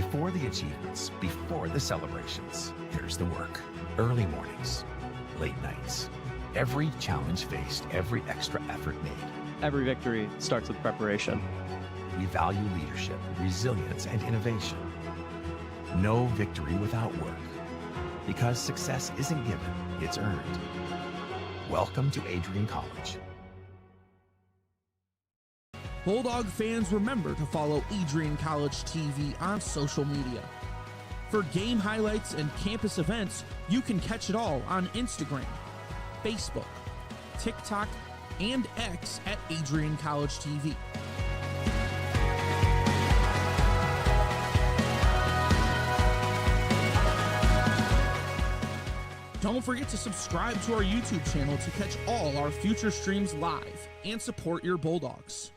Before the achievements, before the celebrations, there's the work. Early mornings, late nights. Every challenge faced, every extra effort made. Every victory starts with preparation. We value leadership, resilience, and innovation. No victory without work. Because success isn't given, it's earned. Welcome to Adrian College. Bulldog fans, remember to follow Adrian College TV on social media. For game highlights and campus events, you can catch it all on Instagram, Facebook, TikTok, and X at Adrian College TV. Don't forget to subscribe to our YouTube channel to catch all our future streams live and support your Bulldogs.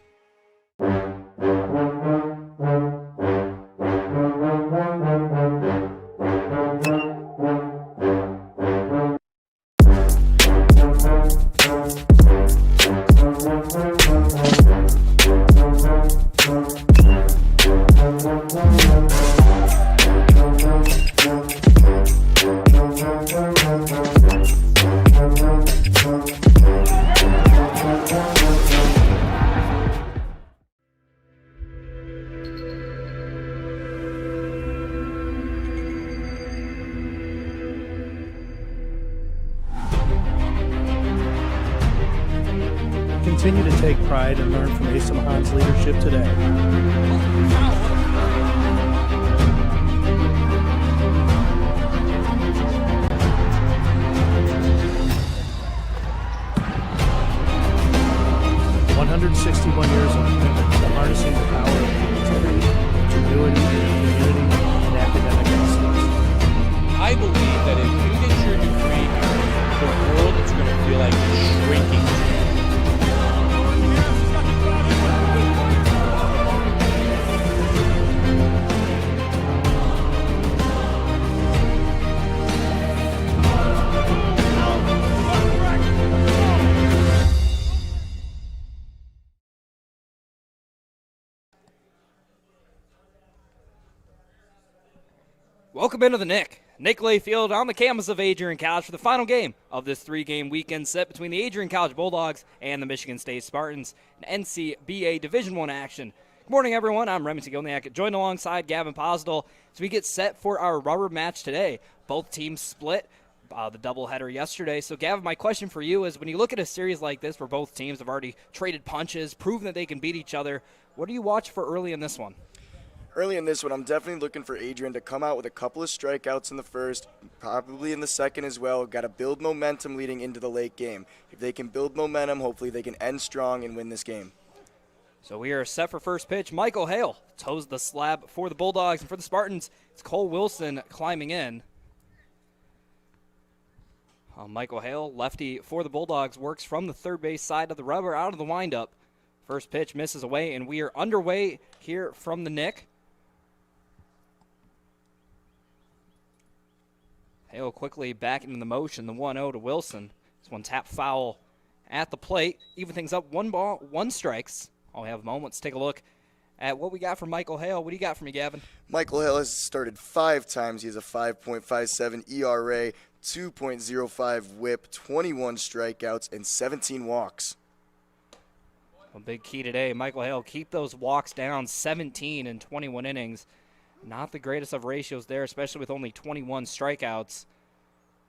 Continue to take pride and learn from Asa Mahan's leadership today. "161 years of commitment to harnessing the power of creativity, ingenuity, community, and academic excellence." I believe that if you get your degree, the world is going to feel like it's shrinking. Welcome into the Nick Layfield on the campus of Adrian College for the final game of this three-game weekend set between the Adrian College Bulldogs and the Michigan State Spartans in NCBA Division I action. Good morning, everyone. I'm Remington Gilniak, joined alongside Gavin Posdal as we get set for our rubber match today. Both teams split the doubleheader yesterday. So, Gavin, my question for you is, when you look at a series like this where both teams have already traded punches, proven that they can beat each other, what do you watch for early in this one? Early in this one, I'm definitely looking for Adrian to come out with a couple of strikeouts in the first, probably in the second as well. Got to build momentum leading into the late game. If they can build momentum, hopefully they can end strong and win this game. So we are set for first pitch. Michael Hale toes the slab for the Bulldogs, and for the Spartans, it's Cole Wilson climbing in. Michael Hale, lefty for the Bulldogs, works from the third base side of the rubber out of the windup. First pitch misses away, and we are underway here from the Nick. Hale quickly back into the motion, the 1-0 to Wilson. This one tapped foul at the plate. Even things up, 1 ball, 1 strikes. I'll have a moment. Let's take a look at what we got from Michael Hale. What do you got from me, Gavin? Michael Hale has started 5 times. He has a 5.57 ERA, 2.05 whip, 21 strikeouts, and 17 walks. A big key today. Michael Hale, keep those walks down, 17 in 21 innings. Not the greatest of ratios there, especially with only 21 strikeouts.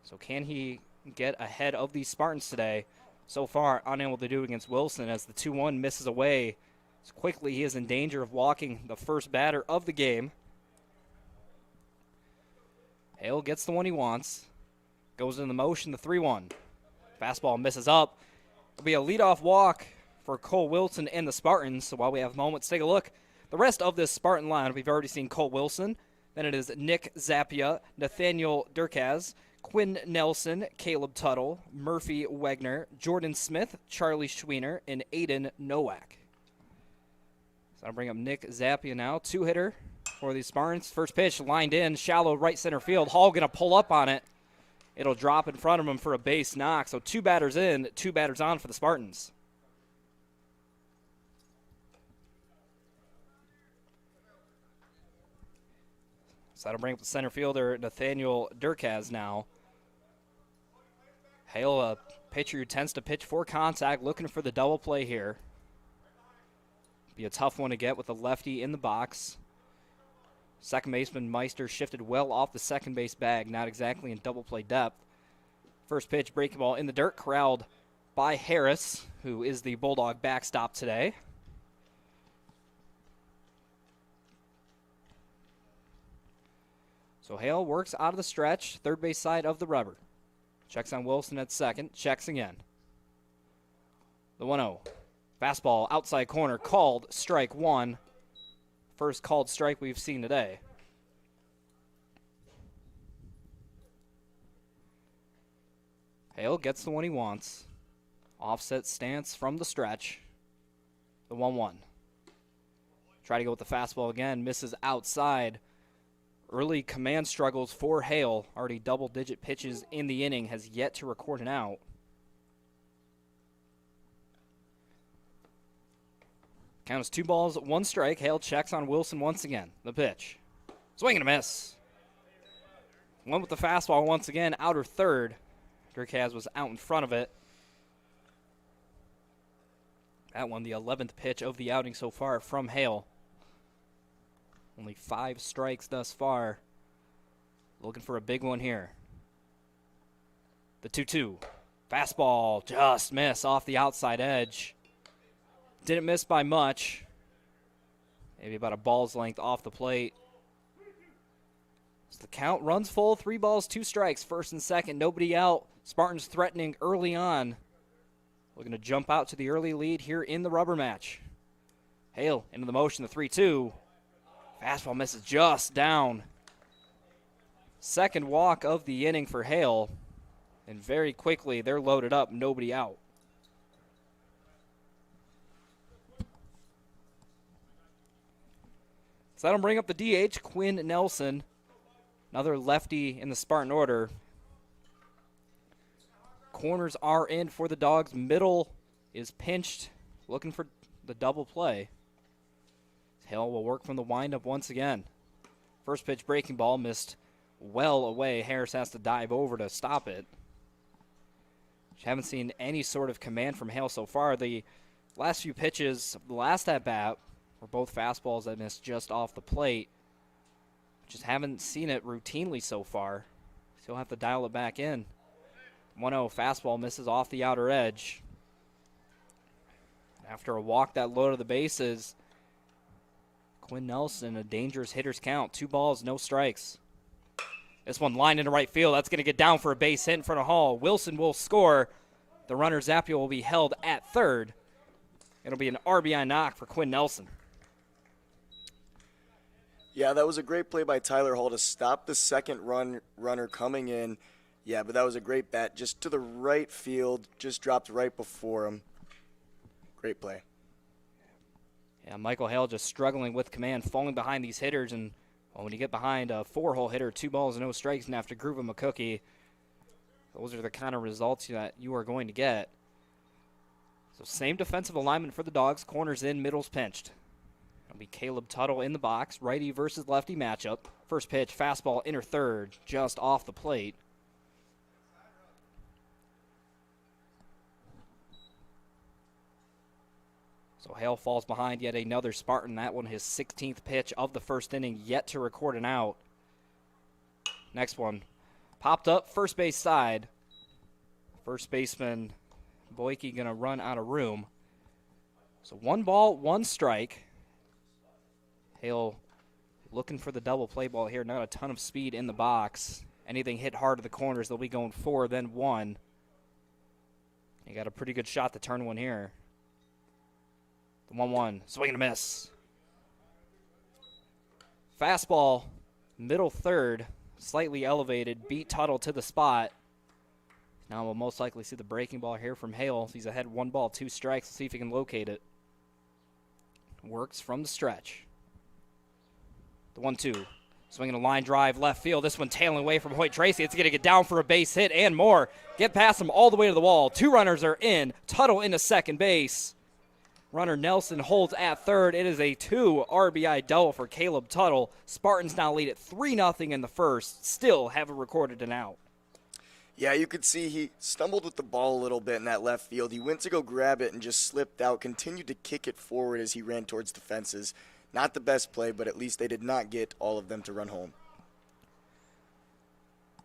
So can he get ahead of these Spartans today? So far, unable to do it against Wilson as the 2-1 misses away. So quickly, he is in danger of walking the first batter of the game. Hale gets the one he wants. Goes in the motion, the 3-1. Fastball misses up. It'll be a leadoff walk for Cole Wilson and the Spartans. So while we have moments, take a look. The rest of this Spartan line, we've already seen Cole Wilson. Then it is Nick Zappia, Nathaniel Durkaz, Quinn Nelson, Caleb Tuttle, Murphy Wegner, Jordan Smith, Charlie Schwiener, and Aiden Nowak. So I'll bring up Nick Zappia now, 2-hitter for the Spartans. First pitch lined in, shallow right center field. Hall going to pull up on it. It'll drop in front of him for a base knock. So 2 batters in, 2 batters on for the Spartans. So that'll bring up the center fielder, Nathaniel Durkaz now. Hale, a pitcher who tends to pitch for contact, looking for the double play here. Be a tough one to get with a lefty in the box. Second baseman Meister shifted well off the second base bag, not exactly in double play depth. First pitch, breaking ball in the dirt, corralled by Harris, who is the Bulldog backstop today. So Hale works out of the stretch, third base side of the rubber. Checks on Wilson at second, checks again. The 1-0. Fastball outside corner, called strike one. First called strike we've seen today. Hale gets the one he wants. Offset stance from the stretch. The 1-1. Try to go with the fastball again, misses outside. Early command struggles for Hale. Already double-digit pitches in the inning, has yet to record an out. Count is 2 balls, 1 strike. Hale checks on Wilson once again. The pitch. Swing and a miss. One with the fastball once again, outer third. Durkaz was out in front of it. That one, the 11th pitch of the outing so far from Hale. Only 5 strikes thus far. Looking for a big one here. The 2-2. Fastball, just miss off the outside edge. Didn't miss by much. Maybe about a ball's length off the plate. So the count runs full. 3 balls, 2 strikes. First and second, nobody out. Spartans threatening early on. Looking to jump out to the early lead here in the rubber match. Hale into the motion, the 3-2. Fastball misses just down. Second walk of the inning for Hale. And very quickly, they're loaded up, nobody out. So that'll bring up the DH, Quinn Nelson. Another lefty in the Spartan order. Corners are in for the Dogs. Middle is pinched, looking for the double play. Hale will work from the windup once again. First pitch breaking ball missed well away. Harris has to dive over to stop it. Haven't seen any sort of command from Hale so far. The last few pitches of the last at-bat were both fastballs that missed just off the plate. Just haven't seen it routinely so far. Still have to dial it back in. 1-0 fastball misses off the outer edge. After a walk that loaded the bases, Quinn Nelson, a dangerous hitter's count. 2 balls, no strikes. This one lined into right field. That's going to get down for a base hit in front of Hall. Wilson will score. The runner Zappia will be held at third. It'll be an RBI knock for Quinn Nelson. Yeah, that was a great play by Tyler Hall to stop the second runner coming in. Yeah, but that was a great bat. Just to the right field, just dropped right before him. Great play. Yeah, Michael Hale just struggling with command, falling behind these hitters. And when you get behind a 4-hole hitter, 2 balls, no strikes, and have to groove him a cookie, those are the kind of results that you are going to get. So same defensive alignment for the Dogs. Corners in, middle's pinched. It'll be Caleb Tuttle in the box. Righty versus lefty matchup. First pitch, fastball, inner third, just off the plate. So Hale falls behind yet another Spartan. That one his 16th pitch of the first inning, yet to record an out. Next one, popped up first base side. First baseman Boyke going to run out of room. So 1 ball, 1 strike. Hale looking for the double play ball here. Not a ton of speed in the box. Anything hit hard to the corners, they'll be going 4, then 1. You got a pretty good shot to turn one here. The 1-1, swing and a miss. Fastball, middle third, slightly elevated, beat Tuttle to the spot. Now we'll most likely see the breaking ball here from Hale. He's ahead 1 ball, 2 strikes. Let's see if he can locate it. Works from the stretch. The 1-2, swinging a line drive left field. This one tailing away from Hoyt Tracy. It's going to get down for a base hit and more. Get past him all the way to the wall. 2 runners are in. Tuttle into second base. Runner Nelson holds at third. It is a 2 RBI double for Caleb Tuttle. Spartans now lead at 3-0 in the first. Still haven't recorded an out. Yeah, you could see he stumbled with the ball a little bit in that left field. He went to go grab it and just slipped out, continued to kick it forward as he ran towards the fences. Not the best play, but at least they did not get all of them to run home.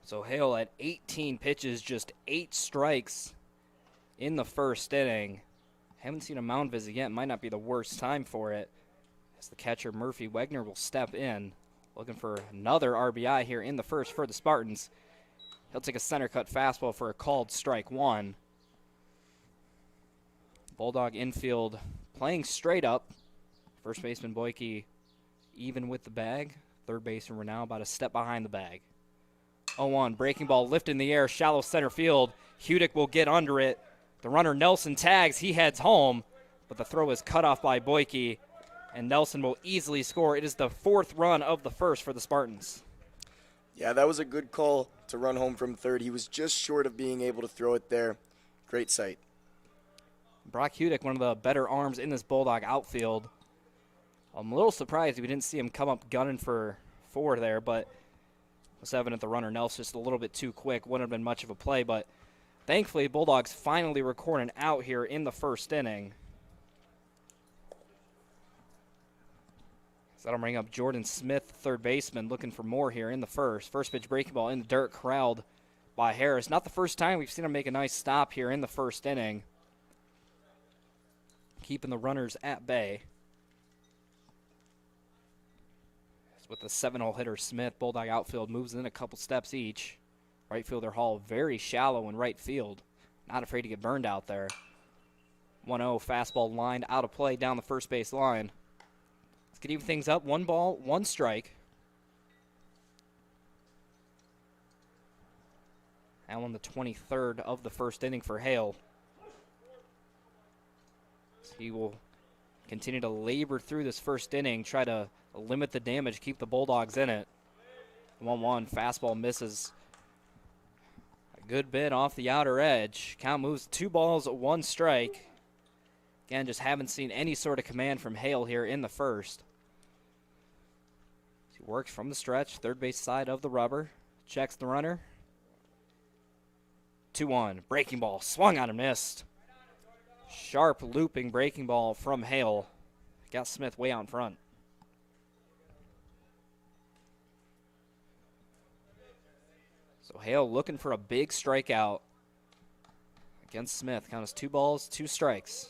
So Hale at 18 pitches, just 8 strikes in the first inning. Haven't seen a mound visit yet. Might not be the worst time for it, as the catcher Murphy Wegner will step in, looking for another RBI here in the first for the Spartans. He'll take a center cut fastball for a called strike 1. Bulldog infield playing straight up. First baseman Boyke even with the bag. Third baseman Renau about a step behind the bag. 0-1, breaking ball lifted in the air, shallow center field. Hudick will get under it. The runner Nelson tags, he heads home, but the throw is cut off by Boyke, and Nelson will easily score. It is the 4th run of the first for the Spartans. Yeah, that was a good call to run home from third. He was just short of being able to throw it there. Great sight. Brock Hudick, one of the better arms in this Bulldog outfield. I'm a little surprised we didn't see him come up gunning for 4 there, but it was evident the runner Nelson just a little bit too quick. Wouldn't have been much of a play, but thankfully Bulldogs finally record an out here in the first inning. So that'll bring up Jordan Smith, third baseman, looking for more here in the first. First pitch breaking ball in the dirt, corralled by Harris. Not the first time we've seen him make a nice stop here in the first inning, keeping the runners at bay. With the 7-hole hitter Smith, Bulldog outfield moves in a couple steps each. Right fielder Hall very shallow in right field. Not afraid to get burned out there. 1-0 fastball lined out of play down the first base line. Let's get even things up. 1 ball, 1 strike. Now on the 23rd of the first inning for Hale. He will continue to labor through this first inning, try to limit the damage, keep the Bulldogs in it. 1-1, fastball misses a good bit off the outer edge. Count moves 2 balls, 1 strike. Again, just haven't seen any sort of command from Hale here in the first. He works from the stretch, third base side of the rubber, checks the runner. 2-1, breaking ball, swung on and missed. Sharp looping breaking ball from Hale. Got Smith way out in front. So Hale looking for a big strikeout against Smith. Count as 2 balls, 2 strikes.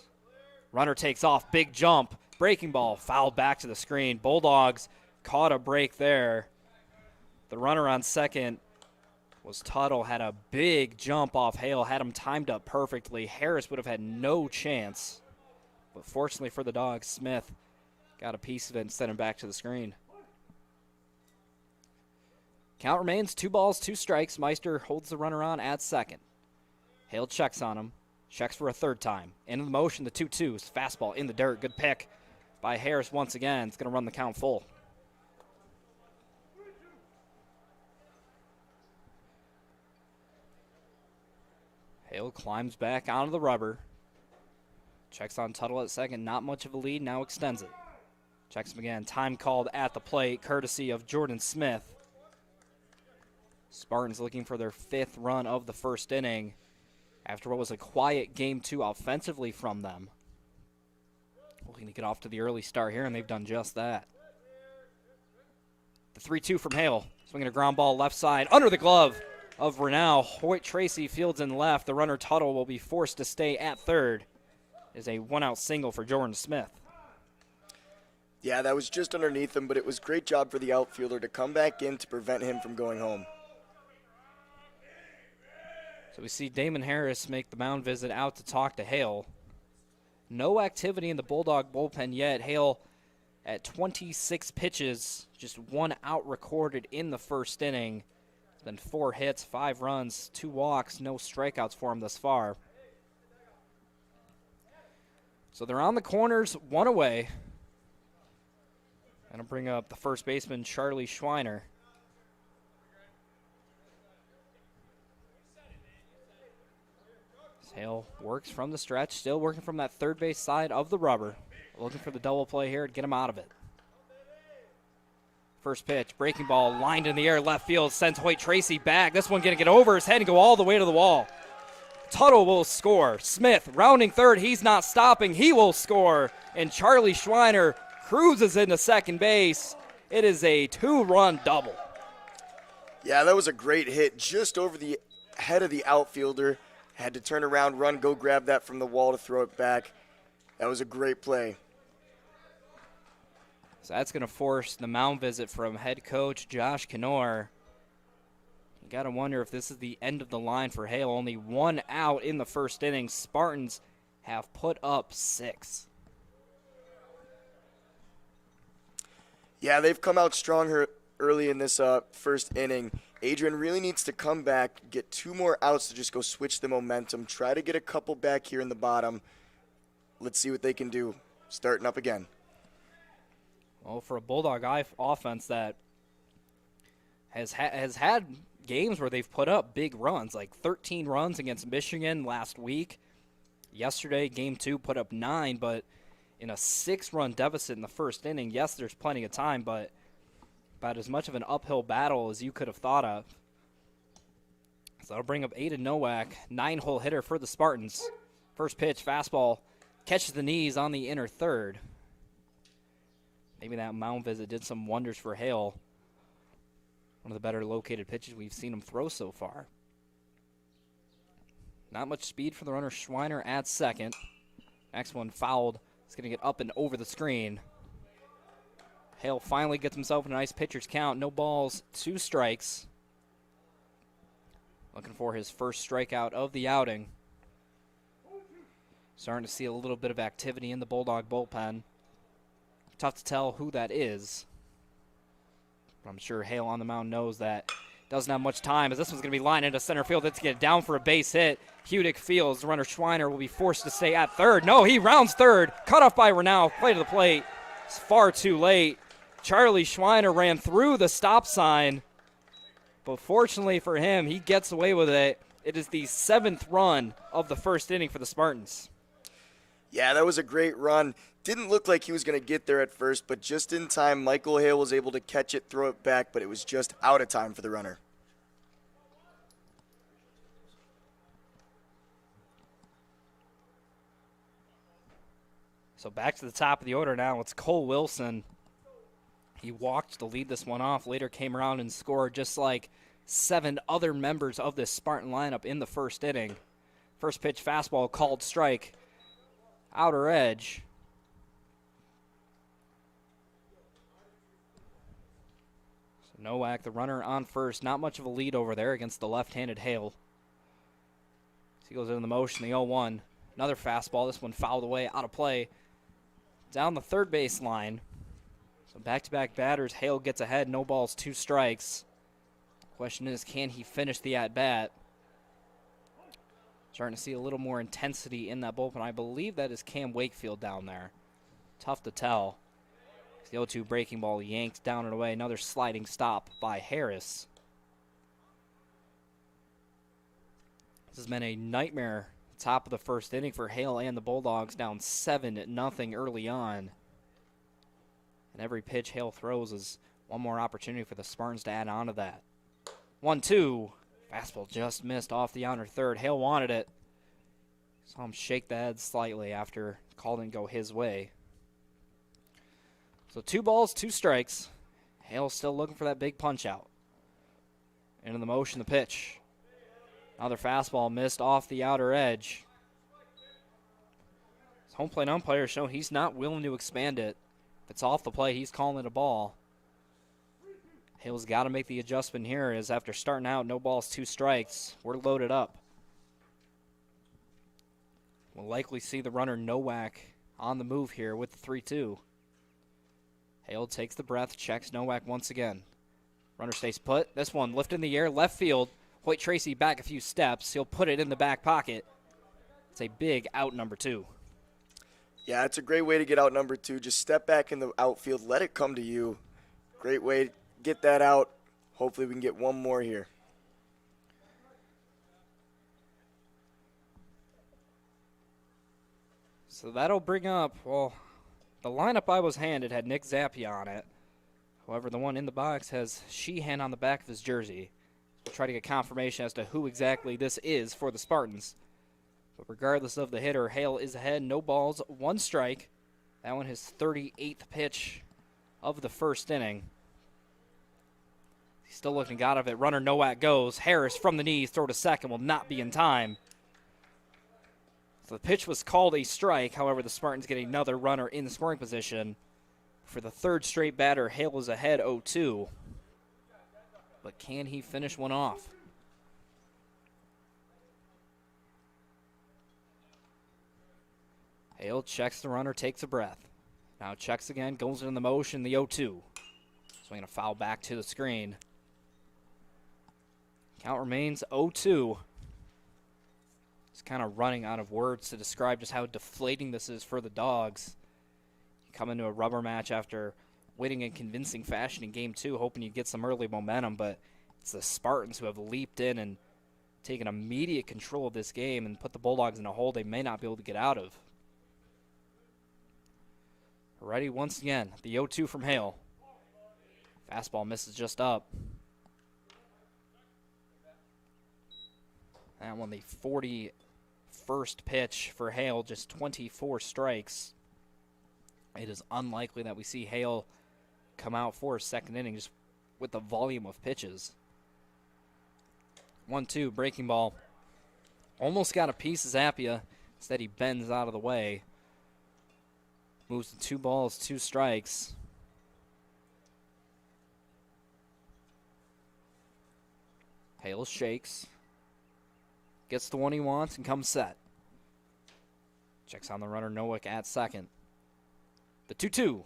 Runner takes off, big jump, breaking ball, fouled back to the screen. Bulldogs caught a break there. The runner on second was Tuttle, had a big jump off Hale, had him timed up perfectly. Harris would have had no chance, but fortunately for the Dogs, Smith got a piece of it and sent him back to the screen. Count remains 2 balls, 2 strikes. Meister holds the runner on at second. Hale checks on him, checks for a third time. Into the motion, the 2-2s, fastball in the dirt. Good pick by Harris once again. It's going to run the count full. Hale climbs back onto the rubber. Checks on Tuttle at second. Not much of a lead. Now extends it. Checks him again. Time called at the plate, courtesy of Jordan Smith. Spartans looking for their 5th run of the first inning after what was a quiet game 2 offensively from them. Looking to get off to the early start here, and they've done just that. The 3-2 from Hale. Swinging a ground ball left side under the glove of Renau. Hoyt Tracy fields in left. The runner Tuttle will be forced to stay at third. Is a 1-out single for Jordan Smith. Yeah, that was just underneath him, but it was great job for the outfielder to come back in to prevent him from going home. So we see Damon Harris make the mound visit out to talk to Hale. No activity in the Bulldog bullpen yet. Hale at 26 pitches, just 1 out recorded in the first inning. Then 4 hits, 5 runs, 2 walks, no strikeouts for him thus far. So they're on the corners, 1 away. And I'll bring up the first baseman, Charlie Schweiner. Hale works from the stretch, still working from that third base side of the rubber. Looking for the double play here to get him out of it. First pitch, breaking ball, lined in the air, left field, sends Hoyt Tracy back. This one going to get over his head and go all the way to the wall. Tuttle will score. Smith rounding third. He's not stopping. He will score. And Charlie Schweiner cruises into second base. It is a 2-run double. Yeah, that was a great hit just over the head of the outfielder. Had to turn around, run, go grab that from the wall to throw it back. That was a great play. So that's going to force the mound visit from head coach Josh Knorr. You got to wonder if this is the end of the line for Hale. Only 1 out in the first inning. Spartans have put up 6. Yeah, they've come out strong early in this first inning. Adrian really needs to come back, get 2 more outs to just go switch the momentum, try to get a couple back here in the bottom. Let's see what they can do. Starting up again. Well, for a Bulldog offense that has had games where they've put up big runs, like 13 runs against Michigan last week. Yesterday, game 2 put up 9, but in a 6-run deficit in the first inning. Yes, there's plenty of time, but about as much of an uphill battle as you could have thought of. So that'll bring up Aiden Nowak, 9-hole hitter for the Spartans. First pitch, fastball, catches the knees on the inner third. Maybe that mound visit did some wonders for Hale. One of the better located pitches we've seen him throw so far. Not much speed for the runner. Schweiner at second. Next one fouled. It's going to get up and over the screen. Hale finally gets himself a nice pitcher's count. No balls, 2 strikes. Looking for his first strikeout of the outing. Starting to see a little bit of activity in the Bulldog bullpen. Tough to tell who that is. But I'm sure Hale on the mound knows that doesn't have much time, as this one's going to be lined into center field. Let's get it down for a base hit. Hudick fields. The runner Schweiner will be forced to stay at third. No, he rounds third. Cut off by Renau. Play to the plate. It's far too late. Charlie Schweiner ran through the stop sign. But fortunately for him, he gets away with it. It is the 7th run of the first inning for the Spartans. Yeah, that was a great run. Didn't look like he was going to get there at first, but just in time, Michael Hale was able to catch it, throw it back, but it was just out of time for the runner. So back to the top of the order now. It's Cole Wilson. He walked to lead this one off. Later came around and scored just like 7 other members of this Spartan lineup in the first inning. First pitch fastball called strike. Outer edge. So Nowak, the runner on first. Not much of a lead over there against the left-handed Hale. So he goes into the motion, the 0-1. Another fastball. This one fouled away, out of play. Down the third base line. So back-to-back batters. Hale gets ahead. No balls, 2 strikes. Question is, can he finish the at-bat? Starting to see a little more intensity in that bullpen. I believe that is Cam Wakefield down there. Tough to tell. The 0-2 breaking ball yanked down and away. Another sliding stop by Harris. This has been a nightmare top of the first inning for Hale and the Bulldogs, down 7-0 early on. And every pitch Hale throws is one more opportunity for the Spartans to add on to that. 1-2. Fastball just missed off the outer third. Hale wanted it. Saw him shake the head slightly after call didn't go his way. So 2 balls, 2 strikes. Hale still looking for that big punch out. Into the motion, the pitch. Another fastball missed off the outer edge. His home plate umpire showing he's not willing to expand it. If it's off the play, he's calling it a ball. Hale's got to make the adjustment here, as after starting out, no balls, 2 strikes, we're loaded up. We'll likely see the runner Nowak on the move here with the 3-2. Hale takes the breath, checks Nowak once again. Runner stays put. This one lifted in the air, left field. Hoyt Tracy back a few steps. He'll put it in the back pocket. It's a big out, number 2. Yeah, it's a great way to get out number 2. Just step back in the outfield, let it come to you. Great way to get that out. Hopefully we can get one more here. So that'll bring up, well, the lineup I was handed had Nick Zappia on it. However, the one in the box has Sheehan on the back of his jersey. We'll try to get confirmation as to who exactly this is for the Spartans. But regardless of the hitter, Hale is ahead. No balls, 1 strike. That one his 38th pitch of the first inning. He's still looking out of it. Runner Nowak goes. Harris from the knees, throw to second, will not be in time. So the pitch was called a strike. However, the Spartans get another runner in the scoring position. For the 3rd straight batter, Hale is ahead 0-2. But can he finish one off? Hale checks the runner, takes a breath. Now checks again, goes in the motion, the 0-2. Swinging a foul back to the screen. Count remains 0-2. Just kind of running out of words to describe just how deflating this is for the Dogs. You come into a rubber match after winning in convincing fashion in Game 2, hoping you get some early momentum, but it's the Spartans who have leaped in and taken immediate control of this game and put the Bulldogs in a hole they may not be able to get out of. Ready once again, the 0-2 from Hale. Fastball misses just up. That one, the 41st pitch for Hale, just 24 strikes. It is unlikely that we see Hale come out for a second inning just with the volume of pitches. 1-2, breaking ball. Almost got a piece of Zappia. Instead, he bends out of the way. Moves to 2 balls, 2 strikes. Hale shakes. Gets the one he wants and comes set. Checks on the runner, Nowak at second. The 2-2.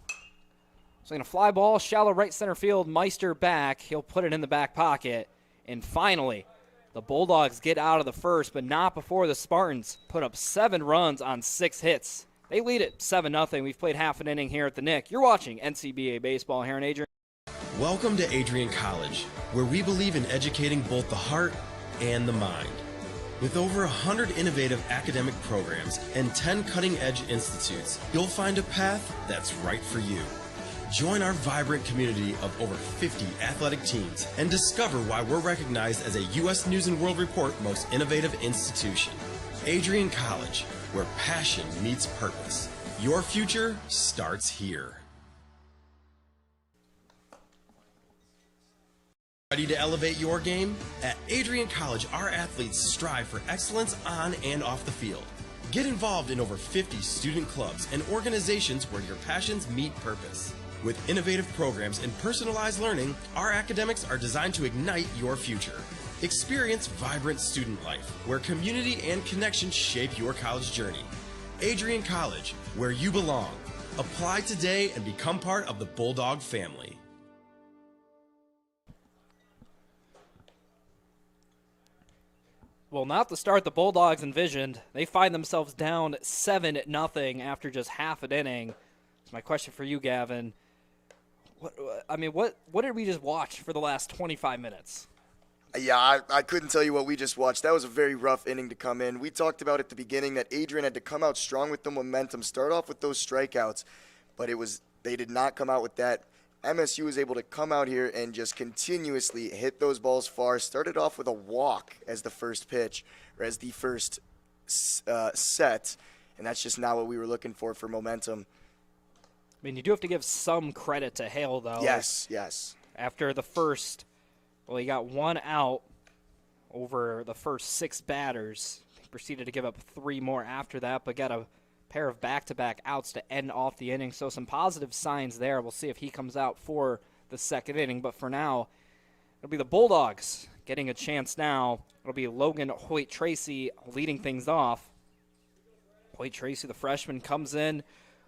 Swinging a fly ball, shallow right center field. Meister back. He'll put it in the back pocket. And finally, the Bulldogs get out of the first, but not before the Spartans put up 7 runs on 6 hits. They lead it 7-0. We've played half an inning here at the Nick. You're watching NCBA Baseball here in Adrian. Welcome to Adrian College, where we believe in educating both the heart and the mind. With over 100 innovative academic programs and 10 cutting-edge institutes, you'll find a path that's right for you. Join our vibrant community of over 50 athletic teams and discover why we're recognized as a U.S. News & World Report Most Innovative Institution. Adrian College, where passion meets purpose. Your future starts here. Ready to elevate your game? At Adrian College, our athletes strive for excellence on and off the field. Get involved in over 50 student clubs and organizations where your passions meet purpose. With innovative programs and personalized learning, our academics are designed to ignite your future. Experience vibrant student life, where community and connection shape your college journey. Adrian College, where you belong. Apply today and become part of the Bulldog family. Well, not the start the Bulldogs envisioned. They find themselves down 7-0 after just half an inning. So my question for you, Gavin, what did we just watch for the last 25 minutes? Yeah, I couldn't tell you what we just watched. That was a very rough inning to come in. We talked about at the beginning that Adrian had to come out strong with the momentum, start off with those strikeouts, but they did not come out with that. MSU was able to come out here and just continuously hit those balls far. Started off with a walk as the first pitch, or as the first set, and that's just not what we were looking for momentum. I mean, you do have to give some credit to Hale, though. Yes, yes. After the first, well, he got 1 out over the first 6 batters. He proceeded to give up 3 more after that, but got a pair of back-to-back outs to end off the inning. So some positive signs there. We'll see if he comes out for the second inning. But for now, it'll be the Bulldogs getting a chance now. It'll be Logan Hoyt-Tracy leading things off. Hoyt-Tracy, the freshman, comes in.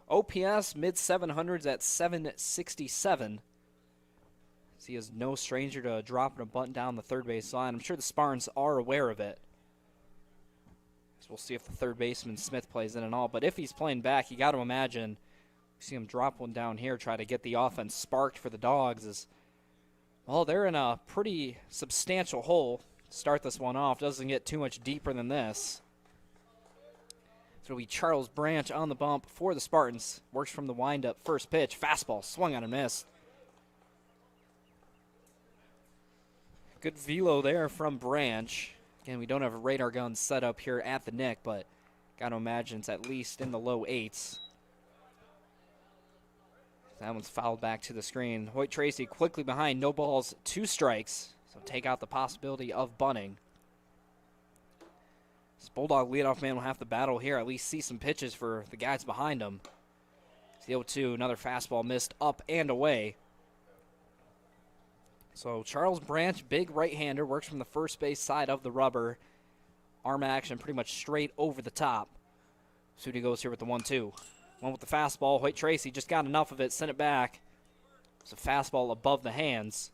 OPS mid-700s at 767. He is no stranger to dropping a bunt down the third base line. I'm sure the Spartans are aware of it. So we'll see if the third baseman Smith plays in and all. But if he's playing back, you got to imagine we see him drop one down here, try to get the offense sparked for the Dogs. Well, they're in a pretty substantial hole to start this one off. Doesn't get too much deeper than this. it'll be Charles Branch on the bump for the Spartans. Works from the windup. First pitch, fastball, swung on and missed. Good velo there from Branch. Again, we don't have a radar gun set up here at the Nick, but got to imagine it's at least in the low 8s. That one's fouled back to the screen. Hoyt Tracy quickly behind, no balls, 2 strikes. So take out the possibility of bunting. This Bulldog leadoff man will have to battle here, at least see some pitches for the guys behind him. It's the 0-2, another fastball missed up and away. So Charles Branch, big right-hander, works from the first base side of the rubber. Arm action pretty much straight over the top. Sudi goes here with the 1-2. One with the fastball. Hoyt Tracy just got enough of it, sent it back. It's a fastball above the hands.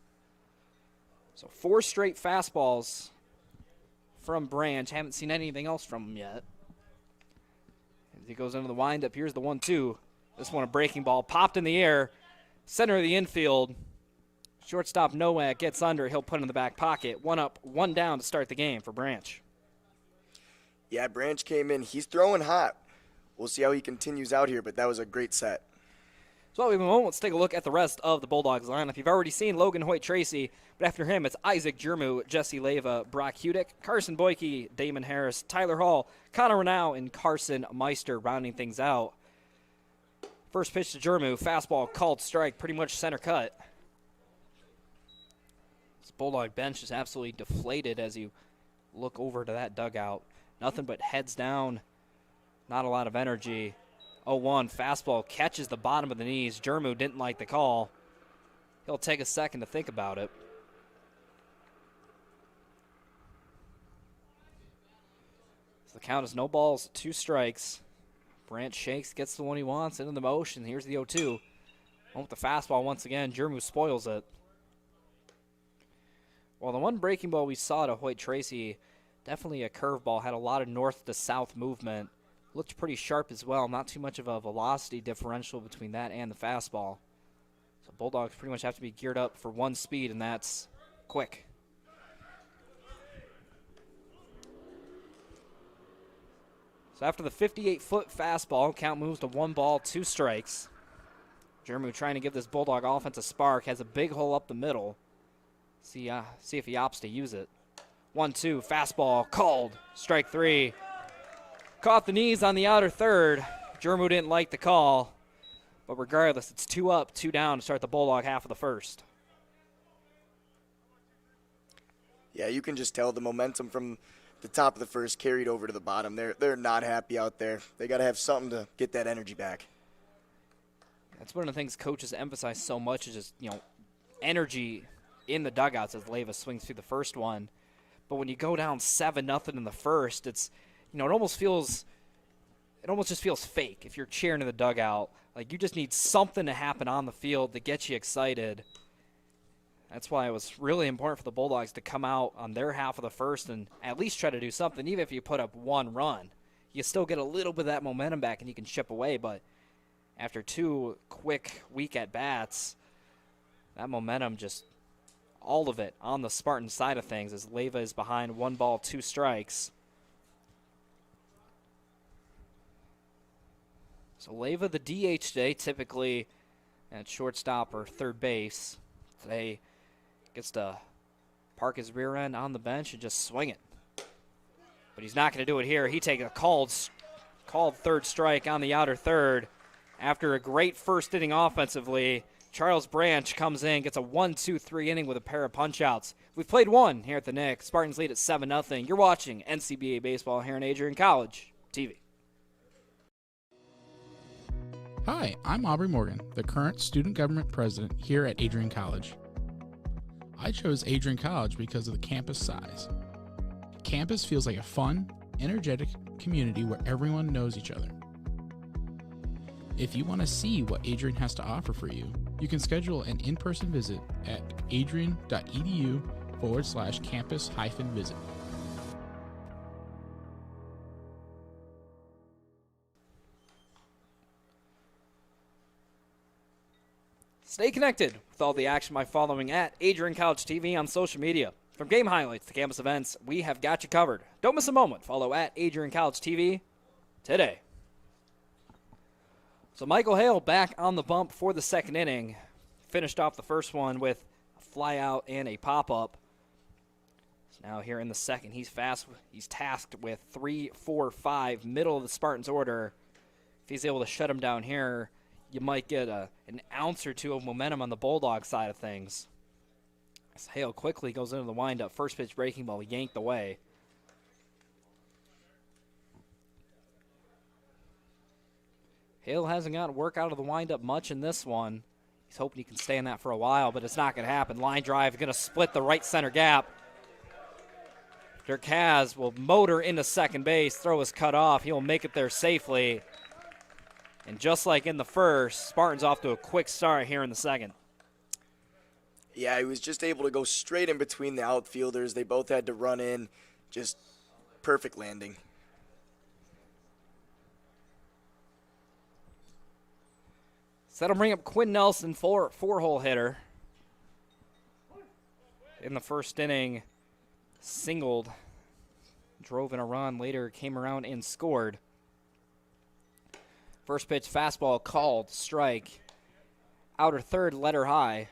So 4 straight fastballs from Branch. Haven't seen anything else from him yet. As he goes into the windup, here's the 1-2. This one a breaking ball, popped in the air, center of the infield. Shortstop Nowak gets under. He'll put it in the back pocket. 1 up, 1 down to start the game for Branch. Yeah, Branch came in. He's throwing hot. We'll see how he continues out here, but that was a great set. So while we have a moment, let's take a look at the rest of the Bulldogs lineup. You've already seen Logan Hoyt Tracy, but after him, it's Isaac Jermu, Jesse Leyva, Brock Hudick, Carson Boyke, Damon Harris, Tyler Hall, Connor Renau, and Carson Meister rounding things out. First pitch to Jermu, fastball called strike, pretty much center cut. This Bulldog bench is absolutely deflated as you look over to that dugout. Nothing but heads down, not a lot of energy. 0-1, fastball catches the bottom of the knees. Jermu didn't like the call. He'll take a second to think about it. So the count is no balls, 2 strikes. Branch shakes, gets the one he wants, into the motion. Here's the 0-2. One with the fastball once again. Jermu spoils it. Well, the one breaking ball we saw to Hoyt Tracy, definitely a curveball, had a lot of north to south movement. Looked pretty sharp as well. Not too much of a velocity differential between that and the fastball. So Bulldogs pretty much have to be geared up for one speed, and that's quick. So after the 58-foot fastball, count moves to 1 ball, 2 strikes. Jermu trying to give this Bulldog offense a spark. Has a big hole up the middle. See if he opts to use it. 1-2, fastball called. Strike 3. Caught the knees on the outer third. Jermu didn't like the call. But regardless, it's 2 up, 2 down to start the Bulldog half of the first. Yeah, you can just tell the momentum from the top of the first carried over to the bottom. They're not happy out there. They got to have something to get that energy back. That's one of the things coaches emphasize so much is just, energy in the dugouts as Leyva swings through the first one. But when you go down 7-0 in the first, it's, it almost just feels fake if you're cheering in the dugout. Like, you just need something to happen on the field to get you excited. That's why it was really important for the Bulldogs to come out on their half of the first and at least try to do something. Even if you put up 1 run, you still get a little bit of that momentum back and you can chip away. But after 2 quick, weak at-bats, that momentum just, all of it on the Spartan side of things as Leyva is behind 1 ball, 2 strikes. So Leyva, the DH today, typically at shortstop or third base. Today gets to park his rear end on the bench and just swing it. But he's not going to do it here. He takes a called third strike on the outer third. After a great first inning offensively, Charles Branch comes in, gets a 1-2-3 inning with a pair of punch-outs. We've played 1 here at the Nick. Spartans lead at 7-0. You're watching NCBA Baseball here on Adrian College TV. Hi, I'm Aubrey Morgan, the current student government president here at Adrian College. I chose Adrian College because of the campus size. Campus feels like a fun, energetic community where everyone knows each other. If you want to see what Adrian has to offer for you, you can schedule an in-person visit at adrian.edu/campus-visit. Stay connected with all the action by following at Adrian College TV on social media. From game highlights to campus events, we have got you covered. Don't miss a moment. Follow at Adrian College TV today. So Michael Hale back on the bump for the second inning. Finished off the first one with a fly out and a pop-up. So now here in the second, he's tasked with 3, 4, 5, middle of the Spartans order. If he's able to shut him down here, you might get an ounce or two of momentum on the Bulldog side of things. As Hale quickly goes into the windup. First pitch breaking ball yanked away. Hale hasn't gotten work out of the windup much in this one. He's hoping he can stay in that for a while, but it's not going to happen. Line drive going to split the right center gap. Durkaz will motor into second base. Throw is cut off. He'll make it there safely. And just like in the first, Spartans off to a quick start here in the second. Yeah, he was just able to go straight in between the outfielders. They both had to run in. Just perfect landing. So that'll bring up Quinn Nelson, four-hole hitter. In the first inning, singled, drove in a run, later came around and scored. First pitch fastball called, strike. Outer third, letter high.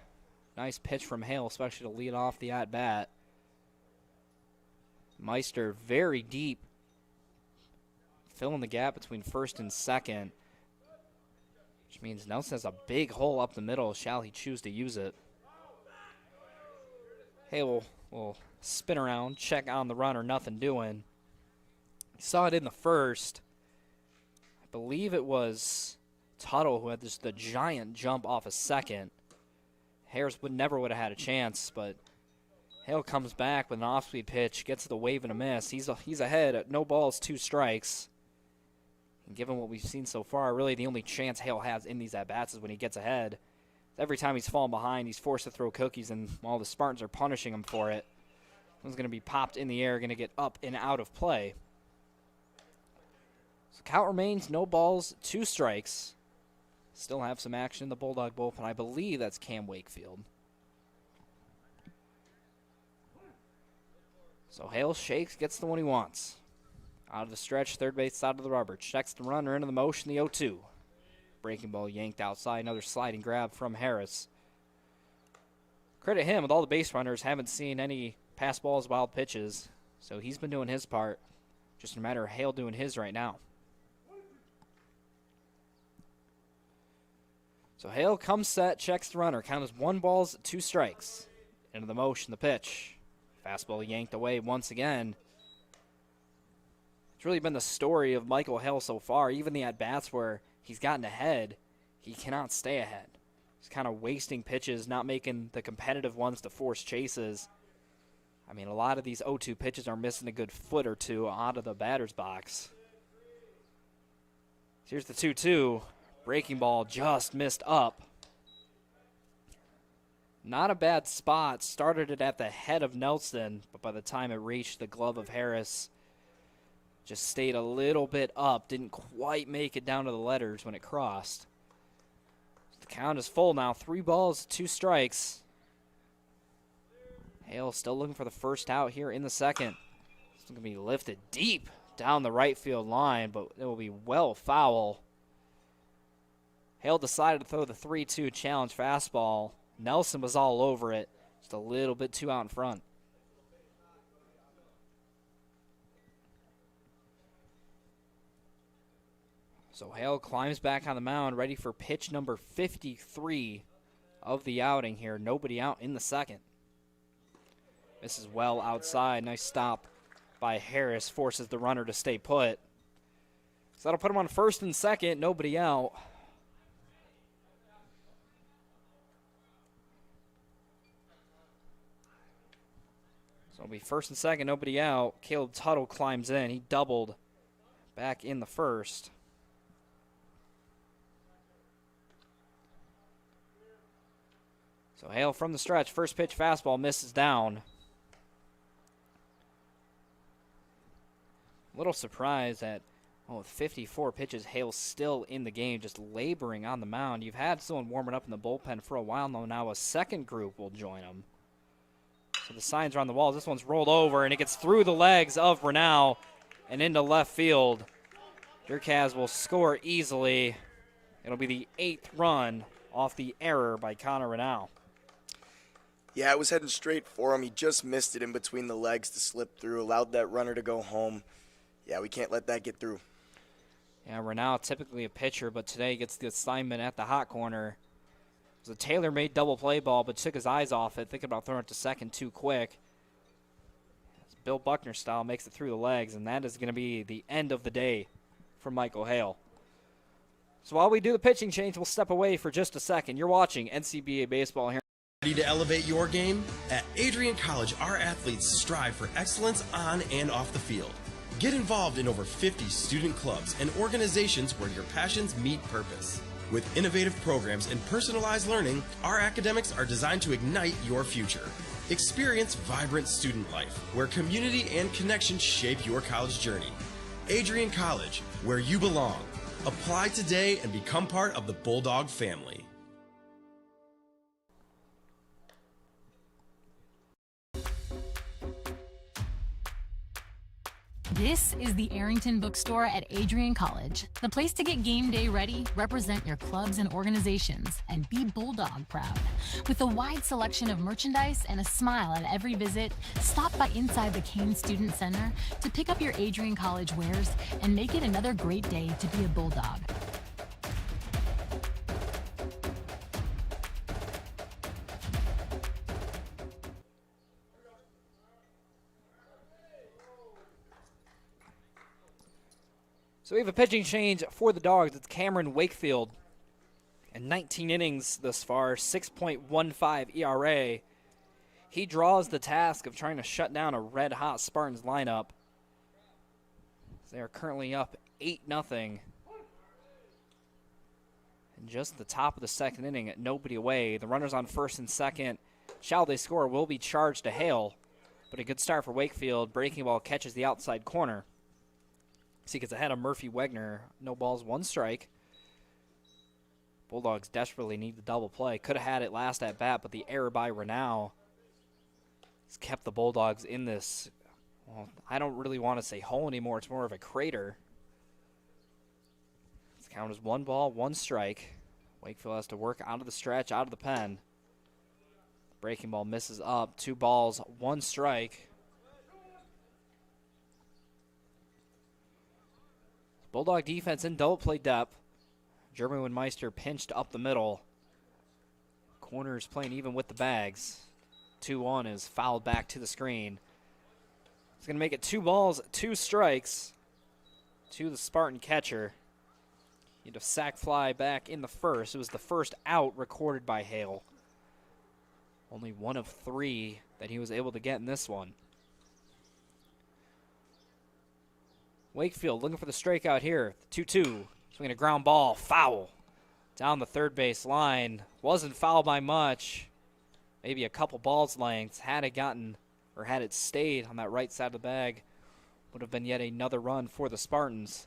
Nice pitch from Hale, especially to lead off the at-bat. Meister very deep, filling the gap between first and second, which means Nelson has a big hole up the middle, shall he choose to use it. Hale will spin around, check on the runner, nothing doing. You saw it in the first. I believe it was Tuttle who had the giant jump off a second. Harris never would have had a chance, but Hale comes back with an off-speed pitch, gets the wave and a miss. He's ahead at no balls, 2 strikes. And given what we've seen so far, really the only chance Hale has in these at-bats is when he gets ahead. Every time he's fallen behind, he's forced to throw cookies, and while the Spartans are punishing him for it, one's going to be popped in the air, going to get up and out of play. So count remains no balls, 2 strikes. Still have some action in the Bulldog bullpen. I believe that's Cam Wakefield. So Hale shakes, gets the one he wants. Out of the stretch, third base side of the rubber. Checks the runner into the motion, the 0-2. Breaking ball yanked outside. Another sliding grab from Harris. Credit him, with all the base runners, haven't seen any pass balls, wild pitches. So he's been doing his part. Just a matter of Hale doing his right now. So Hale comes set, checks the runner. Count as 1 ball, 2 strikes. Into the motion, the pitch. Fastball yanked away once again. It's really been the story of Michael Hale so far. Even the at-bats where he's gotten ahead, he cannot stay ahead. He's kind of wasting pitches, not making the competitive ones to force chases. I mean, a lot of these 0-2 pitches are missing a good foot or two out of the batter's box. Here's the 2-2. Breaking ball just missed up. Not a bad spot. Started it at the head of Nelson, but by the time it reached the glove of Harris, just stayed a little bit up. Didn't quite make it down to the letters when it crossed. The count is full now. 3 balls, 2 strikes. Hale still looking for the first out here in the second. It's going to be lifted deep down the right field line, but it will be well foul. Hale decided to throw the 3-2 challenge fastball. Nelson was all over it, just a little bit too out in front. So Hale climbs back on the mound, ready for pitch number 53 of the outing here. Nobody out in the second. This is well outside. Nice stop by Harris. Forces the runner to stay put. So that'll put him on first and second. Nobody out. So it'll be first and second. Nobody out. Caleb Tuttle climbs in. He doubled back in the first. So Hale from the stretch. First pitch fastball misses down. A little surprised that with 54 pitches, Hale's still in the game, just laboring on the mound. You've had someone warming up in the bullpen for a while now. A second group will join him. So the signs are on the walls. This one's rolled over, and it gets through the legs of Renau and into left field. Durkaz will score easily. It'll be the 8th run off the error by Connor Renau. Yeah, it was heading straight for him. He just missed it in between the legs to slip through, allowed that runner to go home. Yeah, we can't let that get through. Yeah, Renau typically a pitcher, but today gets the assignment at the hot corner. It was a tailor-made double play ball, but took his eyes off it, thinking about throwing it to second too quick. Bill Buckner style makes it through the legs, and that is going to be the end of the day for Michael Hale. So while we do the pitching change, we'll step away for just a second. You're watching NCBA Baseball here. Ready to elevate your game? At Adrian College, our athletes strive for excellence on and off the field. Get involved in over 50 student clubs and organizations where your passions meet purpose. With innovative programs and personalized learning, our academics are designed to ignite your future. Experience vibrant student life, where community and connection shape your college journey. Adrian College, where you belong. Apply today and become part of the Bulldog family. This is the Arrington Bookstore at Adrian College, the place to get game day ready, represent your clubs and organizations, and be Bulldog proud. With a wide selection of merchandise and a smile at every visit, stop by inside the Kane Student Center to pick up your Adrian College wares and make it another great day to be a Bulldog. So we have a pitching change for the Dogs. It's Cameron Wakefield. In 19 innings thus far, 6.15 ERA. He draws the task of trying to shut down a red-hot Spartans lineup. They are currently up 8-0. And just at the top of the second inning, at nobody away. The runners on first and second. Shall they score will be charged to Hale. But a good start for Wakefield. Breaking ball catches the outside corner. So he gets ahead of Murphy Wegner. No balls, 1 strike. Bulldogs desperately need the double play. Could have had it last at bat, but the error by Renau has kept the Bulldogs in this, well, I don't really want to say hole anymore. It's more of a crater. This count is 1 ball, 1 strike. Wakefield has to work out of the stretch, out of the pen. Breaking ball misses up. 2 balls, 1 strike. Bulldog defense in double play depth. German Meister pinched up the middle. Corners playing even with the bags. 2-1 is fouled back to the screen. It's going to make it 2 balls, 2 strikes to the Spartan catcher. He had a sac fly back in the first. It was the first out recorded by Hale. Only 1 of 3 that he was able to get in this one. Wakefield looking for the strikeout here. 2-2. Swinging a ground ball. Foul. Down the third base line. Wasn't fouled by much. Maybe a couple balls lengths. Had it gotten, or had it stayed on that right side of the bag, would have been yet another run for the Spartans.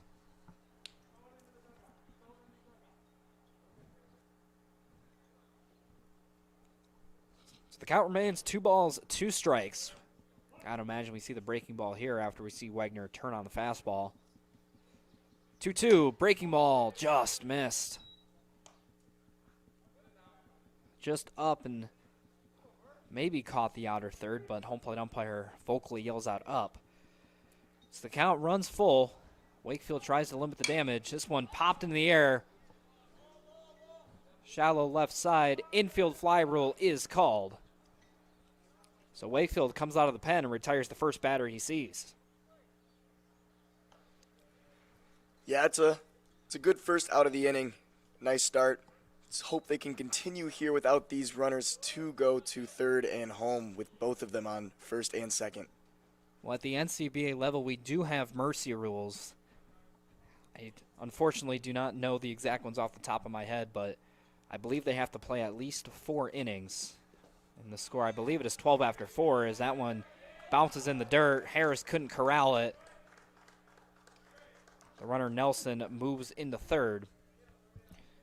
So the count remains 2 balls, 2 strikes. Gotta imagine we see the breaking ball here after we see Wegner turn on the fastball. 2-2, breaking ball, just missed. Just up and maybe caught the outer third, but home plate umpire vocally yells out up. So the count runs full. Wakefield tries to limit the damage. This one popped in the air. Shallow left side, infield fly rule is called. So Wakefield comes out of the pen and retires the first batter he sees. Yeah, it's a good first out of the inning. Nice start. Let's hope they can continue here without these runners to go to third and home with both of them on first and second. Well, at the NCBA level, we do have mercy rules. I unfortunately do not know the exact ones off the top of my head, but I believe they have to play at least 4 innings. And the score, I believe it is 12 after 4, as that one bounces in the dirt. Harris couldn't corral it. The runner Nelson moves into third.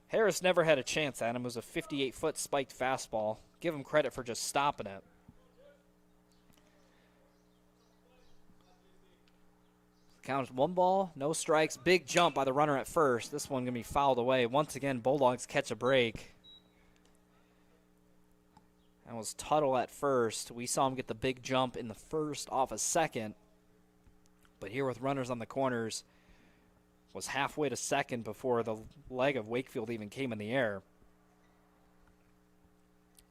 Harris never had a chance at him. It was a 58-foot spiked fastball. Give him credit for just stopping it. Count 1 ball, no strikes. Big jump by the runner at first. This one going to be fouled away. Once again, Bulldogs catch a break. That was Tuttle at first. We saw him get the big jump in the first off a second. But here with runners on the corners, was halfway to second before the leg of Wakefield even came in the air.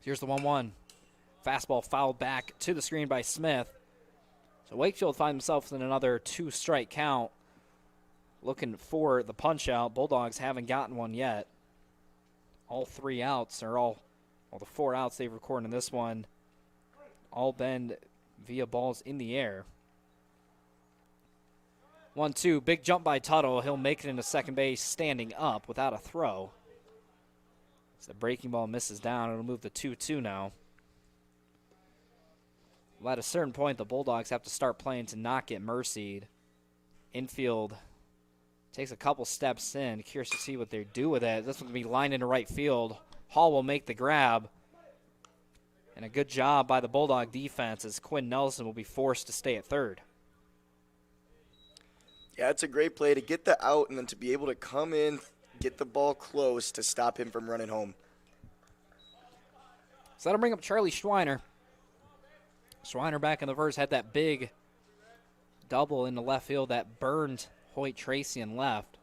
Here's the 1-1. Fastball fouled back to the screen by Smith. So Wakefield find themselves in another 2-strike count. Looking for the punch out. Bulldogs haven't gotten one yet. All 3 outs, or all the 4 outs they've recorded in this one, all been via balls in the air. 1-2, big jump by Tuttle. He'll make it into second base standing up without a throw. As the breaking ball misses down, it'll move to 2-2 now. Well, at a certain point, the Bulldogs have to start playing to not get mercied. Infield takes a couple steps in. Curious to see what they do with it. This one's going to be lined into right field. Hall will make the grab. And a good job by the Bulldog defense as Quinn Nelson will be forced to stay at third. Yeah, it's a great play to get the out and then to be able to come in, get the ball close to stop him from running home. So that'll bring up Charlie Schweiner. Schweiner back in the first had that big double in the left field that burned Hoyt Tracy in left.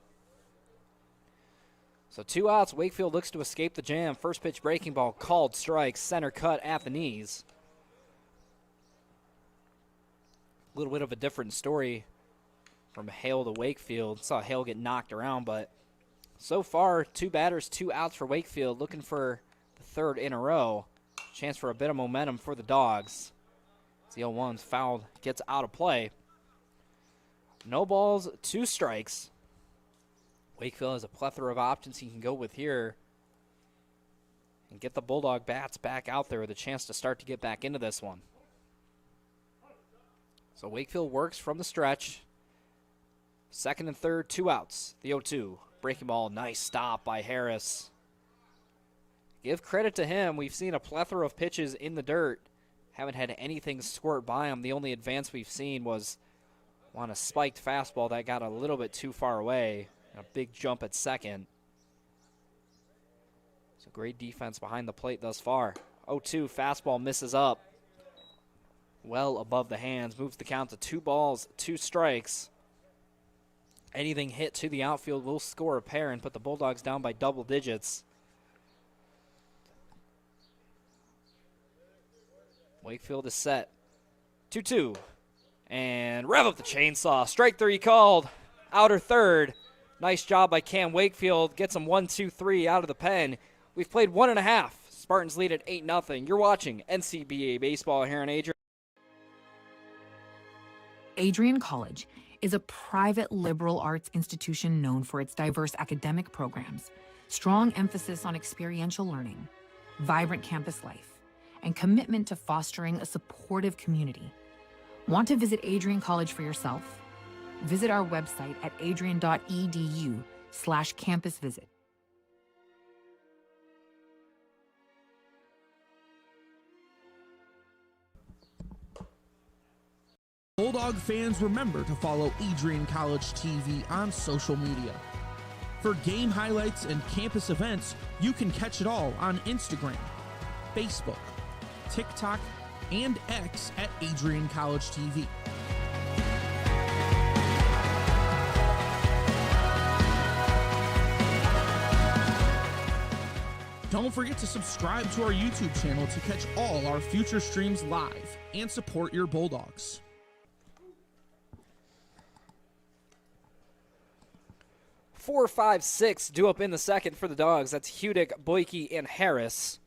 So 2 outs. Wakefield looks to escape the jam. First pitch breaking ball called strike. Center cut at the knees. A little bit of a different story from Hale to Wakefield. Saw Hale get knocked around, but so far 2 batters, 2 outs for Wakefield. Looking for the 3rd in a row. Chance for a bit of momentum for the Dogs. The 0-1's fouled, gets out of play. No balls, 2 strikes. Wakefield has a plethora of options he can go with here and get the Bulldog bats back out there with a chance to start to get back into this one. So Wakefield works from the stretch. 2nd and 3rd, 2 outs. The 0-2. Breaking ball, nice stop by Harris. Give credit to him. We've seen a plethora of pitches in the dirt. Haven't had anything squirt by him. The only advance we've seen was on a spiked fastball that got a little bit too far away. A big jump at second. So great defense behind the plate thus far. 0-2, fastball misses up. Well above the hands. Moves the count to 2 balls, 2 strikes. Anything hit to the outfield will score a pair and put the Bulldogs down by double digits. Wakefield is set. 2-2. And rev up the chainsaw. Strike 3 called. Outer third. Nice job by Cam Wakefield. Gets him 1-2-3 out of the pen. We've played 1.5. Spartans lead at 8-0. You're watching NCBA Baseball here on Adrian. Adrian College is a private liberal arts institution known for its diverse academic programs, strong emphasis on experiential learning, vibrant campus life, and commitment to fostering a supportive community. Want to visit Adrian College for yourself? Visit our website at adrian.edu/campus visit. Bulldog fans, remember to follow Adrian College TV on social media. For game highlights and campus events, you can catch it all on Instagram, Facebook, TikTok, and X at Adrian College TV. Don't forget to subscribe to our YouTube channel to catch all our future streams live and support your Bulldogs. 4, 5, 6 due up in the second for the Dogs. That's Hudick, Boyke, and Harris.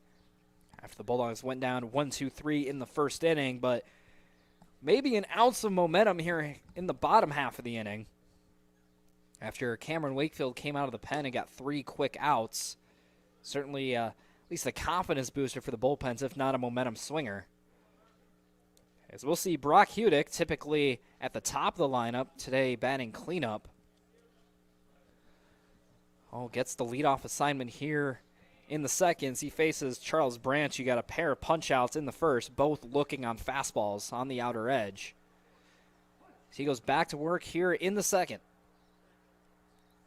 After the Bulldogs went down 1-2-3 in the first inning, but maybe an ounce of momentum here in the bottom half of the inning. After Cameron Wakefield came out of the pen and got 3 quick outs. Certainly at least a confidence booster for the bullpens, if not a momentum swinger. As we'll see Brock Hudick, typically at the top of the lineup, today batting cleanup. Oh, gets the leadoff assignment here in the seconds. He faces Charles Branch. You got a pair of punch-outs in the first, both looking on fastballs on the outer edge. So he goes back to work here in the second.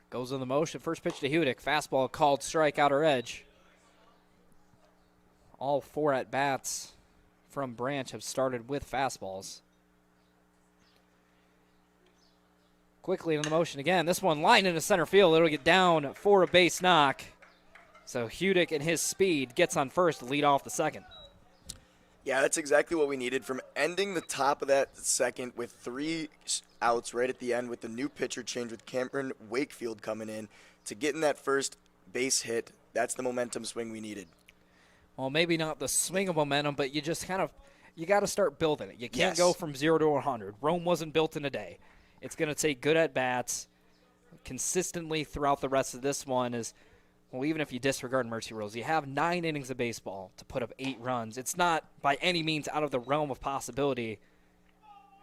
Goes in the motion. First pitch to Hudick. Fastball called strike, outer edge. All 4 at-bats from Branch have started with fastballs. Quickly in the motion again. This one lined into center field. It'll get down for a base knock. So Hudick and his speed gets on first to lead off the second. Yeah, that's exactly what we needed. From ending the top of that second with 3 outs right at the end with the new pitcher change with Cameron Wakefield coming in to getting that first base hit, that's the momentum swing we needed. Well, maybe not the swing of momentum, but you just you got to start building it. You can't Yes. go from 0 to 100. Rome wasn't built in a day. It's going to take good at-bats consistently throughout the rest of this one. Well, even if you disregard mercy rules, you have 9 innings of baseball to put up 8 runs. It's not by any means out of the realm of possibility.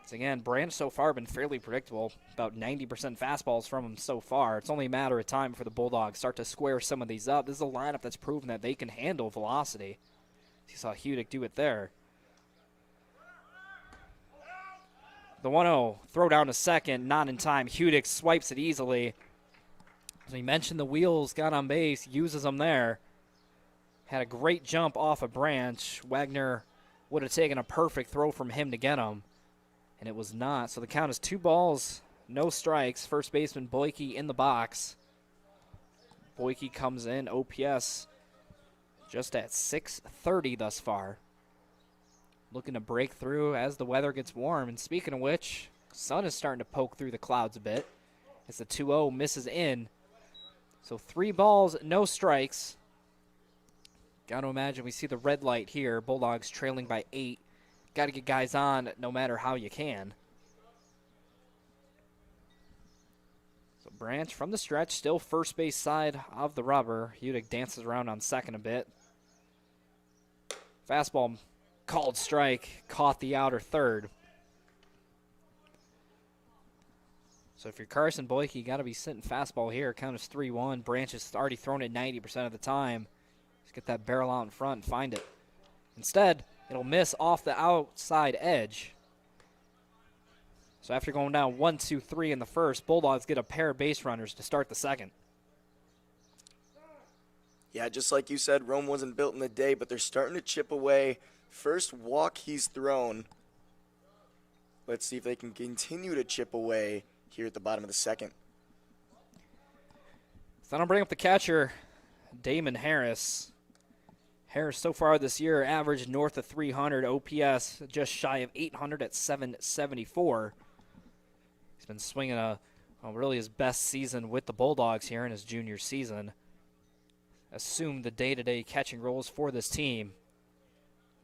So again, Branch so far been fairly predictable. About 90% fastballs from him so far. It's only a matter of time for the Bulldogs start to square some of these up. This is a lineup that's proven that they can handle velocity. You saw Hudick do it there. The 1-0, throw down to second, not in time. Hudick swipes it easily. As we mentioned, the wheels got on base, uses them there. Had a great jump off a Branch. Wagner would have taken a perfect throw from him to get him, and it was not. So the count is 2 balls, no strikes. First baseman Boyke in the box. Boyke comes in, OPS just at 630 thus far. Looking to break through as the weather gets warm. And speaking of which, sun is starting to poke through the clouds a bit as the 2-0 misses in. So 3 balls, no strikes. Got to imagine we see the red light here. Bulldogs trailing by 8. Got to get guys on no matter how you can. So Branch from the stretch, still first base side of the rubber. Hudick dances around on second a bit. Fastball called strike, caught the outer third. So if you're Carson Boyke, you got to be sitting fastball here. Count is 3-1. Branch has already thrown it 90% of the time. Just get that barrel out in front and find it. Instead, it'll miss off the outside edge. So after going down 1-2-3 in the first, Bulldogs get a pair of base runners to start the second. Yeah, just like you said, Rome wasn't built in a day, but they're starting to chip away. First walk he's thrown. Let's see if they can continue to chip away here at the bottom of the second. So I'll bring up the catcher, Damon Harris. Harris so far this year averaged north of 300, OPS just shy of 800 at 774. He's been swinging really his best season with the Bulldogs here in his junior season. Assumed the day-to-day catching roles for this team.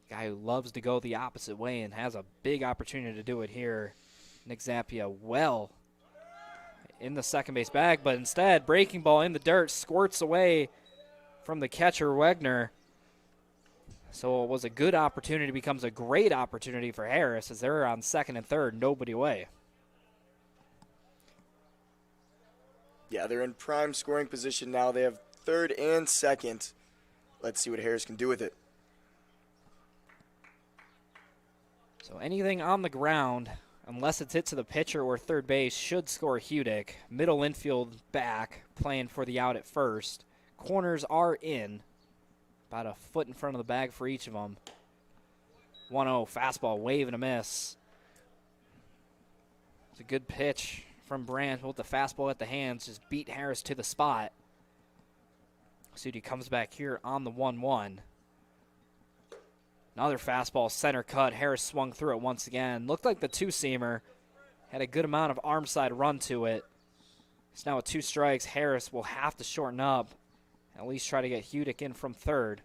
Guy who loves to go the opposite way and has a big opportunity to do it here. Nick Zappia well in the second base bag, but instead, breaking ball in the dirt, squirts away from the catcher, Wagner. So it was a good opportunity, becomes a great opportunity for Harris as they're on second and third, nobody away. Yeah, they're in prime scoring position now. They have third and second. Let's see what Harris can do with it. So anything on the ground, unless it's hit to the pitcher or third base, should score Hudick. Middle infield back, playing for the out at first. Corners are in. About a foot in front of the bag for each of them. 1-0, fastball, wave and a miss. It's a good pitch from Branch with the fastball at the hands. Just beat Harris to the spot. Sudi comes back here on the 1-1. Another fastball, center cut. Harris swung through it once again. Looked like the two-seamer. Had a good amount of arm side run to it. It's now with 2 strikes. Harris will have to shorten up. At least try to get Hudick in from third.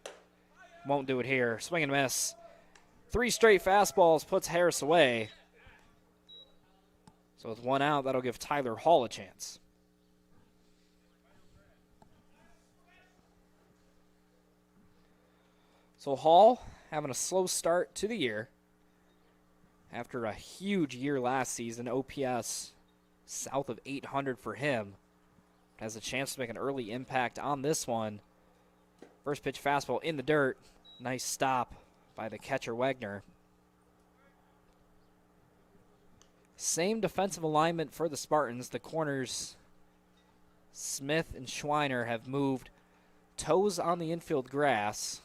Won't do it here. Swing and miss. 3 straight fastballs puts Harris away. So with 1 out, that'll give Tyler Hall a chance. So Hall having a slow start to the year. After a huge year last season, OPS south of 800 for him. Has a chance to make an early impact on this one. First pitch fastball in the dirt. Nice stop by the catcher Wagner. Same defensive alignment for the Spartans. The corners, Smith and Schweiner, have moved toes on the infield grass.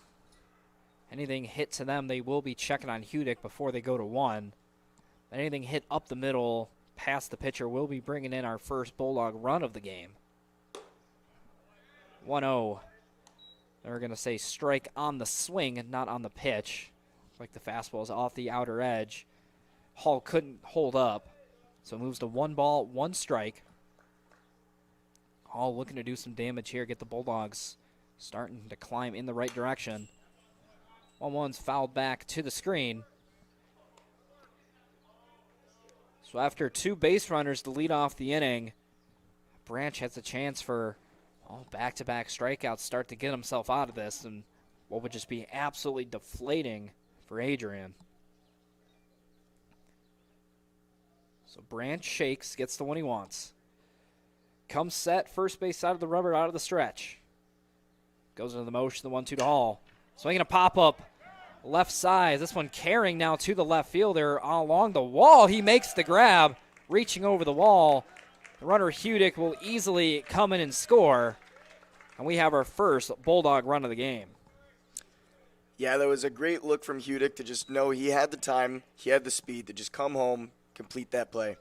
Anything hit to them, they will be checking on Hudick before they go to one. Anything hit up the middle past the pitcher, we'll be bringing in our first Bulldog run of the game. 1-0. They're going to say strike on the swing, not on the pitch. Like the fastball is off the outer edge. Hall couldn't hold up, so it moves to 1 ball, 1 strike. Hall looking to do some damage here, get the Bulldogs starting to climb in the right direction. 1-1's fouled back to the screen. So after 2 base runners to lead off the inning, Branch has a chance for back-to-back strikeouts, start to get himself out of this, and what would just be absolutely deflating for Adrian. So Branch shakes, gets the one he wants. Comes set, first base side of the rubber, out of the stretch. Goes into the motion, the 1-2 to Hall. Swinging a pop-up, left side. This one carrying now to the left fielder along the wall. He makes the grab, reaching over the wall. The runner Hudick will easily come in and score. And we have our first Bulldog run of the game. Yeah, that was a great look from Hudick to just know he had the time, he had the speed to just come home, complete that play.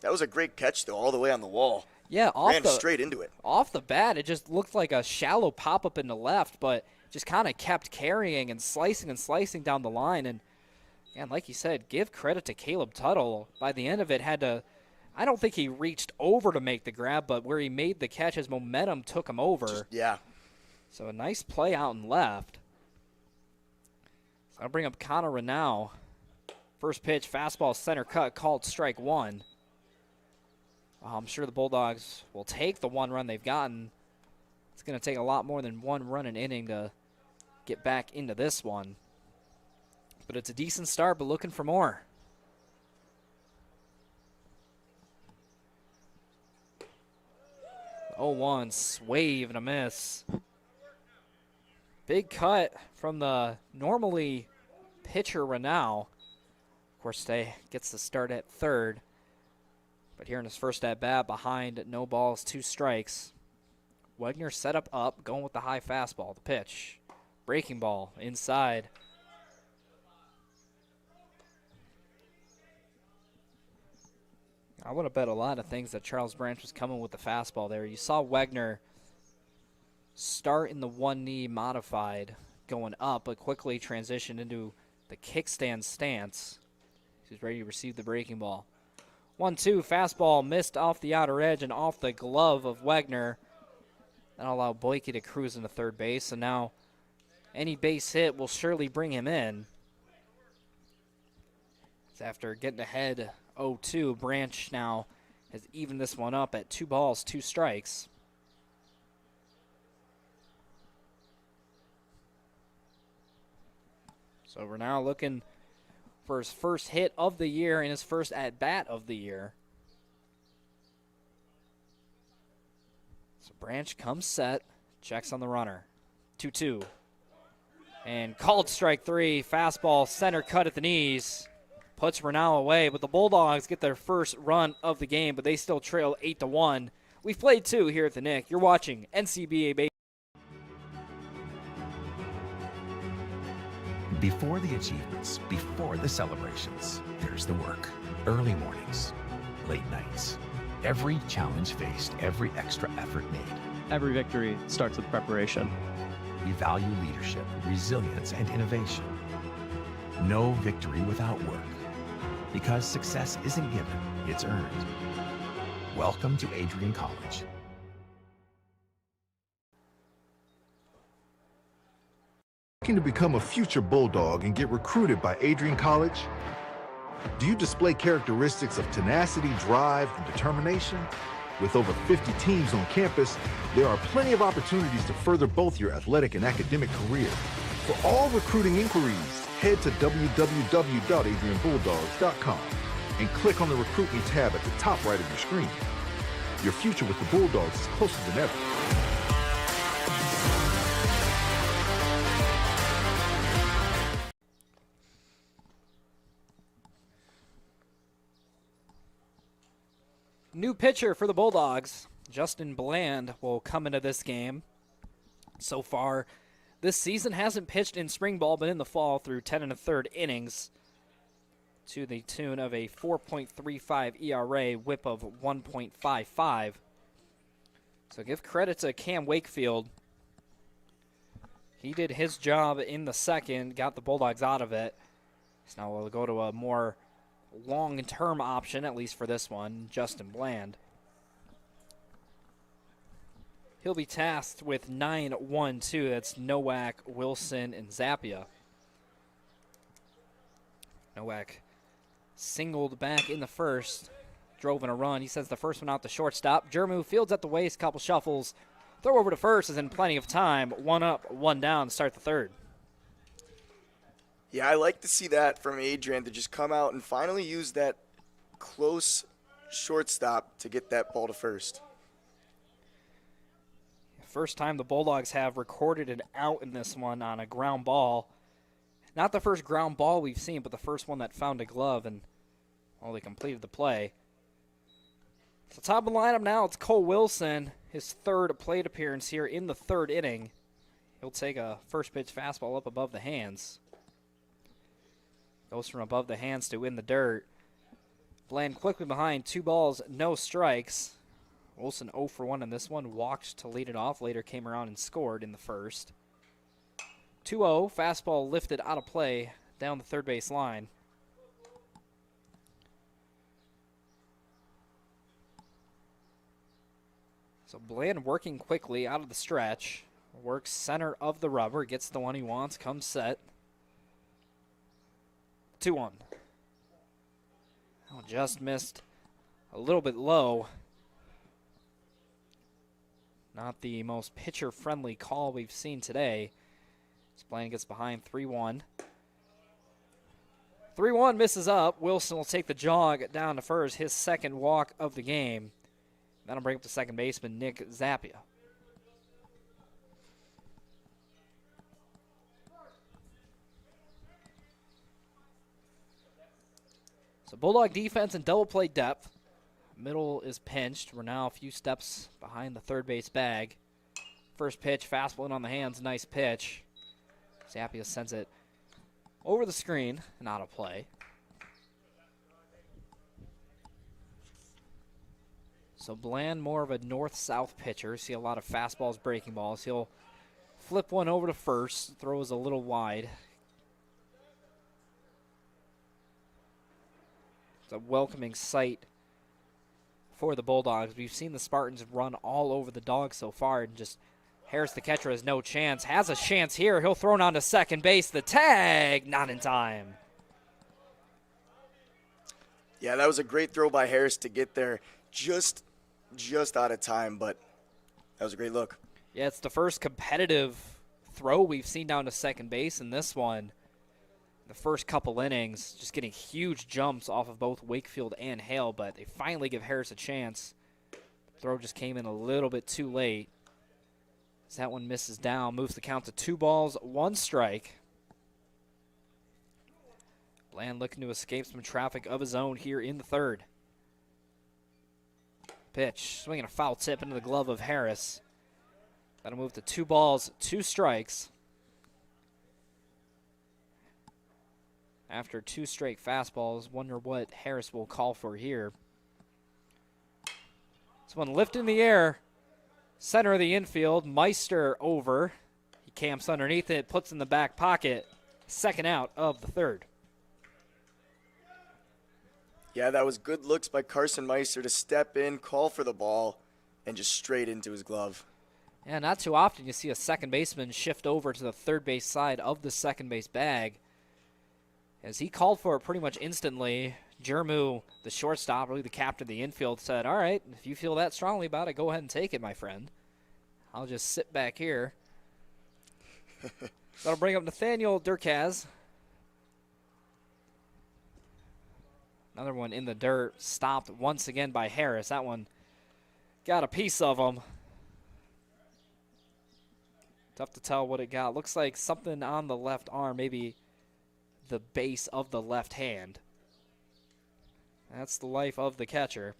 That was a great catch, though, all the way on the wall. Yeah, ran straight into it. Off the bat, it just looked like a shallow pop-up in the left, but just kind of kept carrying and slicing down the line. And like you said, give credit to Caleb Tuttle. By the end of it, I don't think he reached over to make the grab, but where he made the catch, his momentum took him over. Yeah. So a nice play out and left. So I'll bring up Connor Renau. First pitch, fastball, center cut, called strike 1. I'm sure the Bulldogs will take the 1 run they've gotten. It's going to take a lot more than 1 run an inning to get back into this one. But it's a decent start, but looking for more. The 0-1, swave and a miss. Big cut from the normally pitcher Renau. Of course, they gets the start at third. But here in his first at-bat, behind, no balls, 2 strikes. Wegner set up, going with the high fastball. The pitch, breaking ball, inside. I would have bet a lot of things that Charles Branch was coming with the fastball there. You saw Wegner start in the 1 knee modified, going up, but quickly transitioned into the kickstand stance. He's ready to receive the breaking ball. 1-2, fastball missed off the outer edge and off the glove of Wegner. That'll allow Boyke to cruise into third base, and now any base hit will surely bring him in. It's after getting ahead 0-2, Branch now has evened this one up at 2 balls, 2 strikes. So we're now looking for his first hit of the year and his first at-bat of the year. So Branch comes set, checks on the runner. 2-2. And called strike 3, fastball, center cut at the knees. Puts Renau away, but the Bulldogs get their first run of the game, but they still trail 8-1. We've played 2 here at the Nick. You're watching NCBA Baseball. Before the achievements, before the celebrations, there's the work. Early mornings, late nights. Every challenge faced, every extra effort made. Every victory starts with preparation. We value leadership, resilience, and innovation. No victory without work. Because success isn't given, it's earned. Welcome to Adrian College. Looking to become a future Bulldog and get recruited by Adrian College? Do you display characteristics of tenacity, drive, and determination? With over 50 teams on campus, there are plenty of opportunities to further both your athletic and academic career. For all recruiting inquiries, head to www.adrianbulldogs.com and click on the Recruitment tab at the top right of your screen. Your future with the Bulldogs is closer than ever. New pitcher for the Bulldogs, Justin Bland, will come into this game. So far, this season hasn't pitched in spring ball, but in the fall through 10 1/3 innings to the tune of a 4.35 ERA, whip of 1.55. So give credit to Cam Wakefield. He did his job in the second, got the Bulldogs out of it. So now we'll go to a more long-term option, at least for this one, Justin Bland. He'll be tasked with 9-1-2. That's Nowak, Wilson, and Zappia. Nowak singled back in the first, drove in a run. He sends the first one out to shortstop. Jermu fields at the waist, couple shuffles. Throw over to first is in plenty of time. One up, one down, start the third. Yeah, I like to see that from Adrian, to just come out and finally use that close shortstop to get that ball to first. First time the Bulldogs have recorded an out in this one on a ground ball. Not the first ground ball we've seen, but the first one that found a glove, and, well, they completed the play. So top of the lineup now, it's Cole Wilson, his third plate appearance here in the third inning. He'll take a first pitch fastball up above the hands. Goes from above the hands to in the dirt. Bland quickly behind, 2 balls, no strikes. Wilson 0 for 1 in this one, walked to lead it off, later came around and scored in the first. 2-0, fastball lifted out of play down the third base line. So Bland working quickly out of the stretch, works center of the rubber, gets the one he wants, comes set. 2-1. Oh, just missed a little bit low. Not the most pitcher-friendly call we've seen today. Bland gets behind 3-1. 3-1 misses up. Wilson will take the jog down to first, his second walk of the game. That'll bring up the second baseman, Nick Zappia. So Bulldog defense and double play depth. Middle is pinched. We're now a few steps behind the third base bag. First pitch, fastball in on the hands, nice pitch. Zappia sends it over the screen and out of play. So Bland, more of a north-south pitcher. See a lot of fastballs, breaking balls. He'll flip one over to first, throws a little wide. It's a welcoming sight for the Bulldogs. We've seen the Spartans run all over the Dogs so far, and just Harris, the catcher, has no chance. Has a chance here. He'll throw it on to second base. The tag, not in time. Yeah, that was a great throw by Harris to get there. Just out of time, but that was a great look. Yeah, it's the first competitive throw we've seen down to second base in this one. The first couple innings, just getting huge jumps off of both Wakefield and Hale, but they finally give Harris a chance. The throw just came in a little bit too late. As that one misses down, moves the count to 2 balls, 1 strike. Bland looking to escape some traffic of his own here in the third. Pitch, swinging a foul tip into the glove of Harris. That'll move to 2 balls, 2 strikes. After 2 straight fastballs, wonder what Harris will call for here. This one lifted in the air. Center of the infield, Meister over. He camps underneath it, puts in the back pocket. Second out of the third. Yeah, that was good looks by Carson Meister to step in, call for the ball, and just straight into his glove. Yeah, not too often you see a second baseman shift over to the third base side of the second base bag. As he called for it pretty much instantly, Jermu, the shortstop, really the captain of the infield, said, all right, if you feel that strongly about it, go ahead and take it, my friend. I'll just sit back here. That'll bring up Nathaniel Durkaz. Another one in the dirt, stopped once again by Harris. That one got a piece of him. Tough to tell what it got. Looks like something on the left arm, maybe the base of the left hand. That's the life of the catcher.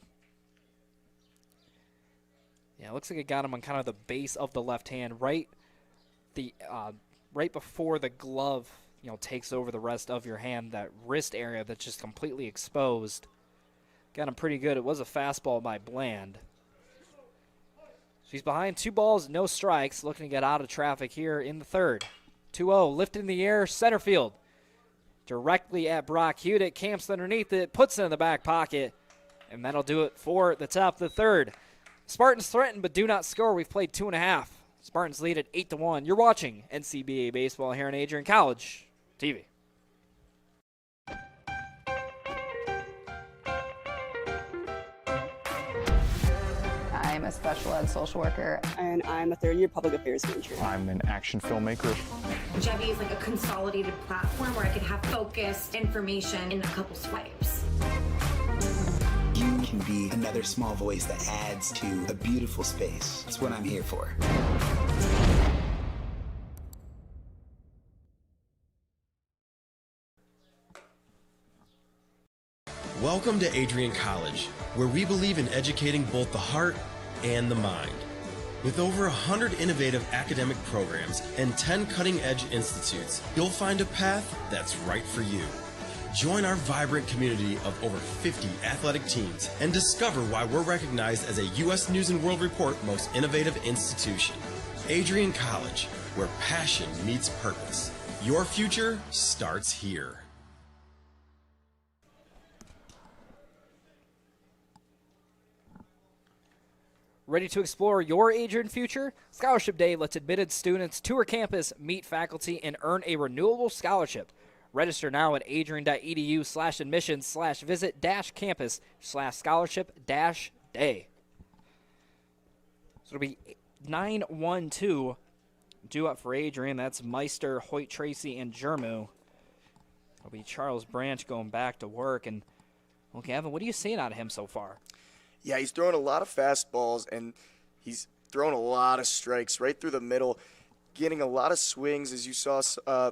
Yeah, it looks like it got him on kind of the base of the left hand, right before the glove, takes over the rest of your hand, that wrist area that's just completely exposed. Got him pretty good. It was a fastball by Bland. She's behind 2 balls, no strikes, looking to get out of traffic here in the third. 2-0, lifted in the air, center field. Directly at Brock Hudit, camps underneath it, puts it in the back pocket, and that'll do it for the top of the third. Spartans threaten but do not score. We've played 2.5. Spartans lead at 8-1. You're watching NCBA baseball here on Adrian College TV. I'm a special ed social worker. And I'm a third-year public affairs major. I'm an action filmmaker. Jevi is like a consolidated platform where I could have focused information in a couple swipes. You can be another small voice that adds to a beautiful space. That's what I'm here for. Welcome to Adrian College, where we believe in educating both the heart and the mind. With over 100 innovative academic programs and 10 cutting-edge institutes, you'll find a path that's right for you. Join our vibrant community of over 50 athletic teams and discover why we're recognized as a U.S. News & World Report Most Innovative Institution. Adrian College, where passion meets purpose. Your future starts here. Ready to explore your Adrian future? Scholarship Day lets admitted students tour campus, meet faculty, and earn a renewable scholarship. Register now at adrian.edu/admissions/visit-campus/scholarship-day. So it'll be 9-1-2 due up for Adrian. That's Meister, Hoyt Tracy, and Jermu. It'll be Charles Branch going back to work. And, well, Gavin, what are you seeing out of him so far? Yeah, he's throwing a lot of fastballs, and he's throwing a lot of strikes right through the middle, getting a lot of swings. As you saw,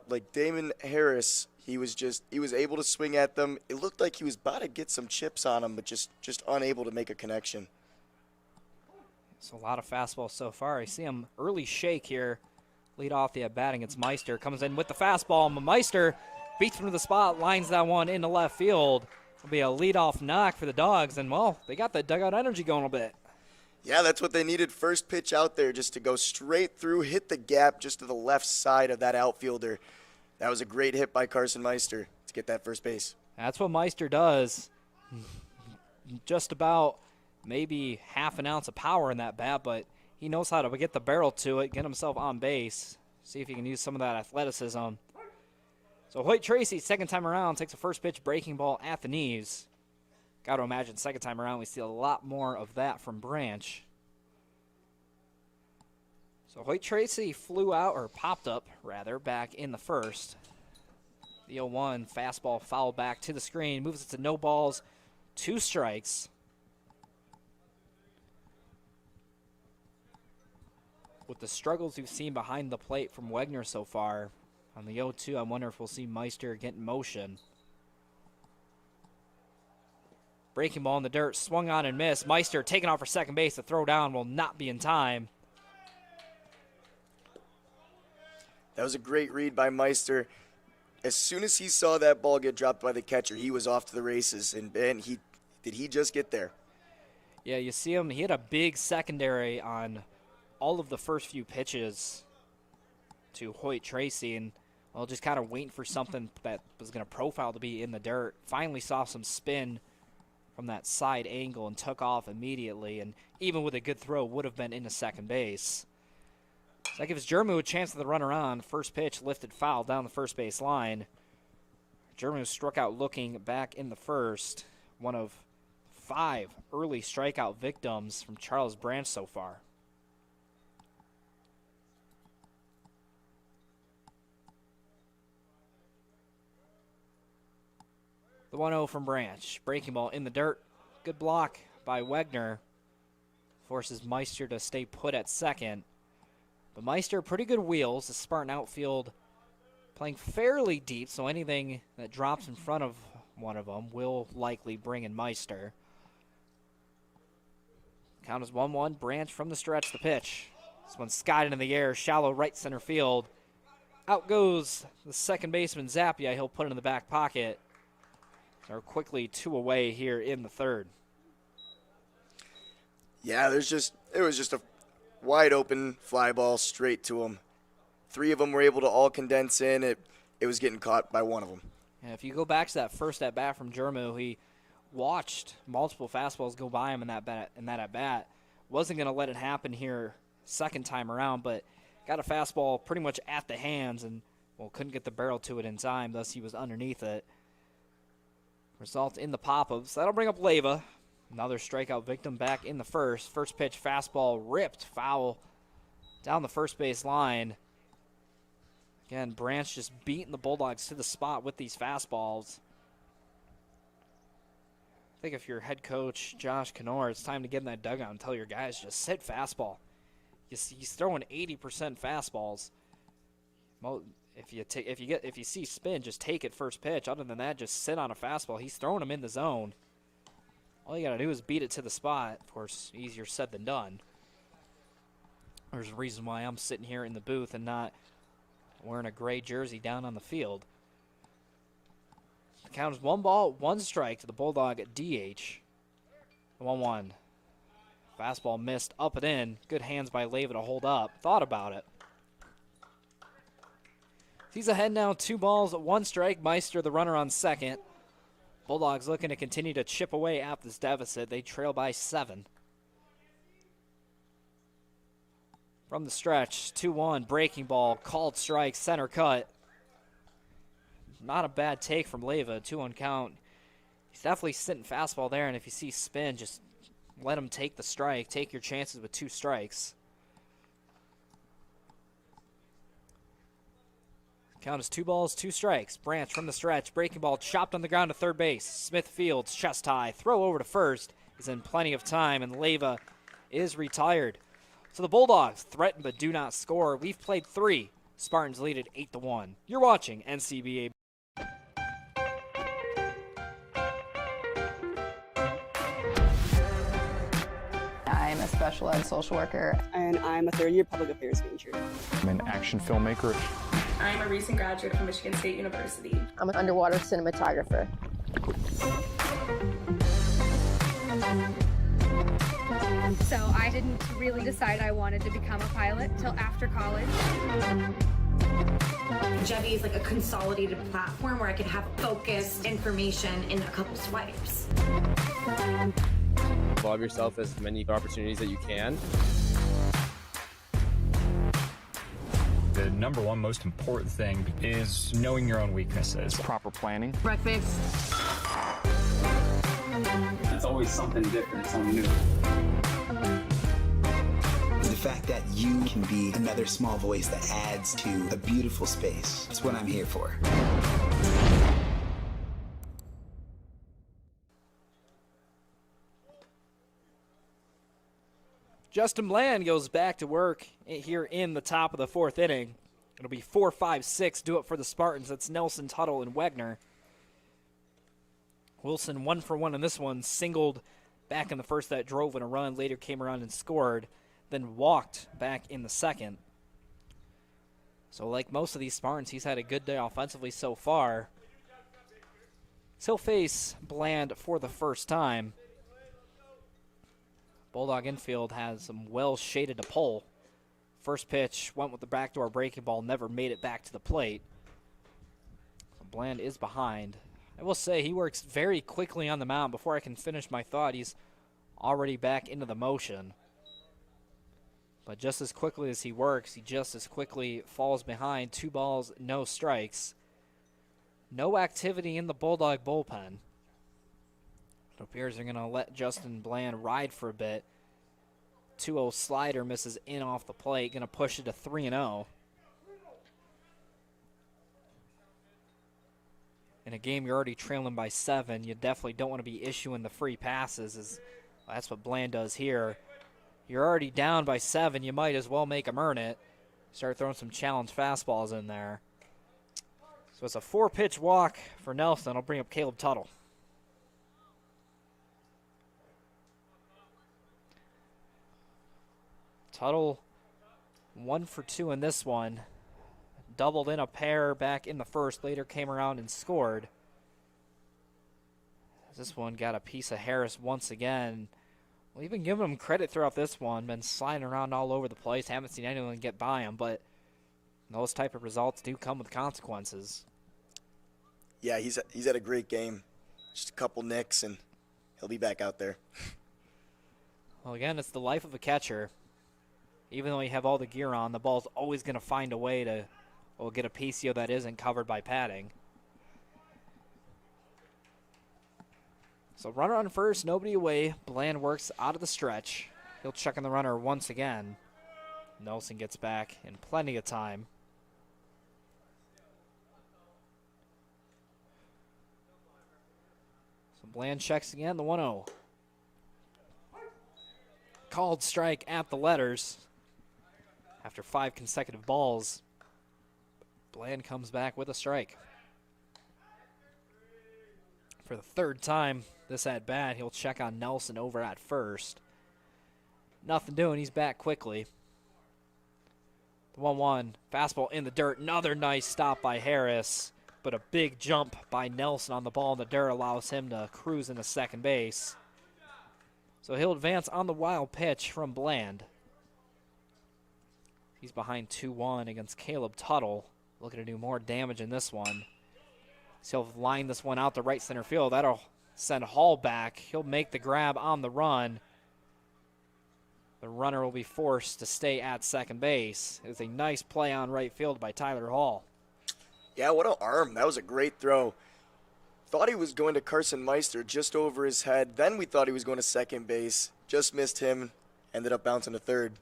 like Damon Harris, he was able to swing at them. It looked like he was about to get some chips on him, but just unable to make a connection. It's a lot of fastballs so far. I see him early shake here. Lead off the at-bat against Meister. Comes in with the fastball. Meister beats him to the spot, lines that one into left field. It'll be a leadoff knock for the Dogs, and, well, they got the dugout energy going a bit. Yeah, that's what they needed. First pitch out there just to go straight through, hit the gap just to the left side of that outfielder. That was a great hit by Carson Meister to get that first base. That's what Meister does. Just about maybe half an ounce of power in that bat, but he knows how to get the barrel to it, get himself on base, see if he can use some of that athleticism. So Hoyt Tracy, second time around, takes a first pitch breaking ball at the knees. Got to imagine second time around we see a lot more of that from Branch. So Hoyt Tracy popped up back in the first. The 0-1 fastball fouled back to the screen, moves it to no balls, 2 strikes. With the struggles we've seen behind the plate from Wegner so far, on the 0-2, I wonder if we'll see Meister get in motion. Breaking ball in the dirt, swung on and missed. Meister taken off for second base. The throw down will not be in time. That was a great read by Meister. As soon as he saw that ball get dropped by the catcher, he was off to the races. And did he just get there? Yeah, you see him. He had a big secondary on all of the first few pitches to Hoyt Tracy, and, well, just kind of waiting for something that was going to profile to be in the dirt. Finally saw some spin from that side angle and took off immediately, and even with a good throw would have been into second base. So that gives Jermu a chance at the runner on. First pitch lifted foul down the first base line. Jermu struck out looking back in the first. One of 5 early strikeout victims from Charles Branch so far. The 1-0 from Branch. Breaking ball in the dirt. Good block by Wegner. Forces Meister to stay put at second. But Meister, pretty good wheels. The Spartan outfield playing fairly deep, so anything that drops in front of one of them will likely bring in Meister. Count is 1-1. Branch from the stretch, the pitch. This one's skied in the air, shallow right center field. Out goes the second baseman, Zappia. He'll put it in the back pocket. They're quickly 2 away here in the third. Yeah, it was just a wide open fly ball straight to him. 3 of them were able to all condense in. It was getting caught by one of them. Yeah, if you go back to that first at bat from Jermu, he watched multiple fastballs go by him in that at bat. Wasn't going to let it happen here second time around, but got a fastball pretty much at the hands and, well, couldn't get the barrel to it in time, thus he was underneath it. Result in the pop-ups. That'll bring up Leyva. Another strikeout victim back in the first. First pitch fastball ripped foul down the first base line. Again, Branch just beating the Bulldogs to the spot with these fastballs. I think if you're head coach Josh Knorr, it's time to get in that dugout and tell your guys just sit fastball. He's throwing 80% fastballs. If you see spin, just take it first pitch. Other than that, just sit on a fastball. He's throwing them in the zone. All you got to do is beat it to the spot. Of course, easier said than done. There's a reason why I'm sitting here in the booth and not wearing a gray jersey down on the field. The count is 1-1 to the Bulldog at DH. 1-1. Fastball missed up and in. Good hands by Leyva to hold up. Thought about it. He's ahead now, 2-1. Meister, the runner on second. Bulldogs looking to continue to chip away at this deficit. They trail by 7. From the stretch, 2-1, breaking ball, called strike, center cut. Not a bad take from Leyva, 2-1 count. He's definitely sitting fastball there, and if you see spin, just let him take the strike. Take your chances with 2 strikes. Count is 2-2. Branch from the stretch. Breaking ball chopped on the ground to third base. Smith fields, chest high. Throw over to first. Is in plenty of time, and Leyva is retired. So the Bulldogs threaten but do not score. We've played 3. Spartans lead at 8-1. You're watching NCBA. I'm a special ed social worker. And I'm a third-year public affairs major. I'm an action filmmaker. I'm a recent graduate from Michigan State University. I'm an underwater cinematographer. So I didn't really decide I wanted to become a pilot till after college. Jevy is like a consolidated platform where I could have focused information in a couple swipes. Involve yourself as many opportunities that you can. The number one most important thing is knowing your own weaknesses. Proper planning. Breakfast. It's always something different, something new. The fact that you can be another small voice that adds to a beautiful space. That's what I'm here for. Justin Bland goes back to work here in the top of the 4th inning. It'll be 4-5-6. Do it for the Spartans. That's Nelson, Tuttle, and Wegner. Wilson 1 for 1 in this one. Singled back in the first that drove in a run. Later came around and scored. Then walked back in the second. So like most of these Spartans, he's had a good day offensively so far. He'll face Bland for the first time. Bulldog infield has some well shaded to pull. First pitch went with the backdoor breaking ball, never made it back to the plate. So Bland is behind. I will say he works very quickly on the mound. Before I can finish my thought, he's already back into the motion. But just as quickly as he works, he just as quickly falls behind. 2 balls, no strikes. No activity in the Bulldog bullpen. It appears they're going to let Justin Bland ride for a bit. 2-0 slider misses in off the plate. Going to push it to 3-0. In a game you're already trailing by 7, you definitely don't want to be issuing the free passes. That's what Bland does here. You're already down by 7. You might as well make them earn it. Start throwing some challenge fastballs in there. So it's a 4-pitch walk for Nelson. I'll bring up Caleb Tuttle. Tuttle 1 for 2 in this one. Doubled in a pair back in the first, later came around and scored. This one got a piece of Harris once again. We've been giving him credit throughout this one, been sliding around all over the place, haven't seen anyone get by him, but those type of results do come with consequences. Yeah, he's had a great game. Just a couple nicks, and he'll be back out there. Well, again, it's the life of a catcher. Even though you have all the gear on, the ball's always going to find a way to get a PCO that isn't covered by padding. So runner on first, nobody away. Bland works out of the stretch. He'll check on the runner once again. Nelson gets back in plenty of time. So Bland checks again, the 1-0. Called strike at the letters. After 5 consecutive balls, Bland comes back with a strike. For the third time this at bat, he'll check on Nelson over at first. Nothing doing, he's back quickly. The 1-1, fastball in the dirt. Another nice stop by Harris, but a big jump by Nelson on the ball in the dirt allows him to cruise into second base. So he'll advance on the wild pitch from Bland. He's behind 2-1 against Caleb Tuttle. Looking to do more damage in this one. So he'll line this one out to right center field. That'll send Hall back. He'll make the grab on the run. The runner will be forced to stay at second base. It was a nice play on right field by Tyler Hall. Yeah, what an arm. That was a great throw. Thought he was going to Carson Meister just over his head. Then we thought he was going to second base. Just missed him. Ended up bouncing to third.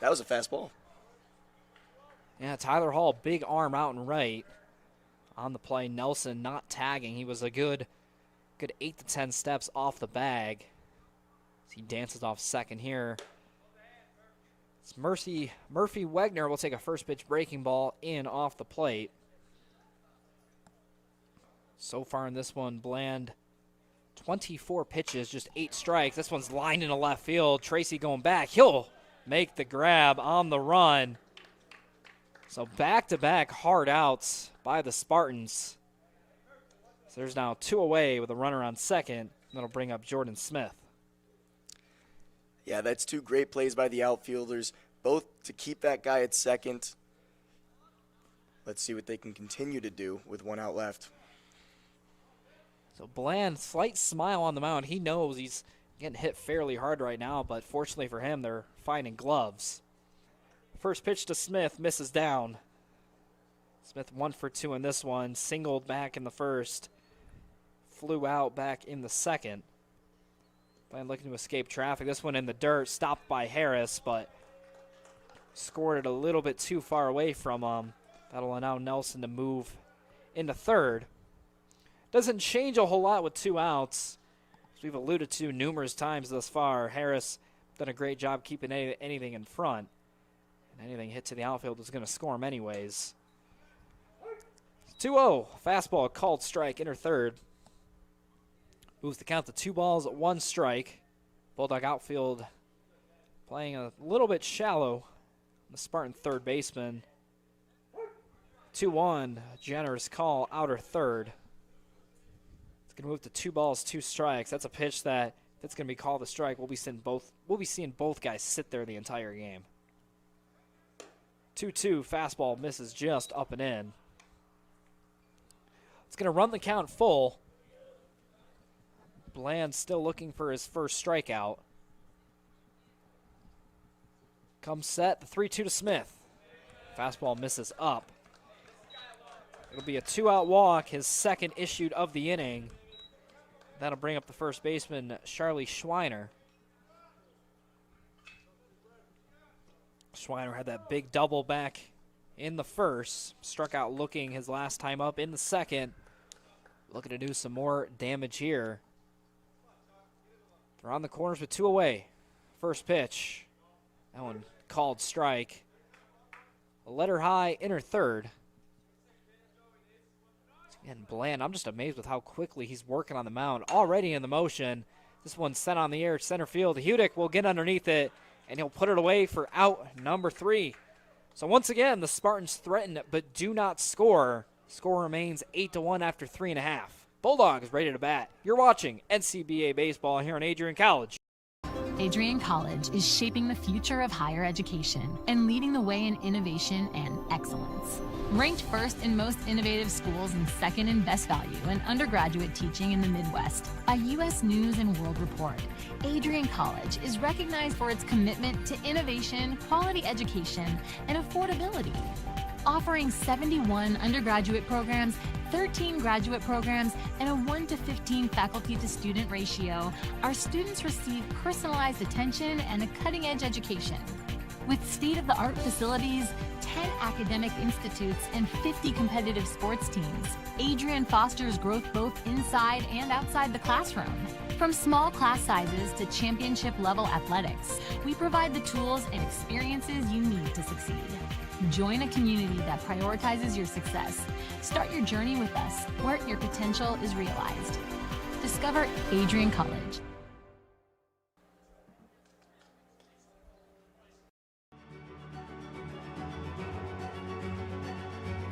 That was a fastball. Yeah, Tyler Hall, big arm out and right. On the play, Nelson not tagging. He was a good 8 to 10 steps off the bag. As he dances off second here. It's Murphy Wegner will take a first pitch breaking ball in off the plate. So far in this one, Bland, 24 pitches, just 8 strikes. This one's lined into left field. Tracy going back. He'll make the grab on the run. So back-to-back hard outs by the Spartans. So there's now 2 away with a runner on second. That'll bring up Jordan Smith. Yeah, that's 2 great plays by the outfielders, both to keep that guy at second. Let's see what they can continue to do with 1 out left. So Bland, slight smile on the mound. He knows he's getting hit fairly hard right now, but fortunately for him, they're finding gloves. First pitch to Smith, misses down. Smith 1 for 2 in this one, singled back in the first, flew out back in the second. Bland looking to escape traffic. This one in the dirt, stopped by Harris, but scored it a little bit too far away from him. That'll allow Nelson to move into third. Doesn't change a whole lot with 2 outs. As we've alluded to numerous times thus far, Harris done a great job keeping anything in front. And anything hit to the outfield is going to score him anyways. 2-0, fastball called strike, inner third. Moves the count to 2 balls, 1 strike. Bulldog outfield playing a little bit shallow. The Spartan third baseman. 2-1, generous call, outer third. It's going to move to 2 balls, 2 strikes. That's a pitch that, if it's going to be called a strike, we'll be seeing both guys sit there the entire game. 2-2, fastball misses just up and in. It's going to run the count full. Bland still looking for his first strikeout. Comes set, the 3-2 to Smith. Fastball misses up. It'll be a 2-out walk, his second issued of the inning. That'll bring up the first baseman, Charlie Schweiner. Schweiner had that big double back in the first. Struck out looking his last time up in the second. Looking to do some more damage here. They're on the corners with 2 away. First pitch. That one called strike. A letter high, inner third. And Bland, I'm just amazed with how quickly he's working on the mound. Already in the motion. This one's sent on the air, center field. Hudick will get underneath it and he'll put it away for out number 3. So once again, the Spartans threaten but do not score. Score remains 8-1 after 3.5. Bulldogs ready to bat. You're watching NCBA baseball here on Adrian College. Adrian College is shaping the future of higher education and leading the way in innovation and excellence. Ranked first in most innovative schools and second in best value in undergraduate teaching in the Midwest by U.S. News and World Report, Adrian College is recognized for its commitment to innovation, quality education, and affordability. Offering 71 undergraduate programs, 13 graduate programs, and a 1-to-15 faculty-to-student ratio, our students receive personalized attention and a cutting-edge education. With state-of-the-art facilities, 10 academic institutes, and 50 competitive sports teams, Adrian fosters growth both inside and outside the classroom. From small class sizes to championship-level athletics, we provide the tools and experiences you need to succeed. Join a community that prioritizes your success. Start your journey with us, where your potential is realized. Discover Adrian College.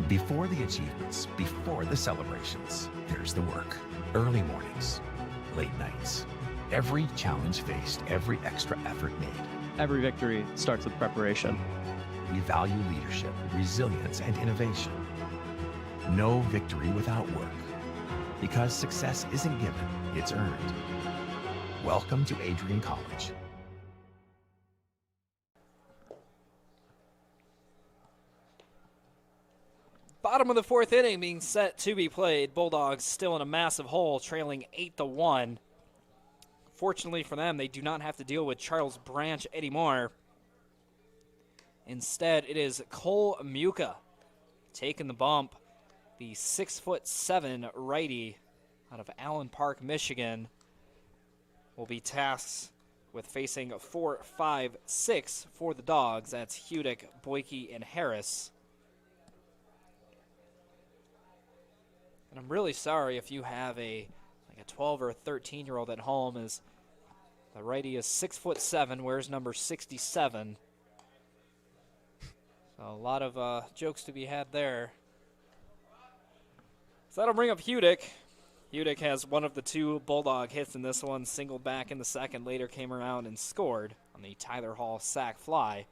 Before the achievements, before the celebrations, there's the work. Early mornings, late nights. Every challenge faced, every extra effort made. Every victory starts with preparation. We value leadership, resilience, and innovation. No victory without work. Because success isn't given, it's earned. Welcome to Adrian College. Bottom of the 4th inning being set to be played. Bulldogs still in a massive hole, trailing 8-1. Fortunately for them, they do not have to deal with Charles Branch anymore. Instead, it is Cole Muka taking the bump. The 6'7" righty out of Allen Park, Michigan, will be tasked with facing 4, 5, 6 for the Dogs. That's Hudick, Boyke, and Harris. And I'm really sorry if you have a 12 or 13-year-old at home, as the righty is 6'7", wears number 67. So a lot of jokes to be had there. So that'll bring up Hudick. Hudick has one of the 2 Bulldog hits in this one, singled back in the second, later came around and scored on the Tyler Hall sac fly.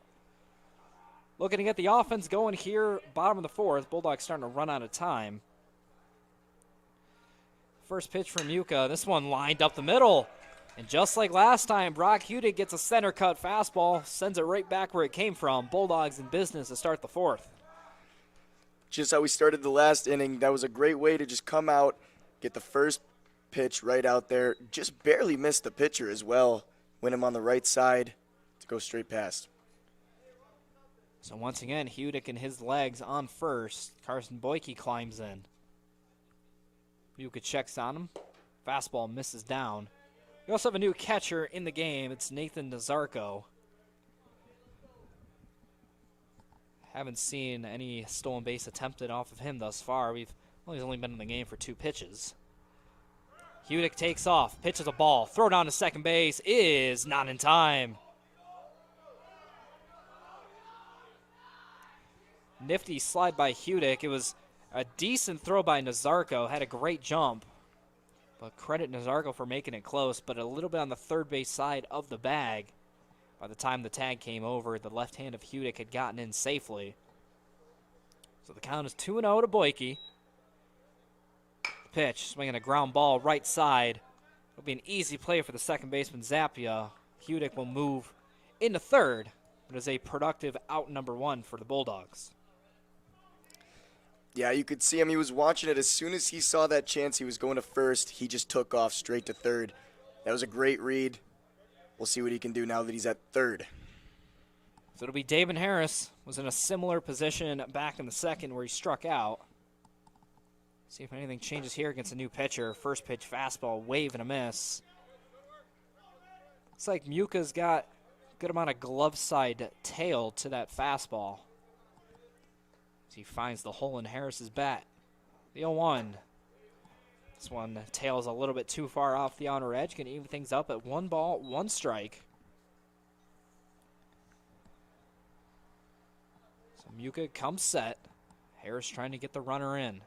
Looking to get the offense going here, bottom of the 4th. Bulldogs starting to run out of time. First pitch from Muka. This one lined up the middle. And just like last time, Brock Hudick gets a center cut fastball, sends it right back where it came from. Bulldogs in business to start the 4th. Just how we started the last inning, that was a great way to just come out, get the first pitch right out there. Just barely missed the pitcher as well. Went him on the right side to go straight past. So once again, Hudick and his legs on first. Carson Boyke climbs in. Muka checks on him. Fastball misses down. We also have a new catcher in the game. It's Nathan Nazarko. Haven't seen any stolen base attempted off of him thus far. He's only been in the game for 2 pitches. Hudick takes off, pitches a ball. Throw down to second base is not in time. Nifty slide by Hudick. It was a decent throw by Nazarko. Had a great jump. But credit Nazarko for making it close, but a little bit on the third base side of the bag. By the time the tag came over, the left hand of Hudick had gotten in safely. So the count is 2-0 to Boyke. Pitch, swinging a ground ball right side. It'll be an easy play for the second baseman, Zappia. Hudick will move into third. It is a productive out number 1 for the Bulldogs. Yeah, you could see him. He was watching it. As soon as he saw that chance he was going to first, he just took off straight to third. That was a great read. We'll see what he can do now that he's at third. So it'll be David Harris. Was in a similar position back in the second where he struck out. See if anything changes here against a new pitcher. First pitch fastball, wave and a miss. Looks like Muka's got a good amount of glove side tail to that fastball. He finds the hole in Harris's bat. The 0-1. This one tails a little bit too far off the outer edge. Can even things up at 1 ball, 1 strike. So Muka comes set. Harris trying to get the runner in.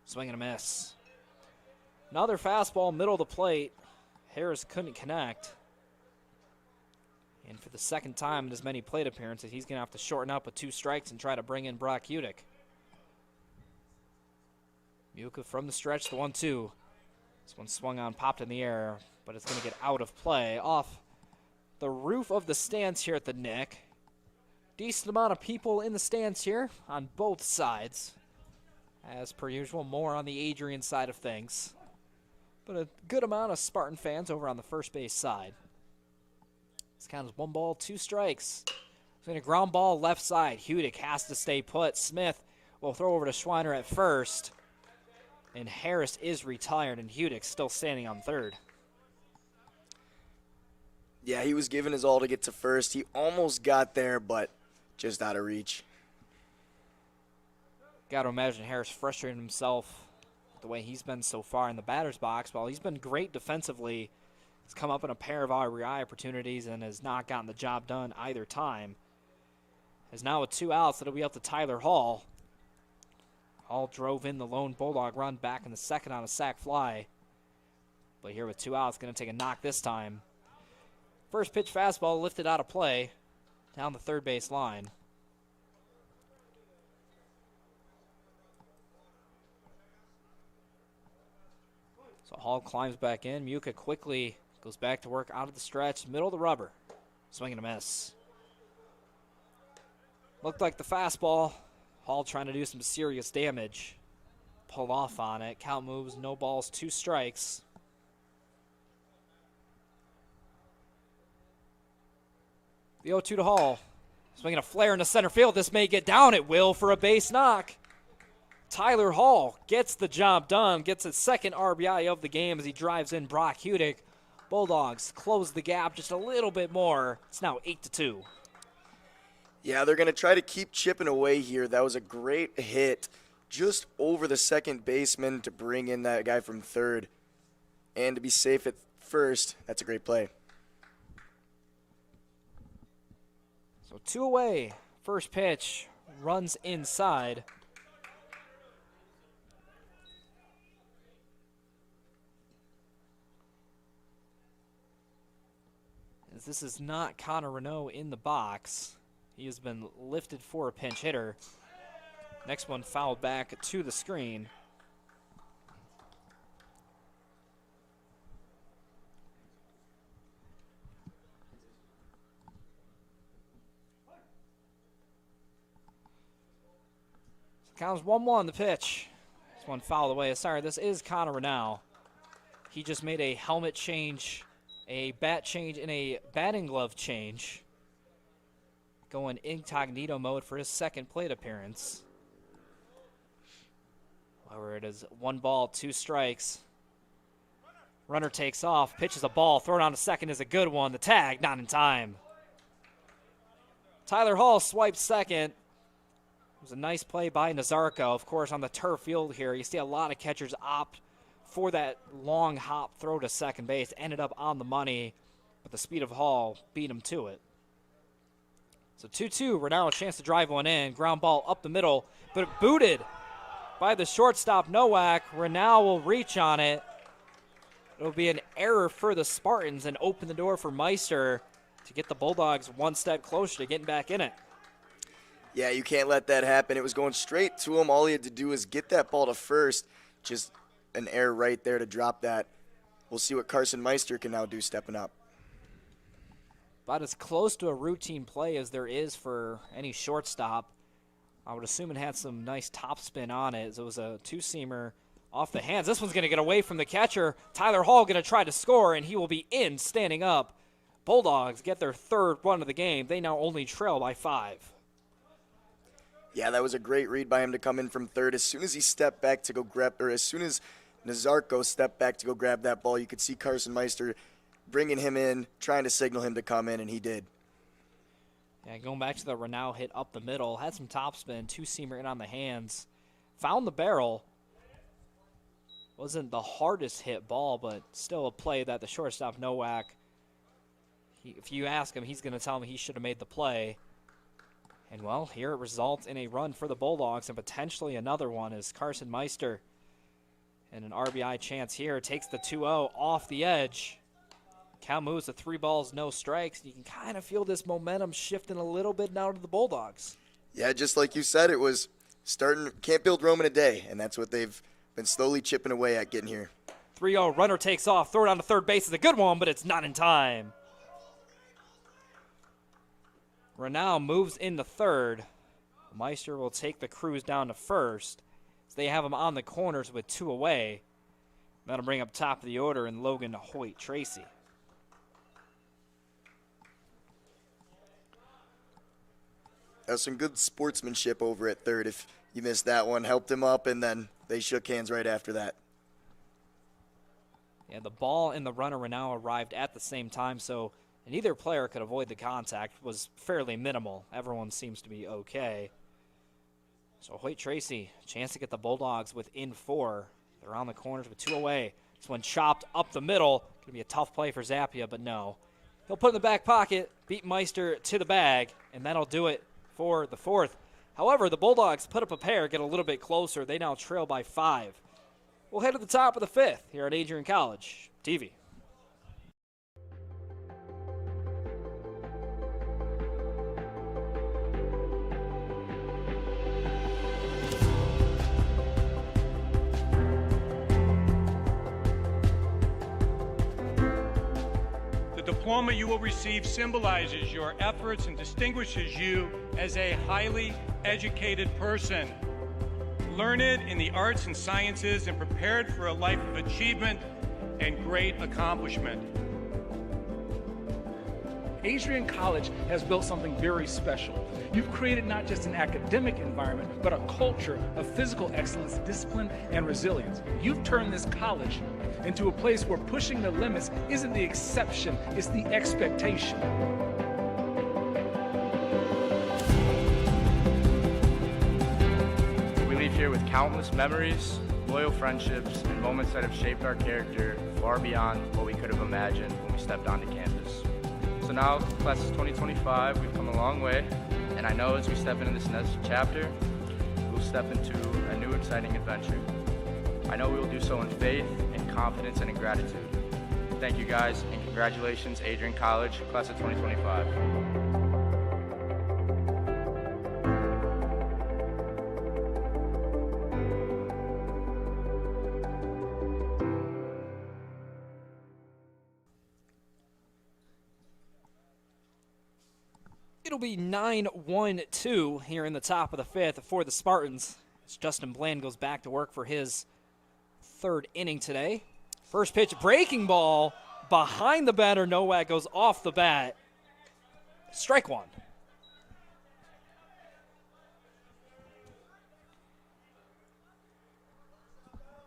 Swing and a miss. Another fastball, middle of the plate. Harris couldn't connect. And for the second time in as many plate appearances, he's going to have to shorten up with 2 strikes and try to bring in Brock Udick. Muka from the stretch, the 1-2. This one swung on, popped in the air, but it's going to get out of play off the roof of the stands here at the Nick. Decent amount of people in the stands here on both sides. As per usual, more on the Adrian side of things. But a good amount of Spartan fans over on the first base side. This count is 1 ball, 2 strikes. It's going to ground ball left side. Hudick has to stay put. Smith will throw over to Schweiner at first. And Harris is retired, and Hudick still standing on third. Yeah, he was giving his all to get to first. He almost got there, but just out of reach. Got to imagine Harris frustrating himself with the way he's been so far in the batter's box. While he's been great defensively, he's come up in a pair of RBI opportunities and has not gotten the job done either time. As now with 2 outs, it'll be up to Tyler Hall. Hall drove in the lone Bulldog run back in the second on a sac fly. But here with 2 outs, going to take a knock this time. First pitch fastball lifted out of play down the third base line. So Hall climbs back in. Muka quickly goes back to work out of the stretch, middle of the rubber. Swing and a miss. Looked like the fastball. Hall trying to do some serious damage. Pulled off on it. Count moves, no balls, 2 strikes. The 0-2 to Hall. Swinging a flare into center field. This may get down. It will for a base knock. Tyler Hall gets the job done. Gets his second RBI of the game as he drives in Brock Hudick. Bulldogs close the gap just a little bit more. It's now 8-2. Yeah, they're going to try to keep chipping away here. That was a great hit just over the second baseman to bring in that guy from third. And to be safe at first, that's a great play. So 2 away. First pitch runs inside. As this is not Connor Renault in the box. He has been lifted for a pinch hitter. Next one fouled back to the screen. Counts 1-1 the pitch. This one fouled away. Sorry, this is Connor Renault. He just made a helmet change, a bat change, and a batting glove change. Going incognito mode for his second plate appearance. However, it is 1 ball, 2 strikes. Runner takes off, pitches a ball, thrown on to second is a good one. The tag, not in time. Tyler Hall swipes second. It was a nice play by Nazarko. Of course, on the turf field here, you see a lot of catchers opt for that long hop throw to second base. Ended up on the money, but the speed of Hall beat him to it. So 2-2, Renault a chance to drive one in. Ground ball up the middle, but booted by the shortstop Nowak. Renault will reach on it. It'll be an error for the Spartans and open the door for Meister to get the Bulldogs 1 step closer to getting back in it. Yeah, you can't let that happen. It was going straight to him. All he had to do was get that ball to first. Just an error right there to drop that. We'll see what Carson Meister can now do stepping up. About as close to a routine play as there is for any shortstop. I would assume it had some nice topspin on it, as it was a 2-seamer off the hands. This one's going to get away from the catcher. Tyler Hall going to try to score, and he will be in, standing up. Bulldogs get their 3rd run of the game. They now only trail by 5. Yeah, that was a great read by him to come in from third. As soon as he stepped back to go grab, or as soon as Nazarko stepped back to go grab that ball, you could see Carson Meister bringing him in, trying to signal him to come in, and he did. Yeah, going back to the Renault hit up the middle, had some topspin, 2-seamer in on the hands, found the barrel. Wasn't the hardest hit ball, but still a play that the shortstop Nowak, if you ask him, he's going to tell him he should have made the play. And, well, here it results in a run for the Bulldogs and potentially another one as Carson Meister, and an RBI chance here, takes the 2-0 off the edge. Count moves to 3 balls, no strikes. You can kind of feel this momentum shifting a little bit now to the Bulldogs. Yeah, just like you said, it was starting, can't build Rome in a day, and that's what they've been slowly chipping away at getting here. 3-0, runner takes off, throw it on to third base is a good one, but it's not in time. Renau moves into third. Meister will take the Crews down to first. So they have him on the corners with 2 away. That'll bring up top of the order in Logan Hoyt Tracy. That's some good sportsmanship over at third. If you missed that one, helped him up, and then they shook hands right after that. Yeah, the ball and the runner Renau arrived at the same time, so neither player could avoid the contact. It was fairly minimal. Everyone seems to be okay. So Hoyt Tracy, chance to get the Bulldogs within 4. They're on the corners with 2 away. This one chopped up the middle. Going to be a tough play for Zappia, but no. He'll put it in the back pocket, beat Meister to the bag, and that'll do it for the 4th. However, the Bulldogs put up a pair, get a little bit closer. They now trail by 5. We'll head to the top of the 5th here at Adrian College TV. The diploma you will receive symbolizes your efforts and distinguishes you as a highly educated person, learned in the arts and sciences and prepared for a life of achievement and great accomplishment. Adrian College has built something very special. You've created not just an academic environment, but a culture of physical excellence, discipline, and resilience. You've turned this college into a place where pushing the limits isn't the exception, it's the expectation. We leave here with countless memories, loyal friendships, and moments that have shaped our character far beyond what we could have imagined when we stepped onto campus. So now, class of 2025, we've come a long way, and I know as we step into this next chapter, we'll step into a new exciting adventure. I know we will do so in faith, in confidence, and in gratitude. Thank you guys, and congratulations, Adrian College, class of 2025. It'll be 9-1-2 here in the top of the 5th for the Spartans, as Justin Bland goes back to work for his 3rd inning today. First pitch, breaking ball behind the batter. Nowak goes off the bat. Strike 1.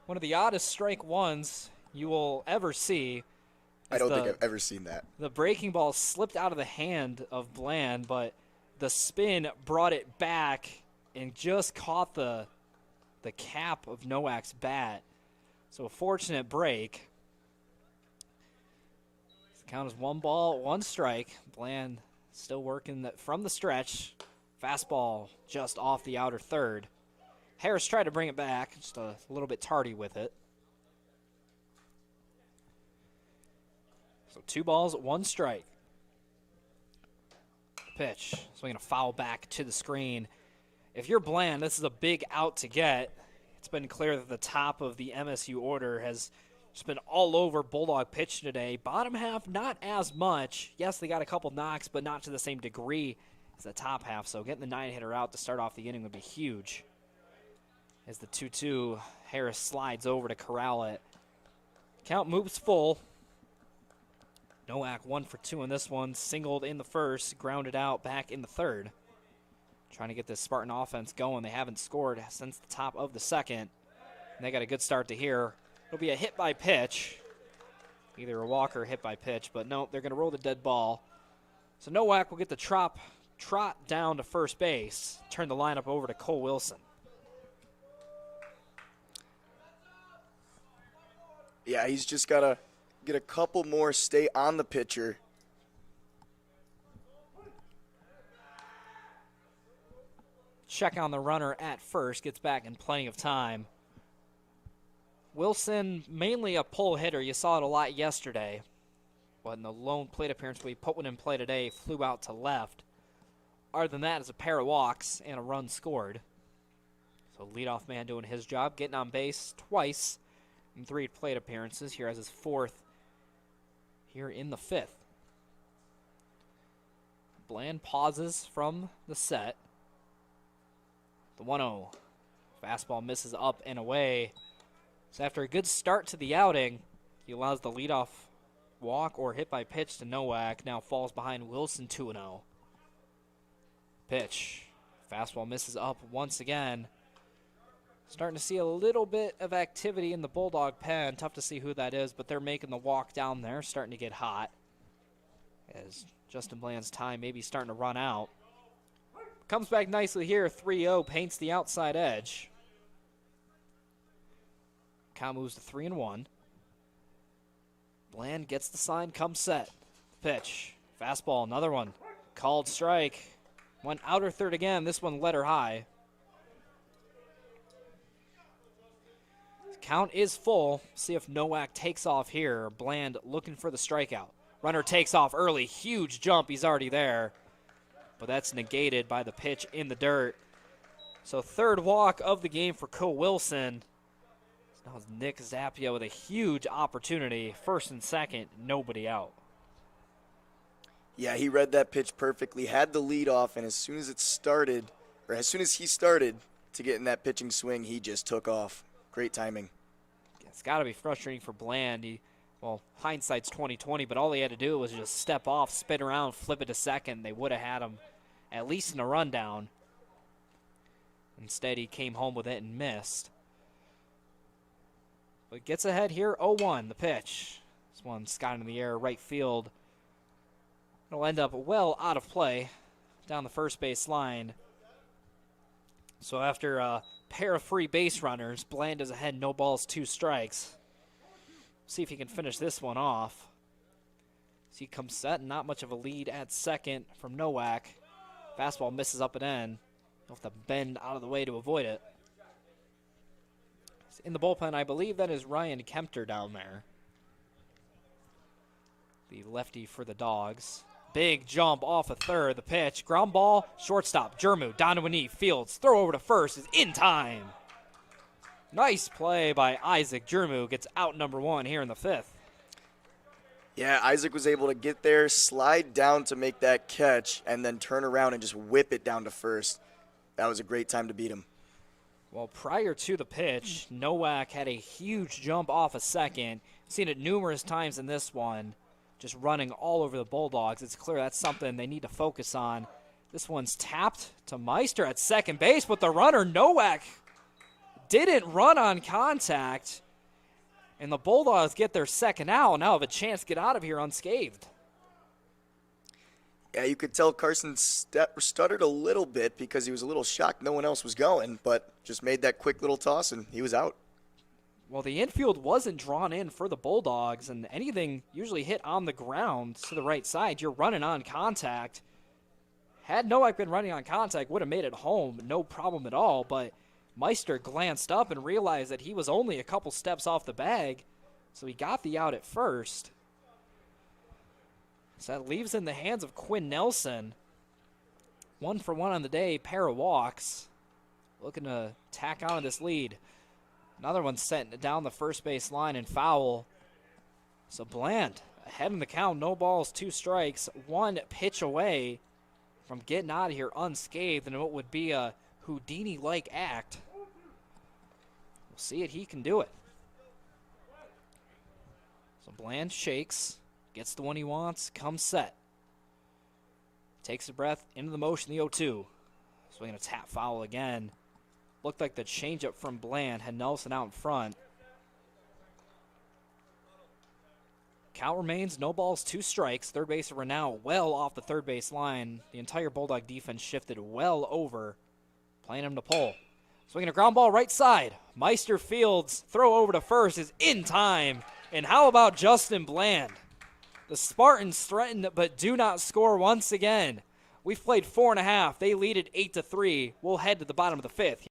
One of the oddest strike ones you will ever see. I don't think I've ever seen that. The breaking ball slipped out of the hand of Bland, but the spin brought it back and just caught the cap of Nowak's bat. So a fortunate break. The count is 1 ball, 1 strike. Bland still working from the stretch. Fastball just off the outer third. Harris tried to bring it back, just a little bit tardy with it. So 2 balls, 1 strike. Pitch. Swinging a foul back to the screen. If you're Bland, this is a big out to get. It's been clear that the top of the MSU order has just been all over Bulldog pitch today. Bottom half, not as much. Yes, they got a couple knocks, but not to the same degree as the top half. So getting the 9-hitter out to start off the inning would be huge. As the 2-2, Harris slides over to corral it. Count moves full. Nowak 1 for 2 in this one. Singled in the first, grounded out back in the 3rd. Trying to get this Spartan offense going. They haven't scored since the top of the 2nd. And they got a good start to here. It'll be a hit by pitch. Either a walk or a hit by pitch, but no, they're going to roll the dead ball. So Nowak will get the trot down to first base. Turn the lineup over to Cole Wilson. Yeah, he's just got to get a couple more, stay on the pitcher. check on the runner at first, gets back in plenty of time. Wilson, mainly a pull hitter. You saw it a lot yesterday. But in the lone plate appearance, we put one in play today, flew out to left. Other than that, it's a pair of walks and a run scored. So leadoff man doing his job, getting on base twice in 3 plate appearances. Here as his 4th here in the 5th. Bland pauses from the set. The 1-0. Fastball misses up and away. So after a good start to the outing, he allows the leadoff walk or hit by pitch to Nowak. Now falls behind Wilson 2-0. Pitch. Fastball misses up once again. Starting to see a little bit of activity in the Bulldog pen. Tough to see who that is, but they're making the walk down there. Starting to get hot. As Justin Bland's time maybe starting to run out. Comes back nicely here. 3-0. Paints the outside edge. Count moves to 3-1. Bland gets the sign, comes set. Pitch. Fastball, another one. Called strike. Went outer third again. This one let her high. Count is full. See if Nowak takes off here. Bland looking for the strikeout. Runner takes off early. Huge jump. He's already there. But that's negated by the pitch in the dirt. So 3rd walk of the game for Cole Wilson. Now it's Nick Zappia with a huge opportunity. 1st and 2nd, nobody out. Yeah, he read that pitch perfectly, had the lead off, and as soon as he started to get in that pitching swing, he just took off. Great timing. It's got to be frustrating for Bland. Well, hindsight's 20/20, but all he had to do was just step off, spin around, flip it to second. They would have had him at least in a rundown. Instead, he came home with it and missed. But gets ahead here, 0-1, the pitch. This one skied in the air, right field. It'll end up well out of play down the first base line. So after a pair of free base runners, Bland is ahead, no balls, 2 strikes. See if he can finish this one off. See, comes set, not much of a lead at second from Nowak. Fastball misses up and in. He'll have to bend out of the way to avoid it. In the bullpen, I believe that is Ryan Kempter down there. The lefty for the Dogs. Big jump off of third. The pitch. Ground ball. Shortstop. Jermu. Down to a knee. Fields. Throw over to first. Is in time. Nice play by Isaac Jermu. Gets out number 1 here in the 5th. Yeah, Isaac was able to get there, slide down to make that catch, and then turn around and just whip it down to first. That was a great time to beat him. Well, prior to the pitch, Nowak had a huge jump off a second. Seen it numerous times in this one, just running all over the Bulldogs. It's clear that's something they need to focus on. This one's tapped to Meister at second base, but the runner, Nowak, didn't run on contact. And the Bulldogs get their second out, now have a chance to get out of here unscathed. Yeah, you could tell Carson stuttered a little bit because he was a little shocked no one else was going, but just made that quick little toss and he was out. Well, the infield wasn't drawn in for the Bulldogs, and anything usually hit on the ground to the right side, you're running on contact. Had Nowak been running on contact, would have made it home, no problem at all, but Meister glanced up and realized that he was only a couple steps off the bag, so he got the out at first. So that leaves in the hands of Quinn Nelson. 1 for 1 on the day, pair of walks. Looking to tack on this lead. Another one sent down the first base line and foul. So Bland ahead in the count, no balls, 2 strikes, 1 pitch away from getting out of here unscathed in what would be a Houdini-like act. We'll see it, he can do it. So Bland shakes. Gets the one he wants, comes set. Takes a breath, into the motion, the 0-2. So we're going to tap foul again. Looked like the changeup from Bland had Nelson out in front. Count remains, no balls, 2 strikes. Third baser now well off the third base line. The entire Bulldog defense shifted well over, playing him to pull. Swinging a ground ball right side. Meister fields, throw over to first is in time. And how about Justin Bland? The Spartans threaten but do not score once again. We've played 4.5. They lead it 8-3. We'll head to the bottom of the 5th.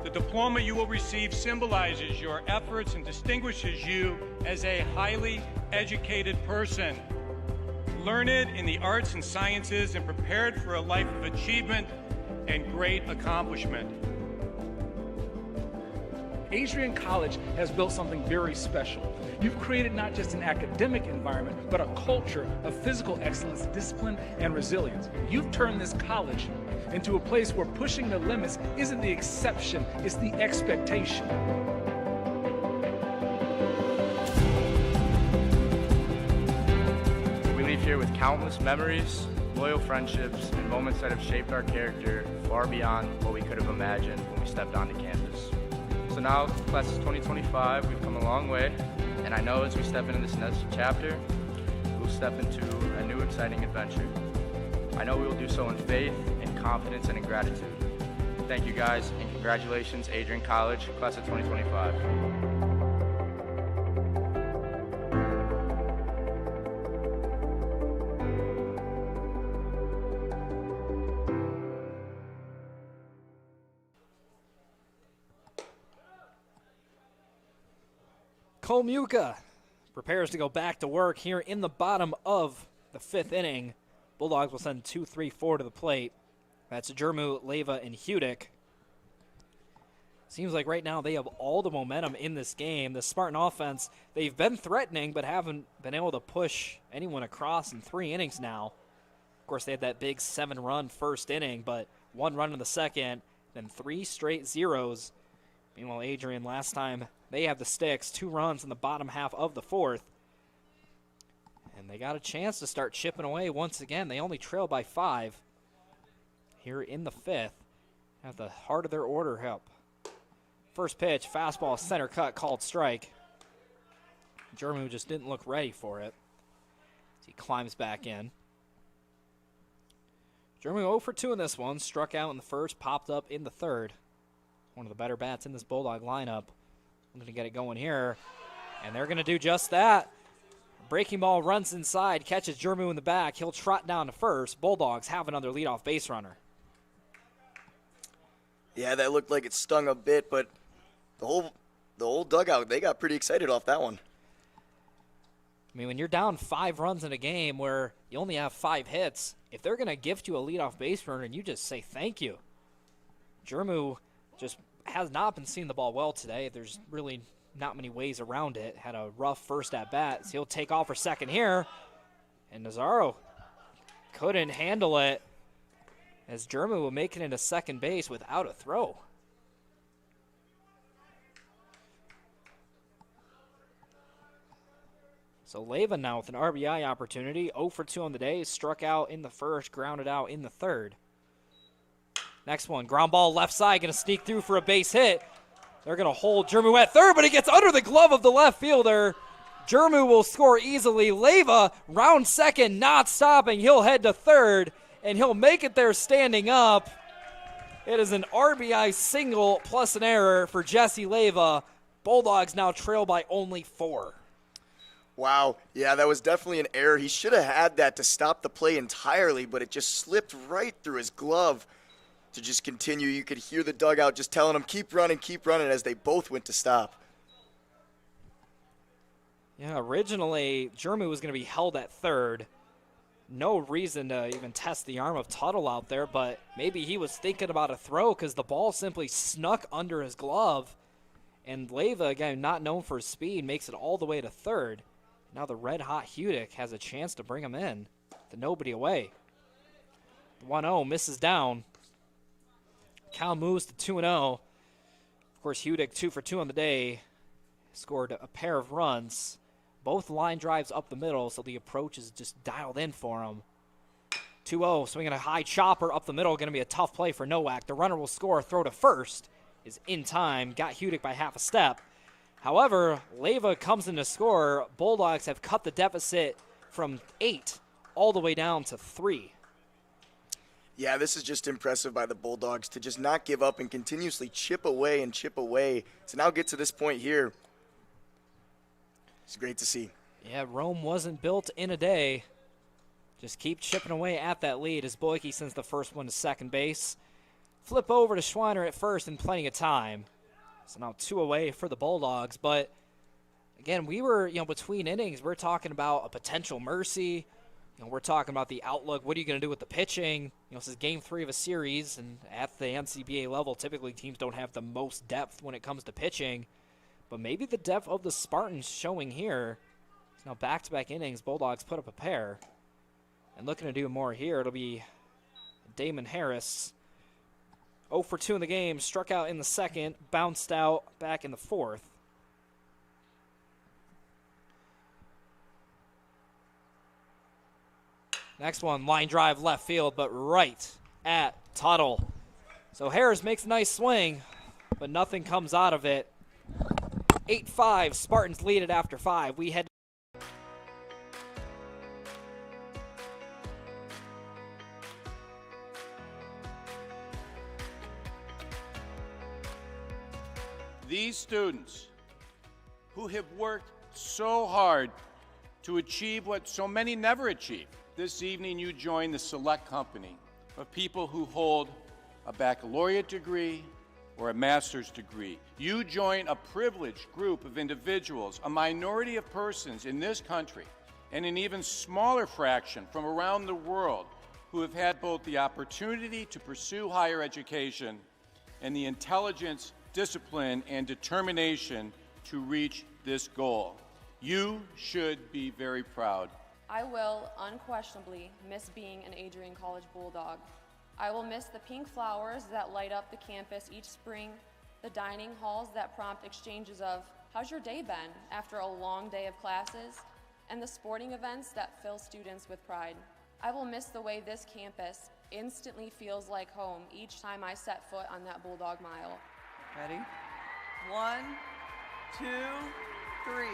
The diploma you will receive symbolizes your efforts and distinguishes you as a highly educated person, learned in the arts and sciences and prepared for a life of achievement and great accomplishment. Adrian College has built something very special. You've created not just an academic environment, but a culture of physical excellence, discipline, and resilience. You've turned this college into a place where pushing the limits isn't the exception, it's the expectation. We leave here with countless memories, loyal friendships, and moments that have shaped our character far beyond what we could have imagined when we stepped onto campus. So now, class of 2025, we've come a long way, and I know as we step into this next chapter, we'll step into a new exciting adventure. I know we will do so in faith, in confidence, and in gratitude. Thank you guys, and congratulations, Adrian College, class of 2025. Kolmuka prepares to go back to work here in the bottom of the 5th inning. Bulldogs will send 2-3-4 to the plate. That's Jermu, Leva, and Hudick. Seems like right now they have all the momentum in this game. The Spartan offense, they've been threatening but haven't been able to push anyone across in 3 innings now. Of course, they had that big 7-run first inning, but 1 run in the second, then 3 straight zeros. Meanwhile, Adrian, last time they have the sticks, 2 runs in the bottom half of the 4th. And they got a chance to start chipping away once again. They only trail by 5 here in the 5th. At the heart of their order up. First pitch, fastball, center cut, called strike. Jermu just didn't look ready for it. He climbs back in. Jermu 0 for 2 in this one. Struck out in the first, popped up in the 3rd. One of the better bats in this Bulldog lineup. I'm going to get it going here. And they're going to do just that. Breaking ball runs inside, catches Jermu in the back. He'll trot down to first. Bulldogs have another leadoff base runner. Yeah, that looked like it stung a bit, but the whole dugout, they got pretty excited off that one. I mean, when you're down 5 runs in a game where you only have 5 hits, if they're going to gift you a leadoff base runner, and you just say thank you. Jermu just has not been seeing the ball well today. There's really not many ways around it. Had a rough first at bat, so he'll take off for second here. And Nazaro couldn't handle it as Jermu will make it into second base without a throw. So Leva now with an RBI opportunity. 0 for 2 on the day. Struck out in the first, grounded out in the 3rd. Next one, ground ball left side, going to sneak through for a base hit. They're going to hold Jermu at 3rd, but he gets under the glove of the left fielder. Jermu will score easily. Leva, round second, not stopping. He'll head to 3rd, and he'll make it there standing up. It is an RBI single plus an error for Jesse Leva. Bulldogs now trail by only 4. Wow, yeah, that was definitely an error. He should have had that to stop the play entirely, but it just slipped right through his glove to just continue. You could hear the dugout just telling him, keep running, as they both went to stop. Yeah, originally, Jermu was going to be held at 3rd. No reason to even test the arm of Tuttle out there, but maybe he was thinking about a throw because the ball simply snuck under his glove. And Leva, again, not known for his speed, makes it all the way to 3rd. Now the red-hot Hudick has a chance to bring him in. The nobody away. 1-0 misses down. Cal moves to 2-0. Of course, Hudick 2 for 2 on the day. Scored a pair of runs. Both line drives up the middle, so the approach is just dialed in for him. 2-0, swinging a high chopper up the middle. Going to be a tough play for Nowak. The runner will score. Throw to first is in time. Got Hudick by half a step. However, Leva comes in to score. Bulldogs have cut the deficit from 8 all the way down to 3. Yeah, this is just impressive by the Bulldogs to just not give up and continuously chip away to now get to this point here. It's great to see. Yeah, Rome wasn't built in a day. Just keep chipping away at that lead as Boyke sends the first one to second base. Flip over to Schweiner at first in plenty of time. So now 2 away for the Bulldogs. But again, we were, between innings, we're talking about a potential mercy. We're talking about the outlook. What are you going to do with the pitching? This is game 3 of a series, and at the NCBA level, typically teams don't have the most depth when it comes to pitching. But maybe the depth of the Spartans showing here. So now back-to-back innings, Bulldogs put up a pair. And looking to do more here, it'll be Damon Harris. 0 for 2 in the game, struck out in the second, bounced out back in the fourth. Next one, line drive left field, but right at Tuttle. So Harris makes a nice swing, but nothing comes out of it. 8-5, Spartans lead it after 5. We head These students who have worked so hard to achieve what so many never achieve. This evening you join the select company of people who hold a baccalaureate degree or a master's degree. You join a privileged group of individuals, a minority of persons in this country, and an even smaller fraction from around the world who have had both the opportunity to pursue higher education and the intelligence, discipline, and determination to reach this goal. You should be very proud. I will unquestionably miss being an Adrian College Bulldog. I will miss the pink flowers that light up the campus each spring, the dining halls that prompt exchanges of, "How's your day been?" after a long day of classes, and the sporting events that fill students with pride. I will miss the way this campus instantly feels like home each time I set foot on that Bulldog mile. Ready? 1, 2, 3.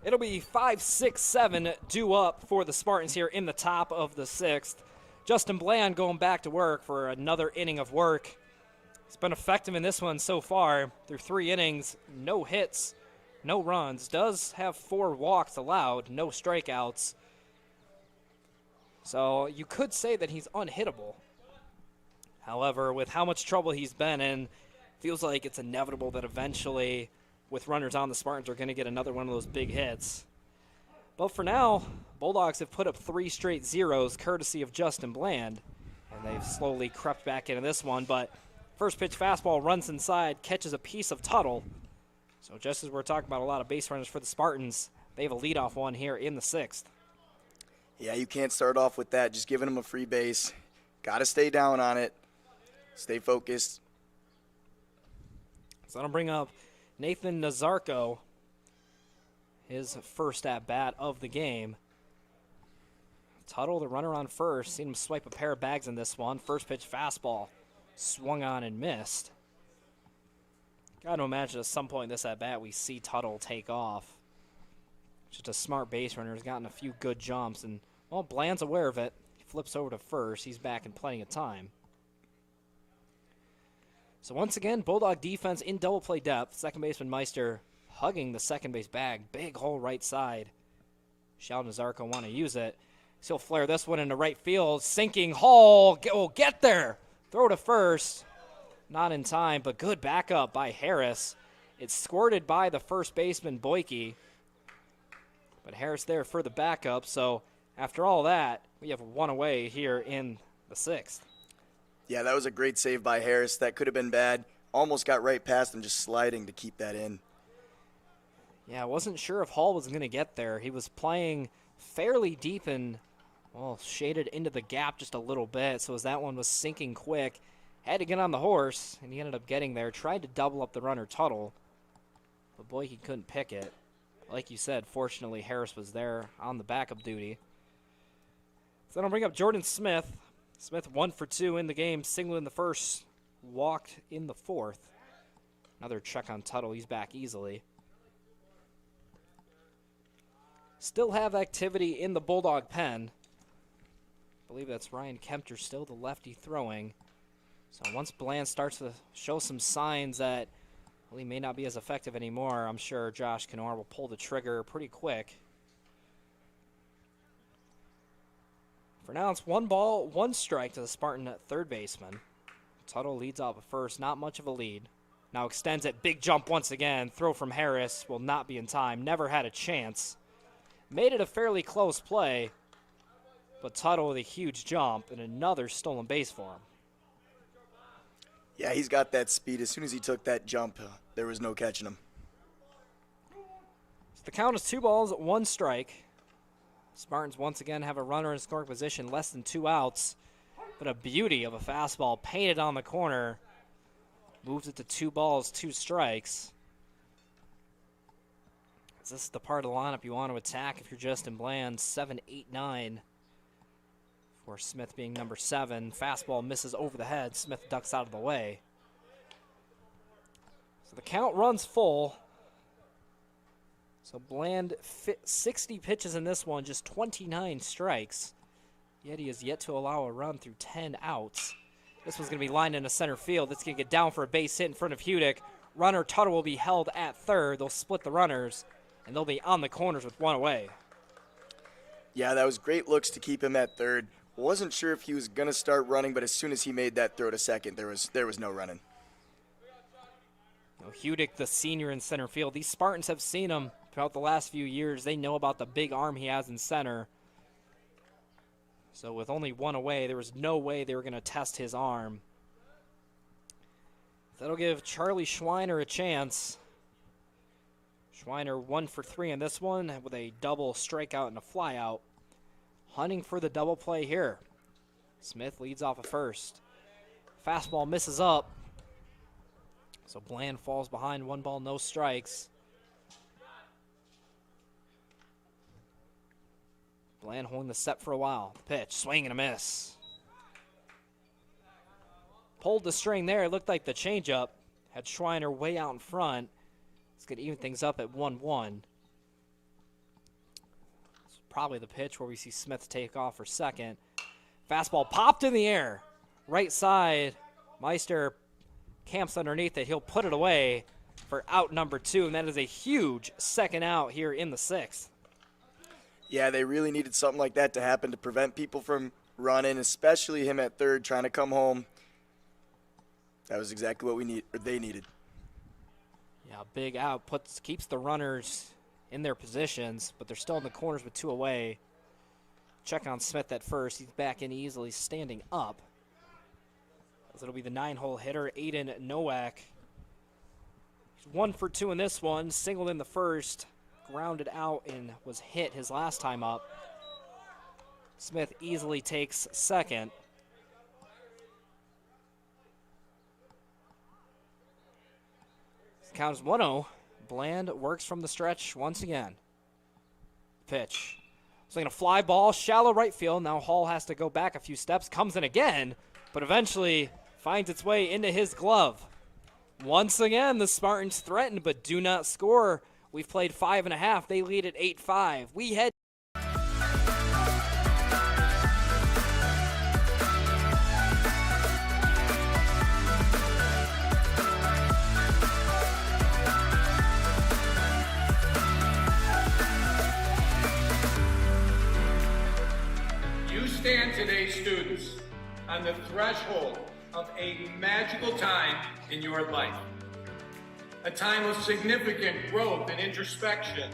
It'll be 5, 6, 7 due up for the Spartans here in the top of the 6th. Justin Bland going back to work for another inning of work. He's been effective in this one so far through 3 innings, no hits, no runs. Does have 4 walks allowed, no strikeouts. So you could say that he's unhittable. However, with how much trouble he's been in, feels like it's inevitable that eventually, with runners on, the Spartans are going to get another one of those big hits. But for now, Bulldogs have put up 3 straight zeros courtesy of Justin Bland, and they've slowly crept back into this one. But first pitch fastball runs inside, catches a piece of Tuttle. So just as we're talking about a lot of base runners for the Spartans, they have a leadoff one here in the 6th. Yeah, you can't start off with that, just giving them a free base. Got to stay down on it, stay focused. So that'll bring up Nathan Nazarko, his first at-bat of the game. Tuttle, the runner on first. Seen him swipe a pair of bags in this one. First pitch fastball swung on and missed. Got to imagine at some point in this at-bat we see Tuttle take off. Just a smart base runner. Has gotten a few good jumps. And, well, Bland's aware of it. He flips over to first. He's back in plenty of time. So once again, Bulldog defense in double play depth. Second baseman Meister hugging the second base bag. Big hole right side. Shall Nazarko want to use it? He'll flare this one into right field. Sinking Hall. Will get there. Throw to first. Not in time, but good backup by Harris. It's squirted by the first baseman Boyke. But Harris there for the backup. So after all that, we have 1 away here in the 6th. Yeah, that was a great save by Harris. That could have been bad. Almost got right past him, just sliding to keep that in. Yeah, I wasn't sure if Hall was going to get there. He was playing fairly deep and, well, shaded into the gap just a little bit. So as that one was sinking quick, had to get on the horse, and he ended up getting there. Tried to double up the runner Tuttle, but boy, he couldn't pick it. Like you said, fortunately, Harris was there on the backup duty. So then I'll bring up Jordan Smith. Smith 1 for 2 in the game, single in the first, walked in the fourth. Another check on Tuttle. He's back easily. Still have activity in the Bulldog pen. I believe that's Ryan Kempter still the lefty throwing. So once Bland starts to show some signs that well, he may not be as effective anymore, I'm sure Josh Kennard will pull the trigger pretty quick. For now, it's 1 ball, 1 strike to the Spartan third baseman. Tuttle leads off at first, not much of a lead. Now extends it, big jump once again. Throw from Harris will not be in time, never had a chance. Made it a fairly close play, but Tuttle with a huge jump and another stolen base for him. Yeah, he's got that speed. As soon as he took that jump, there was no catching him. So the count is 2 balls, 1 strike. Spartans once again have a runner in scoring position, less than 2 outs. But a beauty of a fastball painted on the corner. Moves it to 2 balls, 2 strikes. This is the part of the lineup you want to attack if you're Justin Bland. 7, 8, 9. For Smith being number 7. Fastball misses over the head. Smith ducks out of the way. So the count runs full. So Bland 60 pitches in this one, just 29 strikes. Yet he has yet to allow a run through 10 outs. This one's going to be lined into center field. It's going to get down for a base hit in front of Hudick. Runner Tuttle will be held at third. They'll split the runners, and they'll be on the corners with 1 away. Yeah, that was great looks to keep him at third. Wasn't sure if he was going to start running, but as soon as he made that throw to second, there was no running. Hudick, the senior in center field. These Spartans have seen him throughout the last few years. They know about the big arm he has in center. So with only 1 away, there was no way they were going to test his arm. That'll give Charlie Schweiner a chance. Schweiner 1 for 3 in this one with a double strikeout and a flyout. Hunting for the double play here. Smith leads off at first. Fastball misses up. So Bland falls behind, 1 ball, no strikes. Bland holding the set for a while. Pitch, swing and a miss. Pulled the string there. It looked like the changeup had Schweiner way out in front. It's going to even things up at 1-1. It's probably the pitch where we see Smith take off for second. Fastball popped in the air. Right side. Meister camps underneath it. He'll put it away for out number 2, and that is a huge second out here in the 6th. Yeah, they really needed something like that to happen to prevent people from running, especially him at third trying to come home. That was exactly what they needed. Yeah, big out keeps the runners in their positions, but they're still in the corners with 2 away. Check on Smith at first. He's back in easily, standing up. It'll be the 9-hole hitter, Aiden Nowak. He's 1 for 2 in this one. Singled in the first, grounded out, and was hit his last time up. Smith easily takes second. Count is 1-0. Bland works from the stretch once again. Pitch. So going to fly ball, shallow right field. Now Hall has to go back a few steps. Comes in again, but eventually finds its way into his glove. Once again, the Spartans threaten but do not score. We've played 5.5. They lead at 8-5. We head. You stand today, students, on the threshold of a magical time in your life. A time of significant growth and introspection,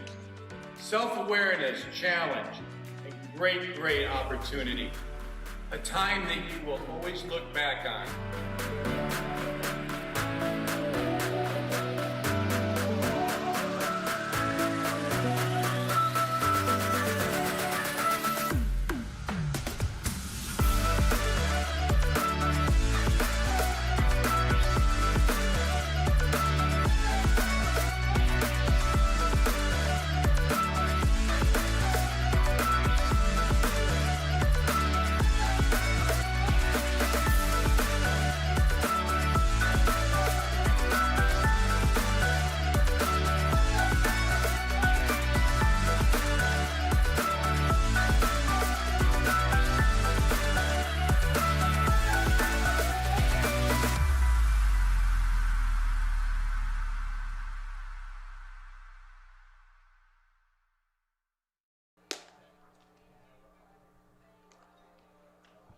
self-awareness, challenge, and great, great opportunity. A time that you will always look back on.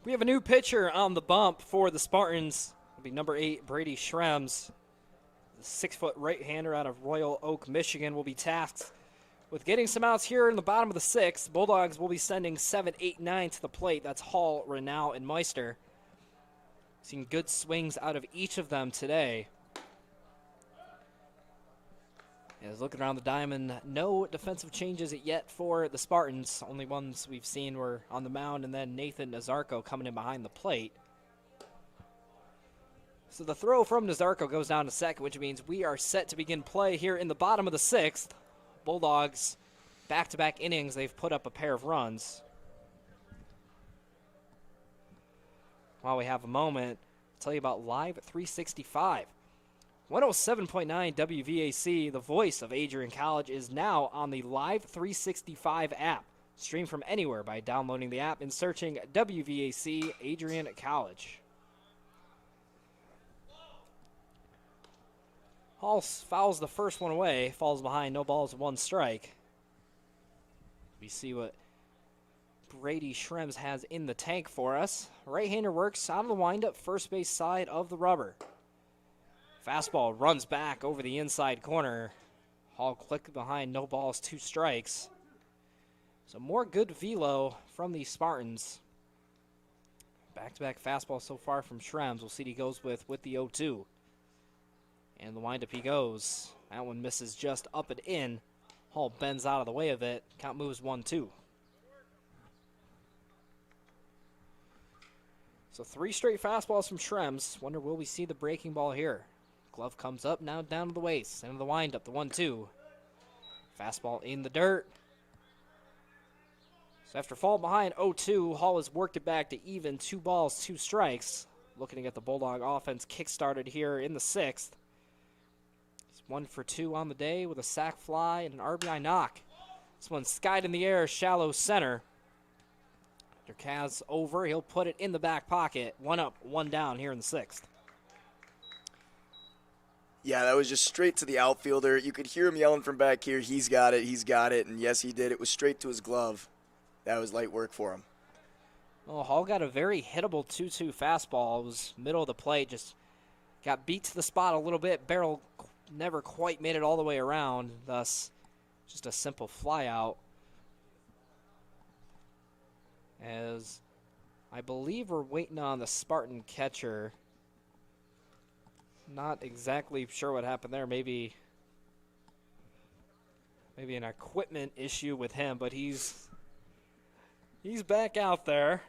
We have a new pitcher on the bump for the Spartans. It'll be number 8, Brady Schrems. The 6-foot right-hander out of Royal Oak, Michigan, will be tasked with getting some outs here in the bottom of the 6th. Bulldogs will be sending 7, 8, 9 to the plate. That's Hall, Renau, and Meister. Seen good swings out of each of them today. As looking around the diamond, no defensive changes yet for the Spartans. Only ones we've seen were on the mound, and then Nathan Nazarko coming in behind the plate. So the throw from Nazarko goes down to second, which means we are set to begin play here in the bottom of the 6th. Bulldogs, back-to-back innings, they've put up a pair of runs. While we have a moment, I'll tell you about Live 365. 107.9 WVAC, the voice of Adrian College, is now on the Live 365 app. Stream from anywhere by downloading the app and searching WVAC Adrian College. Hall fouls the first one away, falls behind, no balls, 1 strike. We see what Brady Schrems has in the tank for us. Right-hander works out of the windup, first base side of the rubber. Fastball runs back over the inside corner. Hall clicked behind, no balls, 2 strikes. So more good velo from the Spartans. Back-to-back fastball so far from Schrems. We'll see what he goes with the 0-2. And the windup he goes. That one misses just up and in. Hall bends out of the way of it. Count moves 1-2. So 3 straight fastballs from Schrems. Wonder, will we see the breaking ball here? Glove comes up, now down to the waist. Into the windup, the 1-2. Fastball in the dirt. So after falling behind 0-2, Hall has worked it back to even, 2 balls, 2 strikes. Looking to get the Bulldog offense kick-started here in the 6th. It's 1 for 2 on the day with a sac fly and an RBI knock. This one's skied in the air, shallow center. After Kaz over, he'll put it in the back pocket. 1 up, 1 down here in the 6th. Yeah, that was just straight to the outfielder. You could hear him yelling from back here, he's got it, and yes, he did. It was straight to his glove. That was light work for him. Well, Hall got a very hittable 2-2 fastball. It was middle of the plate, just got beat to the spot a little bit. Barrel never quite made it all the way around, thus just a simple fly out. As I believe we're waiting on the Spartan catcher. Not exactly sure what happened there. Maybe an equipment issue with him, but he's back out there.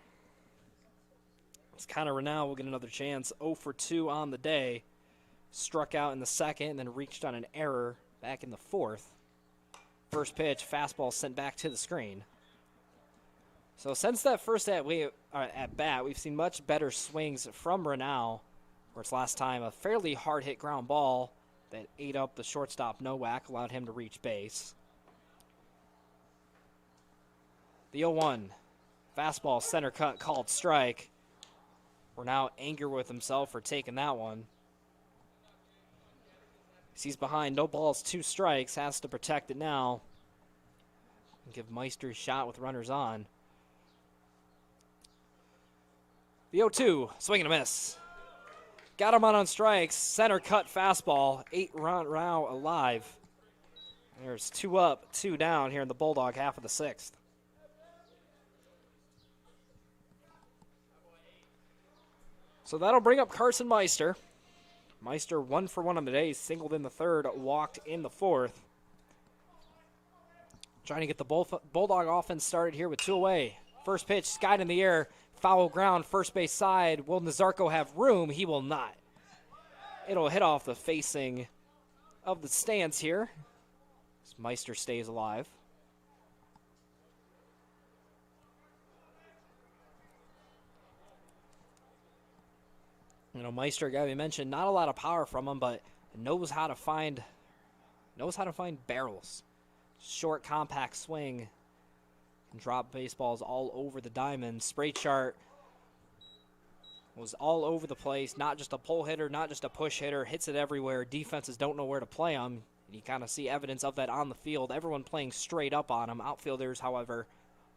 It's kind of Renau will get another chance. 0 for 2 on the day. Struck out in the 2nd and then reached on an error back in the 4th. First pitch, fastball sent back to the screen. So since that first at bat, we've seen much better swings from Renau. Where it's last time a fairly hard-hit ground ball that ate up the shortstop Nowak, allowed him to reach base. The 0-1. Fastball, center cut, called strike. We're now angry with himself for taking that one. He's behind, no balls, 2 strikes, has to protect it now. Give Meister a shot with runners on. The 0-2, swing and a miss. Got him on strikes, center cut fastball, 8-run round alive. There's 2 up, 2 down here in the Bulldog half of the 6th. So that'll bring up Carson Meister. Meister 1 for 1 on the day, singled in the 3rd, walked in the 4th. Trying to get the Bulldog offense started here with 2 away. First pitch, skied in the air, foul ground, first base side. Will Nazarko have room? He will not. It'll hit off the facing of the stands here. As Meister stays alive. You know, Meister, guy we mentioned, not a lot of power from him, but knows how to find barrels. Short, compact swing. Can drop baseballs all over the diamond. Spray chart was all over the place. Not just a pull hitter, not just a push hitter. Hits it everywhere. Defenses don't know where to play him. And you kind of see evidence of that on the field. Everyone playing straight up on him. Outfielders, however,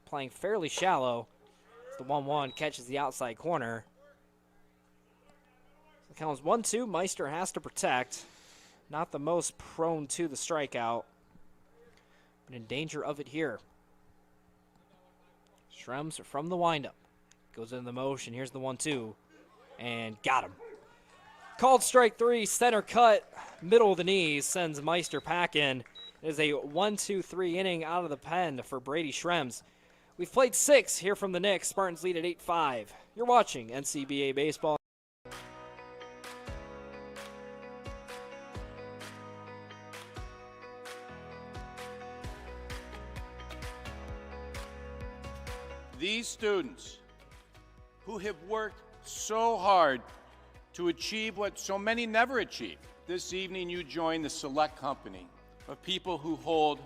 playing fairly shallow. The 1-1 catches the outside corner. The count is 1-2. Meister has to protect. Not the most prone to the strikeout, but in danger of it here. Schrems from the windup. Goes into the motion. Here's the 1-2. And got him. Called strike 3. Center cut. Middle of the knees. Sends Meister packing. It is a 1-2-3 inning out of the pen for Brady Schrems. We've played 6 here from the Knicks. Spartans lead at 8-5. You're watching NCBA Baseball. These students who have worked so hard to achieve what so many never achieve. This evening you join the select company of people who hold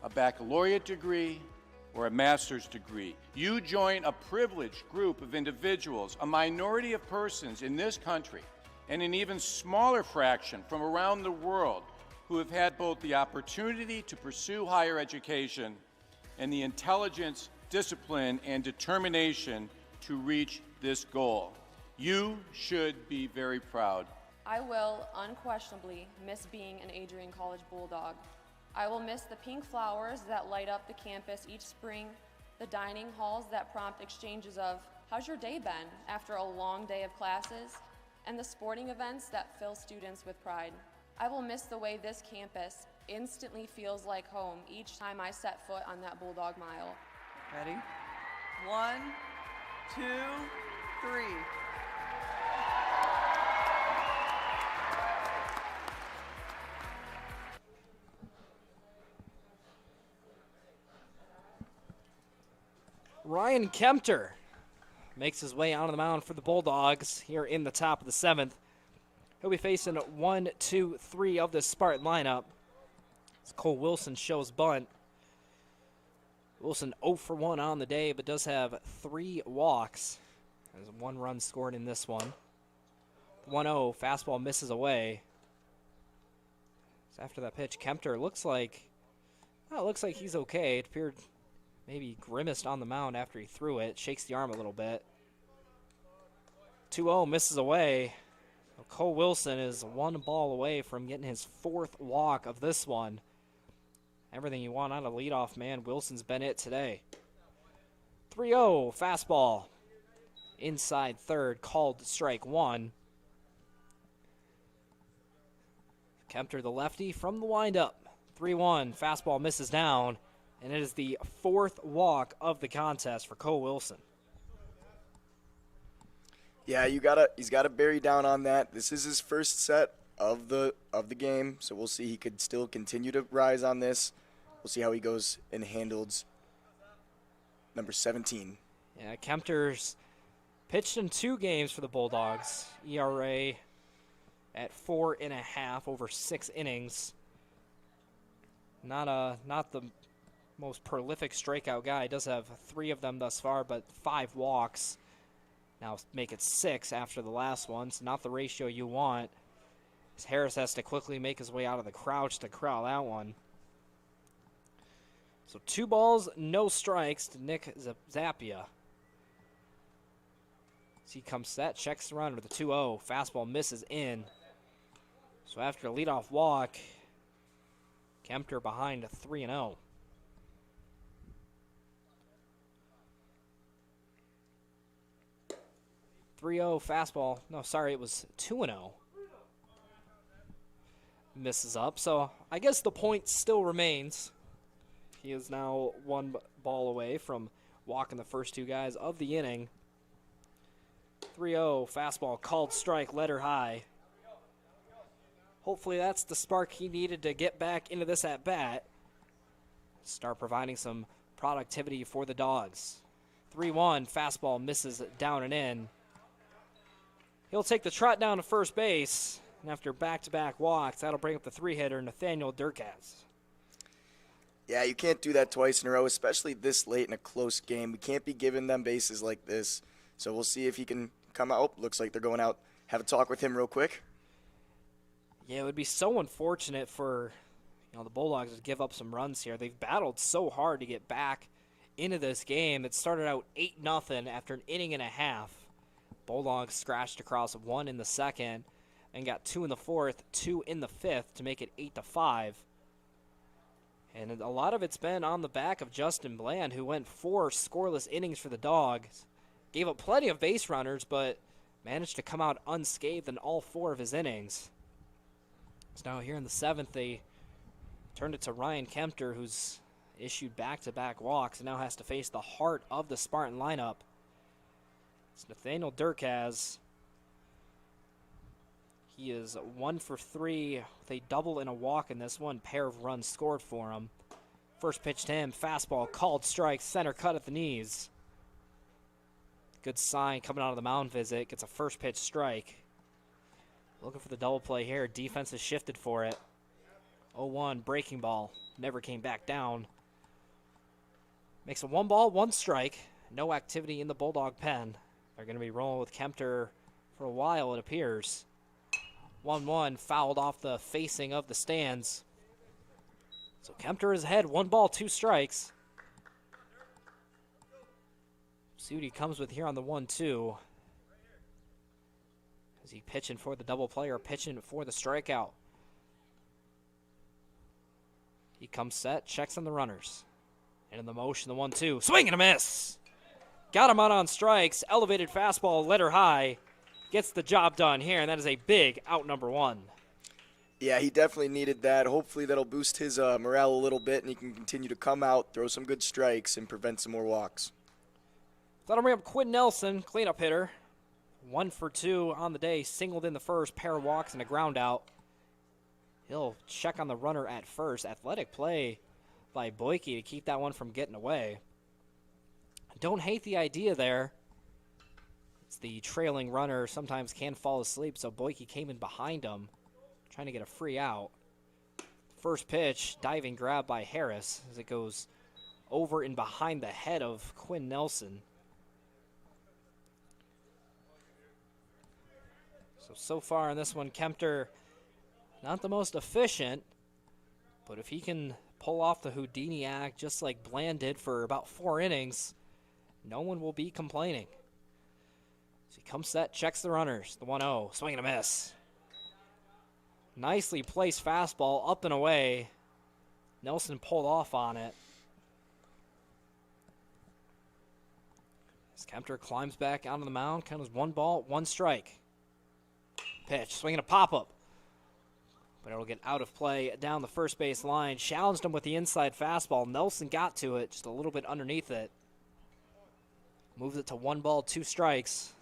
a baccalaureate degree or a master's degree. You join a privileged group of individuals, a minority of persons in this country, and an even smaller fraction from around the world who have had both the opportunity to pursue higher education and the intelligence, discipline, and determination to reach this goal. You should be very proud. I will unquestionably miss being an Adrian College Bulldog. I will miss the pink flowers that light up the campus each spring, the dining halls that prompt exchanges of, "How's your day been?" after a long day of classes, and the sporting events that fill students with pride. I will miss the way this campus instantly feels like home each time I set foot on that Bulldog mile. Ready? 1, 2, 3. Ryan Kempter makes his way onto the mound for the Bulldogs here in the top of the 7th. He'll be facing 1, 2, 3 of the Spartan lineup. As Cole Wilson shows bunt. Wilson 0 for 1 on the day, but does have 3 walks. There's 1 run scored in this one. 1-0, fastball misses away. So after that pitch, Kempter looks like he's okay. It appeared maybe grimaced on the mound after he threw it. Shakes the arm a little bit. 2-0 misses away. Cole Wilson is 1 ball away from getting his 4th walk of this one. Everything you want out of leadoff man. Wilson's been it today. 3-0 fastball. Inside third, called strike 1. Kempter, the lefty, from the windup. 3-1 fastball misses down. And it is the 4th walk of the contest for Cole Wilson. Yeah, he's gotta bury down on that. This is his first set of the game, so we'll see. He could still continue to rise on this. We'll see how he goes and handles number 17. Yeah, Kempter's pitched in 2 games for the Bulldogs. ERA at 4.5 over 6 innings. Not the most prolific strikeout guy. He does have 3 of them thus far, but 5 walks. Now make it 6 after the last one. So not the ratio you want. As Harris has to quickly make his way out of the crouch to corral that one. So 2 balls, no strikes to Nick Zappia. As he comes set, checks the runner with the 2-0. Fastball misses in. So after a leadoff walk, Kempter behind 3-0. 3-0 fastball. No, sorry, it was 2-0. Misses up. So I guess the point still remains. He is now 1 ball away from walking the first 2 guys of the inning. 3-0 fastball called strike, letter high. Hopefully that's the spark he needed to get back into this at-bat. Start providing some productivity for the Dogs. 3-1 fastball misses down and in. He'll take the trot down to first base, and after back-to-back walks, that'll bring up the 3-hitter, Nathaniel Durkaz. Yeah, you can't do that twice in a row, especially this late in a close game. We can't be giving them bases like this. So we'll see if he can come out. Looks like they're going out. Have a talk with him real quick. Yeah, it would be so unfortunate for the Bulldogs to give up some runs here. They've battled so hard to get back into this game. It started out 8-0 after an inning and a half. Bulldogs scratched across 1 in the second and got 2 in the fourth, 2 in the fifth to make it 8-5. And a lot of it's been on the back of Justin Bland, who went 4 scoreless innings for the Dogs. Gave up plenty of base runners, but managed to come out unscathed in all 4 of his innings. So now here in the 7th, they turned it to Ryan Kempter, who's issued back-to-back walks and now has to face the heart of the Spartan lineup. It's Nathaniel Durkaz. He is 1 for 3 with a double and a walk in this one. Pair of runs scored for him. First pitch to him, fastball, called strike, center cut at the knees. Good sign coming out of the mound visit. Gets a first pitch strike. Looking for the double play here. Defense has shifted for it. 0-1 breaking ball. Never came back down. Makes a 1 ball, 1 strike. No activity in the Bulldog pen. They're going to be rolling with Kempter for a while, it appears. 1-1 fouled off the facing of the stands. So Kempter is ahead. 1 ball, 2 strikes. See what he comes with here on the 1-2. Is he pitching for the double play or pitching for the strikeout? He comes set, checks on the runners. And in the motion, the 1-2. Swing and a miss! Got him out on strikes. Elevated fastball, let her high. Gets the job done here, and that is a big out number 1. Yeah, he definitely needed that. Hopefully that'll boost his morale a little bit, and he can continue to come out, throw some good strikes, and prevent some more walks. That'll bring up Quinn Nelson, cleanup hitter. 1 for 2 on the day, singled in the first, pair of walks and a ground out. He'll check on the runner at first. Athletic play by Boyke to keep that one from getting away. Don't hate the idea there. It's the trailing runner sometimes can fall asleep, so Boyke came in behind him, trying to get a free out. First pitch, diving grab by Harris as it goes over and behind the head of Quinn Nelson. So far in this one, Kempter, not the most efficient, but if he can pull off the Houdini act just like Bland did for about 4 innings, no one will be complaining. So he comes set, checks the runners, the 1-0, swing and a miss. Nicely placed fastball, up and away. Nelson pulled off on it. As Kempter climbs back onto the mound, counts 1 ball, 1 strike. Pitch, swinging a pop-up. But it'll get out of play down the first base line. Challenged him with the inside fastball. Nelson got to it, just a little bit underneath it. Moves it to 1 ball, 2 strikes.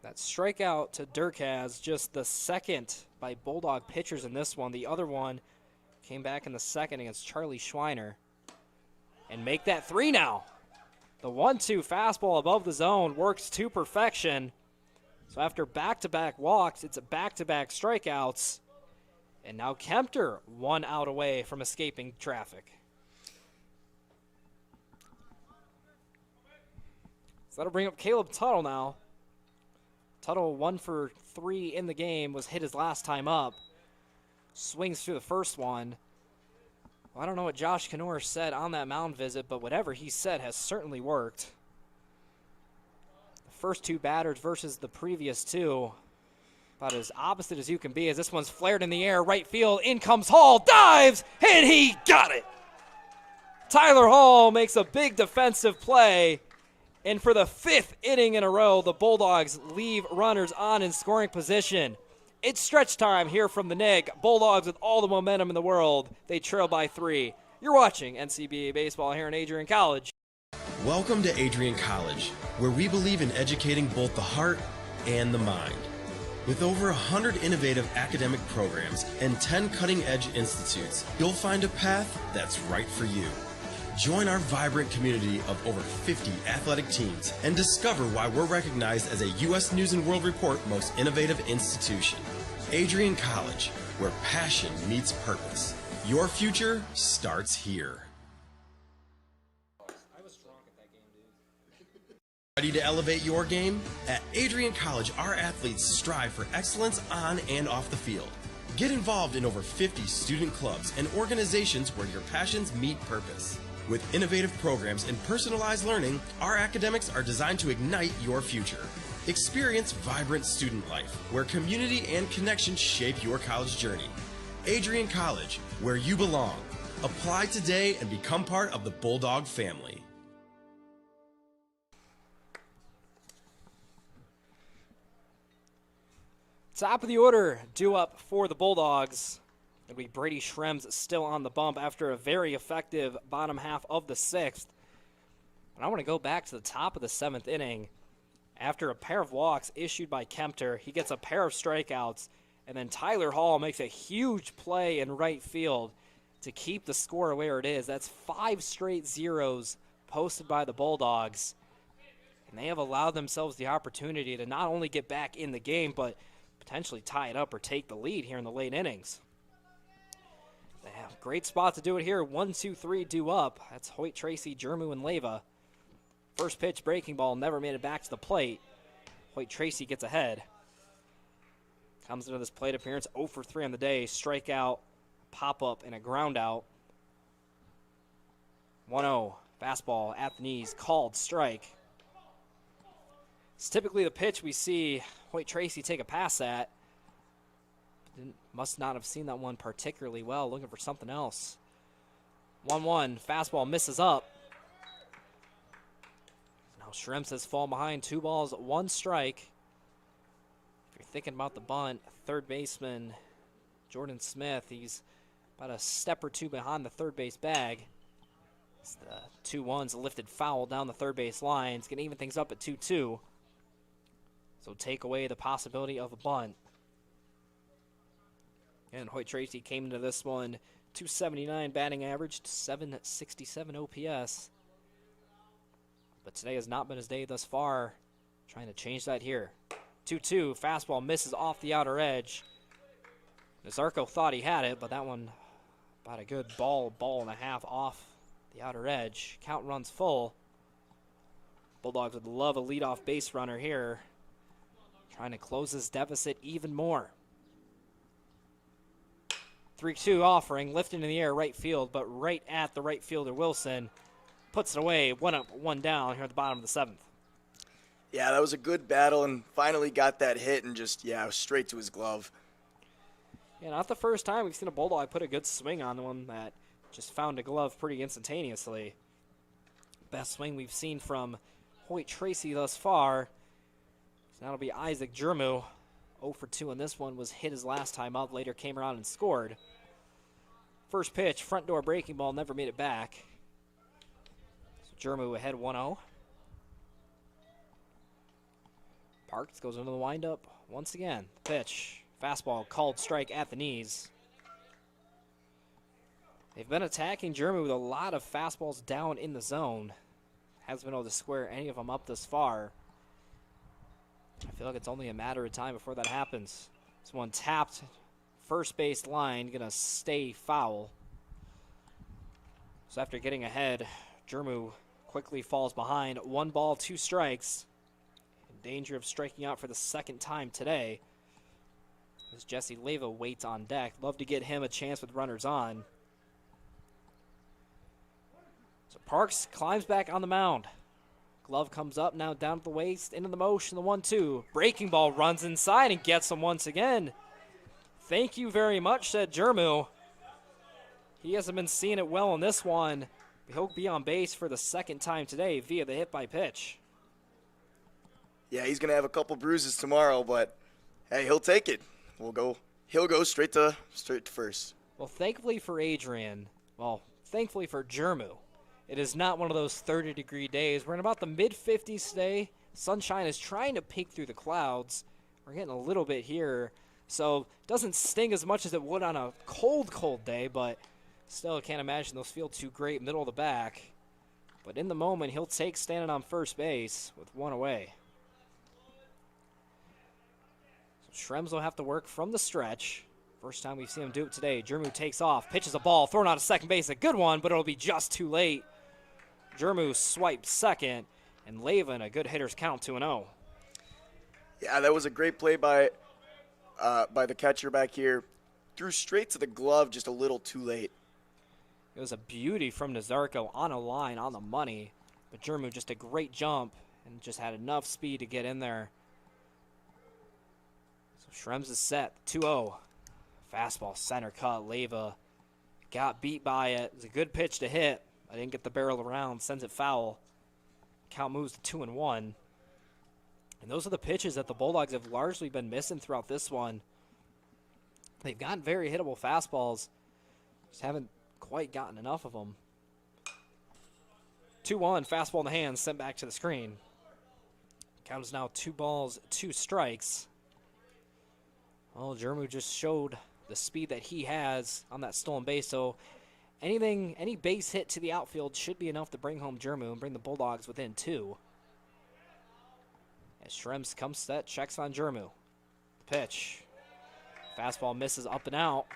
That strikeout to Durkaz, just the second by Bulldog pitchers in this one. The other one came back in the second against Charlie Schweiner. And make that 3 now. The 1-2 fastball above the zone works to perfection. So after back-to-back walks, it's a back-to-back strikeouts. And now Kempter 1 out away from escaping traffic. So that'll bring up Caleb Tuttle now. Tuttle 1 for 3 in the game, was hit his last time up. Swings through the first one. Well, I don't know what Josh Knorr said on that mound visit, but whatever he said has certainly worked. The first 2 batters versus the previous 2. About as opposite as you can be, as this one's flared in the air, right field, in comes Hall, dives, and he got it! Tyler Hall makes a big defensive play, and for the 5th inning in a row, the Bulldogs leave runners on in scoring position. It's stretch time here from the Nick. Bulldogs with all the momentum in the world. They trail by 3. You're watching NCBA Baseball here in Adrian College. Welcome to Adrian College, where we believe in educating both the heart and the mind. With over 100 innovative academic programs and 10 cutting-edge institutes, you'll find a path that's right for you. Join our vibrant community of over 50 athletic teams and discover why we're recognized as a U.S. News & World Report Most Innovative Institution. Adrian College, where passion meets purpose. Your future starts here. Ready to elevate your game? At Adrian College, our athletes strive for excellence on and off the field. Get involved in over 50 student clubs and organizations where your passions meet purpose. With innovative programs and personalized learning, our academics are designed to ignite your future. Experience vibrant student life, where community and connection shape your college journey. Adrian College, where you belong. Apply today and become part of the Bulldog family. Top of the order, due up for the Bulldogs. It'll be Brady Schrems still on the bump after a very effective bottom half of the 6th. And I want to go back to the top of the 7th inning. After a pair of walks issued by Kempter, he gets a pair of strikeouts, and then Tyler Hall makes a huge play in right field to keep the score where it is. That's 5 straight zeros posted by the Bulldogs. And they have allowed themselves the opportunity to not only get back in the game, but potentially tie it up or take the lead here in the late innings. They have a great spot to do it here. 1-2-3 due up. That's Hoyt, Tracy, Jermu, and Leyva. First pitch, breaking ball, never made it back to the plate. Hoyt Tracy gets ahead. Comes into this plate appearance 0 for 3 on the day. Strikeout, pop-up, and a ground out. 1-0, fastball at the knees, called strike. It's typically the pitch we see Hoyt Tracy take a pass at. Must not have seen that one particularly well, looking for something else. 1-1, fastball misses up. Now Schrems has fallen behind, 2 balls, 1 strike. If you're thinking about the bunt, third baseman Jordan Smith, he's about a step or 2 behind the third base bag. It's the 2-1's lifted foul down the third base line. It's going to even things up at 2-2. So take away the possibility of a bunt. And Hoyt Tracy came into this one 279 batting average, 767 OPS. But today has not been his day thus far. Trying to change that here. 2-2, fastball misses off the outer edge. Nazarko thought he had it, but that one about a good ball and a half off the outer edge. Count runs full. Bulldogs would love a leadoff base runner here. Trying to close this deficit even more. 3-2 offering, lifted in the air right field, but right at the right fielder Wilson. Puts it away, 1 up, 1 down here at the bottom of the 7th. Yeah, that was a good battle and finally got that hit and just, straight to his glove. Yeah, not the first time we've seen a Bulldog put a good swing on one that just found a glove pretty instantaneously. Best swing we've seen from Hoyt Tracy thus far. So that'll be Isaac Jermu. 0 for 2 on this one, was hit his last time up, later came around and scored. First pitch, front door breaking ball, never made it back. So Jermu ahead 1-0. Parks goes into the windup once again. Pitch, fastball, called strike at the knees. They've been attacking Jermu with a lot of fastballs down in the zone. Hasn't been able to square any of them up this far. I feel like it's only a matter of time before that happens. This one tapped, first base line, gonna stay foul. So after getting ahead, Jermu quickly falls behind. 1 ball, 2 strikes. In danger of striking out for the 2nd time today. As Jesse Leyva waits on deck. Love to get him a chance with runners on. So Parks climbs back on the mound. Glove comes up, now down to the waist, into the motion, the 1-2. Breaking ball runs inside and gets him once again. Thank you very much, said Jermu. He hasn't been seeing it well in this one. He'll be on base for the 2nd time today via the hit by pitch. Yeah, he's going to have a couple bruises tomorrow, but hey, he'll take it. He'll go straight to first. Well, thankfully for Adrian, thankfully for Jermu, it is not one of those 30-degree days. We're in about the mid-50s today. Sunshine is trying to peek through the clouds. We're getting a little bit here, so it doesn't sting as much as it would on a cold, cold day, but still can't imagine those feel too great middle of the back. But in the moment, he'll take standing on first base with 1 away. So Schrems will have to work from the stretch. First time we've seen him do it today. Jermu takes off, pitches a ball, thrown out to second base. A good one, but it'll be just too late. Jermu swipes second, and Leyva in a good hitter's count, 2-0. Yeah, that was a great play by the catcher back here. threw straight to the glove just a little too late. It was a beauty from Nazarko on a line, on the money. But Jermu just a great jump and just had enough speed to get in there. So Schrems is set, 2-0. Fastball, center cut, Leyva got beat by it. It was a good pitch to hit. I didn't get the barrel around, sends it foul. Count moves to 2-1. And those are the pitches that the Bulldogs have largely been missing throughout this one. They've gotten very hittable fastballs, just haven't quite gotten enough of them. 2-1, fastball in the hands, sent back to the screen. Count is now 2 balls, 2 strikes. Well, Jermu just showed the speed that he has on that stolen base, so any base hit to the outfield should be enough to bring home Jermu and bring the Bulldogs within 2. As Schrems comes set, checks on Jermu. The pitch. Fastball misses up and out.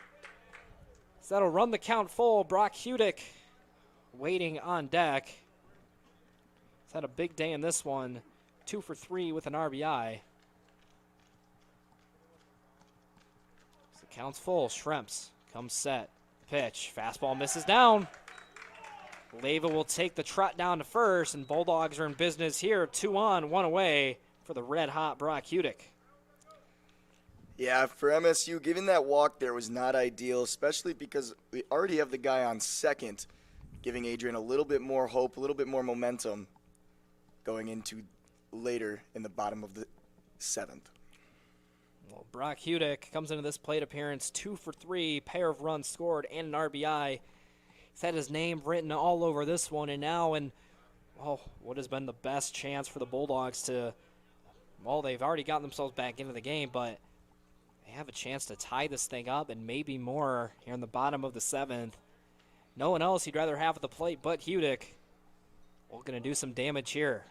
So that'll run the count full. Brock Hudick waiting on deck. He's had a big day in this one. 2 for 3 with an RBI. So count's full. Schrems comes set. Pitch. Fastball misses down. Leyva will take the trot down to first, and Bulldogs are in business here. 2 on, 1 away for the red-hot Brock Hudick. Yeah, for MSU, giving that walk there was not ideal, especially because we already have the guy on second, giving Adrian a little bit more hope, a little bit more momentum going into later in the bottom of the 7th. Well, Brock Hudick comes into this plate appearance 2 for 3, pair of runs scored and an RBI. He's had his name written all over this one, and now in what has been the best chance for the Bulldogs to, well, they've already gotten themselves back into the game, but they have a chance to tie this thing up and maybe more here in the bottom of the 7th. No one else he'd rather have at the plate but Hudick. Well, going to do some damage here.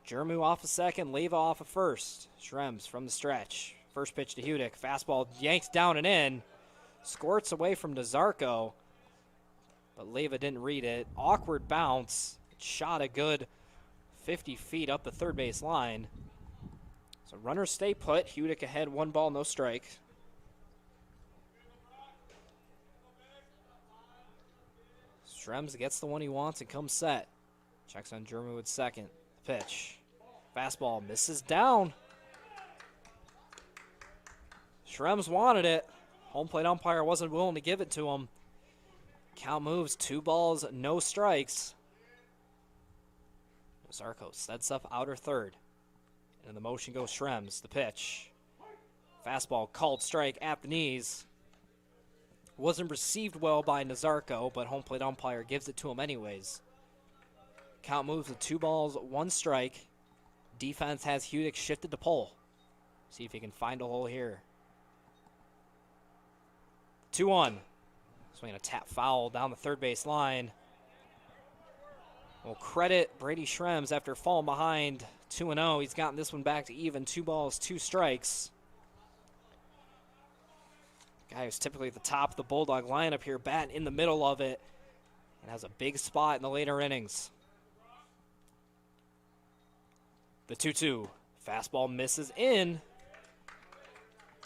Jermu off a second, Leyva off a first. Schrems from the stretch. First pitch to Hudick. Fastball yanks down and in. Squirts away from Nazarko, but Leyva didn't read it. Awkward bounce. Shot a good 50 feet up the third base line. So runners stay put. Hudick ahead, 1 ball, no strike. Schrems gets the one he wants and comes set. Checks on Jermu at second. Pitch. Fastball misses down. Schrems wanted it. Home plate umpire wasn't willing to give it to him. Count moves, 2 balls, no strikes. Zarko sets up outer third. And the motion goes Schrems. The pitch. Fastball called strike at the knees. Wasn't received well by Nazarko, but home plate umpire gives it to him anyways. Count moves with 2 balls, 1 strike. Defense has Hudick shifted to pole. See if he can find a hole here. 2-1. Swinging a tap foul down the third base line. We'll credit Brady Schrems after falling behind 2-0. He's gotten this one back to even. 2 balls, 2 strikes. Guy who's typically at the top of the Bulldog lineup here, batting in the middle of it, and has a big spot in the later innings. The 2-2. Fastball misses in.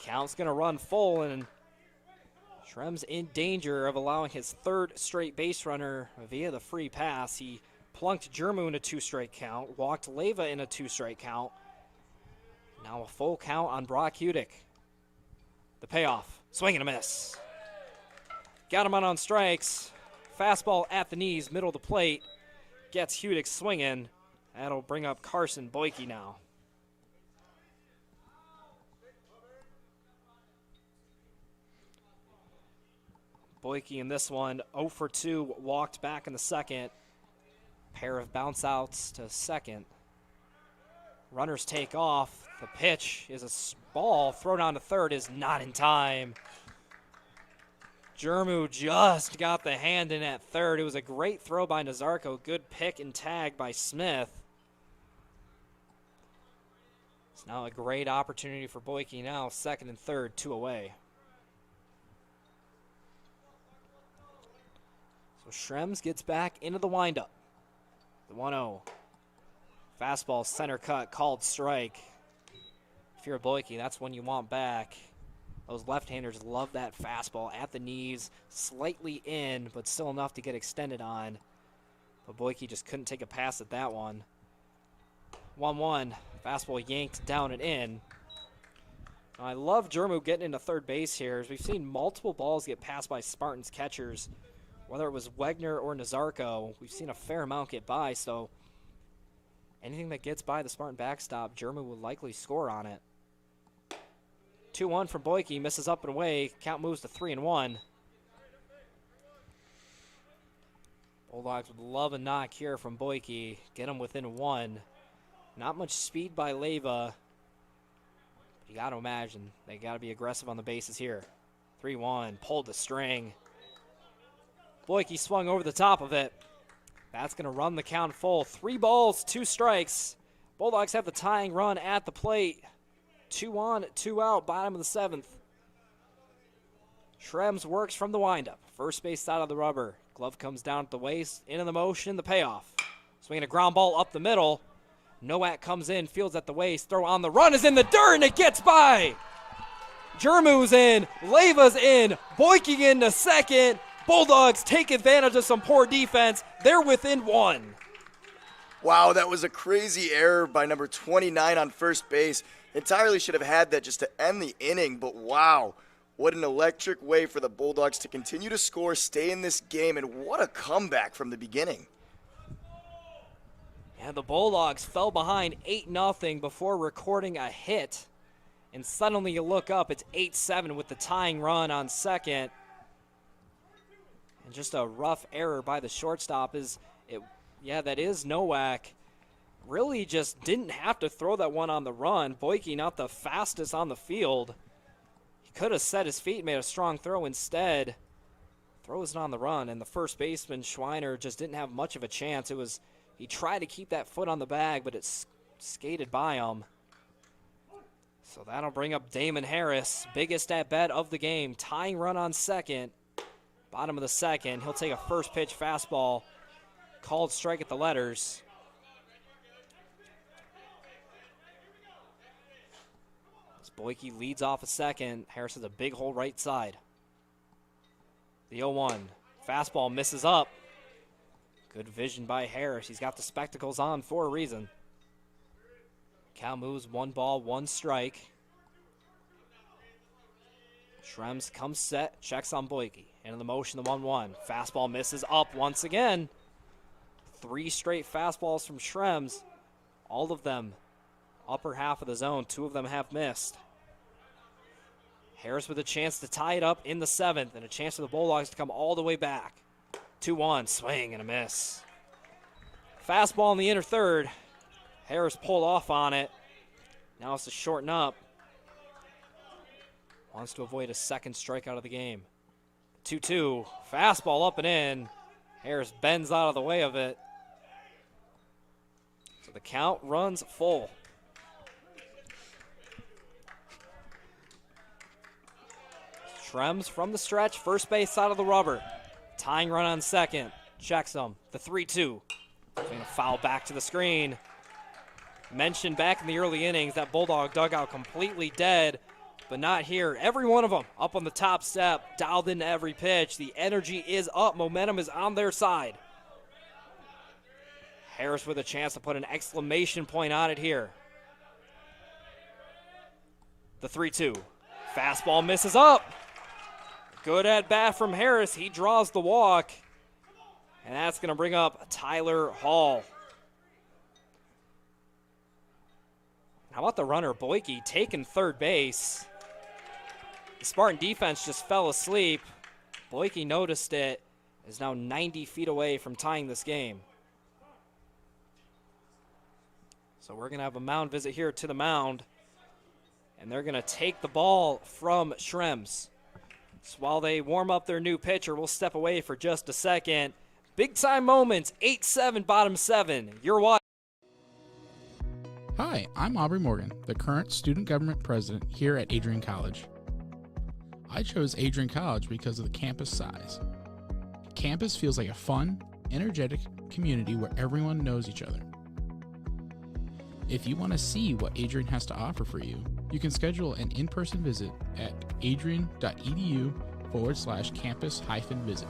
Count's going to run full, and Schrems in danger of allowing his 3rd straight base runner via the free pass. He plunked Jermu in a 2-strike count, walked Leyva in a 2-strike count. Now a full count on Brock Hudick. The payoff. Swing and a miss. Got him out on strikes. Fastball at the knees, middle of the plate. Gets Hudick swinging. That'll bring up Carson Boyke now. Boyke in this one, 0 for 2, walked back in the second. Pair of bounce outs to second. Runners take off. The pitch is a ball thrown on to third, is not in time. Jermu just got the hand in at third. It was a great throw by Nazarko. Good pick and tag by Smith. It's now a great opportunity for Boyke now. Second and third, 2 away. So Schrems gets back into the windup. The 1-0. Fastball center cut, called strike. If you're a Boyke, that's one you want back. Those left-handers love that fastball at the knees, slightly in, but still enough to get extended on. But Boyke just couldn't take a pass at that one. 1-1, fastball yanked down and in. I love Jermu getting into third base here, as we've seen multiple balls get passed by Spartans catchers. Whether it was Wegner or Nazarko, we've seen a fair amount get by, so anything that gets by the Spartan backstop, Jermu will likely score on it. 2-1 from Boyke, misses up and away. Count moves to 3-1. Bulldogs would love a knock here from Boyke. Get him within one. Not much speed by Leyva. You got to imagine they got to be aggressive on the bases here. 3-1, pulled the string. Boyke swung over the top of it. That's going to run the count full. 3 balls, 2 strikes. Bulldogs have the tying run at the plate. 2 on, 2 out, bottom of the 7th. Schrems works from the windup. First base side of the rubber. Glove comes down at the waist. Into the motion, the payoff. Swinging a ground ball up the middle. Nowak comes in, fields at the waist. Throw on the run is in the dirt, and it gets by. Jermu's in. Leyva's in. Boyke into second. Bulldogs take advantage of some poor defense. They're within 1. Wow, that was a crazy error by number 29 on first base. Entirely should have had that just to end the inning, but wow, what an electric way for the Bulldogs to continue to score, stay in this game, and what a comeback from the beginning. Yeah, the Bulldogs fell behind 8-0 before recording a hit, and suddenly you look up, it's 8-7 with the tying run on second. And just a rough error by the shortstop that is Nowak. Really just didn't have to throw that one on the run. Boyke not the fastest on the field. He could have set his feet, made a strong throw instead. Throw isn't on the run, and the first baseman, Schweiner, just didn't have much of a chance. He tried to keep that foot on the bag, but it skated by him. So that'll bring up Damon Harris, biggest at-bat of the game. Tying run on second, bottom of the 2nd. He'll take a first pitch fastball, called strike at the letters. Boyke leads off a second. Harris has a big hole right side. The 0-1. Fastball misses up. Good vision by Harris. He's got the spectacles on for a reason. Count moves 1 ball, 1 strike. Schrems comes set, checks on Boyke. Into the motion, the 1-1. Fastball misses up once again. 3 straight fastballs from Schrems. All of them upper half of the zone. 2 of them have missed. Harris with a chance to tie it up in the 7th, and a chance for the Bulldogs to come all the way back. 2-1, swing and a miss. Fastball in the inner third. Harris pulled off on it. Now it's to shorten up. Wants to avoid a second strikeout of the game. 2-2, fastball up and in. Harris bends out of the way of it. So the count runs full. Schrems from the stretch, first base side of the rubber. Tying run on second. Checks him. The 3-2. Going to foul back to the screen. Mentioned back in the early innings that Bulldog dugout completely dead, but not here. Every one of them up on the top step, dialed into every pitch. The energy is up. Momentum is on their side. Harris with a chance to put an exclamation point on it here. The 3-2. Fastball misses up. Good at bat from Harris. He draws the walk. And that's going to bring up Tyler Hall. How about the runner, Boyke, taking third base? The Spartan defense just fell asleep. Boyke noticed it. Is now 90 feet away from tying this game. So we're going to have a mound visit here to the mound. And they're going to take the ball from Schrems. So while they warm up their new pitcher, we'll step away for just a second. Big time moments, 8-7, bottom 7. You're watching. Hi, I'm Aubrey Morgan, the current student government president here at Adrian College. I chose Adrian College because of the campus size. Campus feels like a fun, energetic community where everyone knows each other. If you want to see what Adrian has to offer for you, You can schedule an in-person visit at adrian.edu/campus-visit.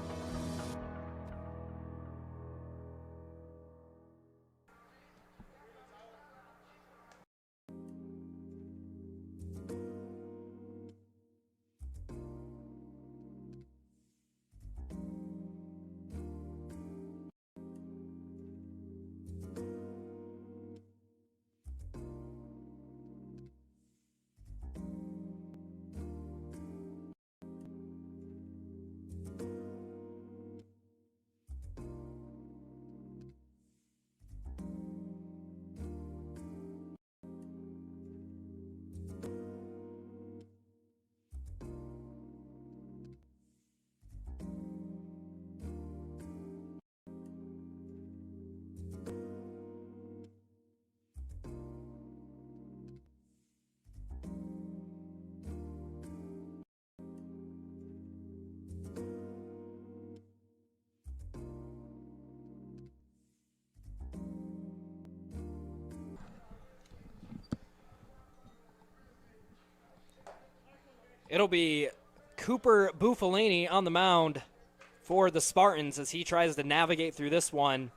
It'll be Cooper Buffalini on the mound for the Spartans as he tries to navigate through this one.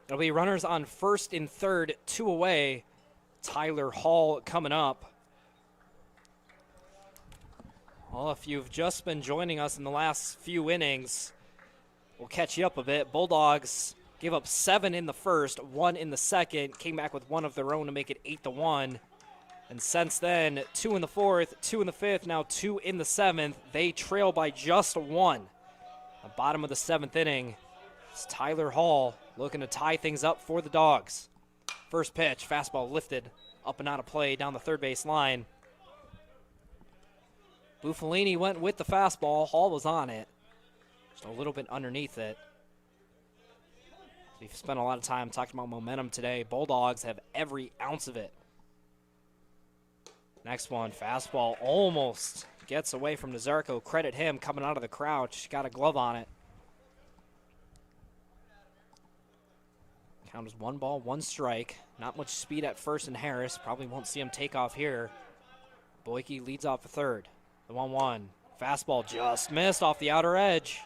It'll be runners on first and third, 2 away. Tyler Hall coming up. Well, if you've just been joining us in the last few innings, we'll catch you up a bit. Bulldogs gave up 7 in the first, 1 in the second, came back with 1 of their own to make it 8-1. And since then, 2 in the fourth, 2 in the fifth, now 2 in the seventh. They trail by just 1. The bottom of the 7th inning, it's Tyler Hall looking to tie things up for the Dogs. First pitch, fastball lifted up and out of play down the third base line. Buffalini went with the fastball. Hall was on it, just a little bit underneath it. We've spent a lot of time talking about momentum today. Bulldogs have every ounce of it. Next one, fastball almost gets away from Nazarko. Credit him coming out of the crouch. Got a glove on it. Count is 1 ball, 1 strike. Not much speed at first in Harris. Probably won't see him take off here. Boyke leads off the third. The 1-1. Fastball just missed off the outer edge.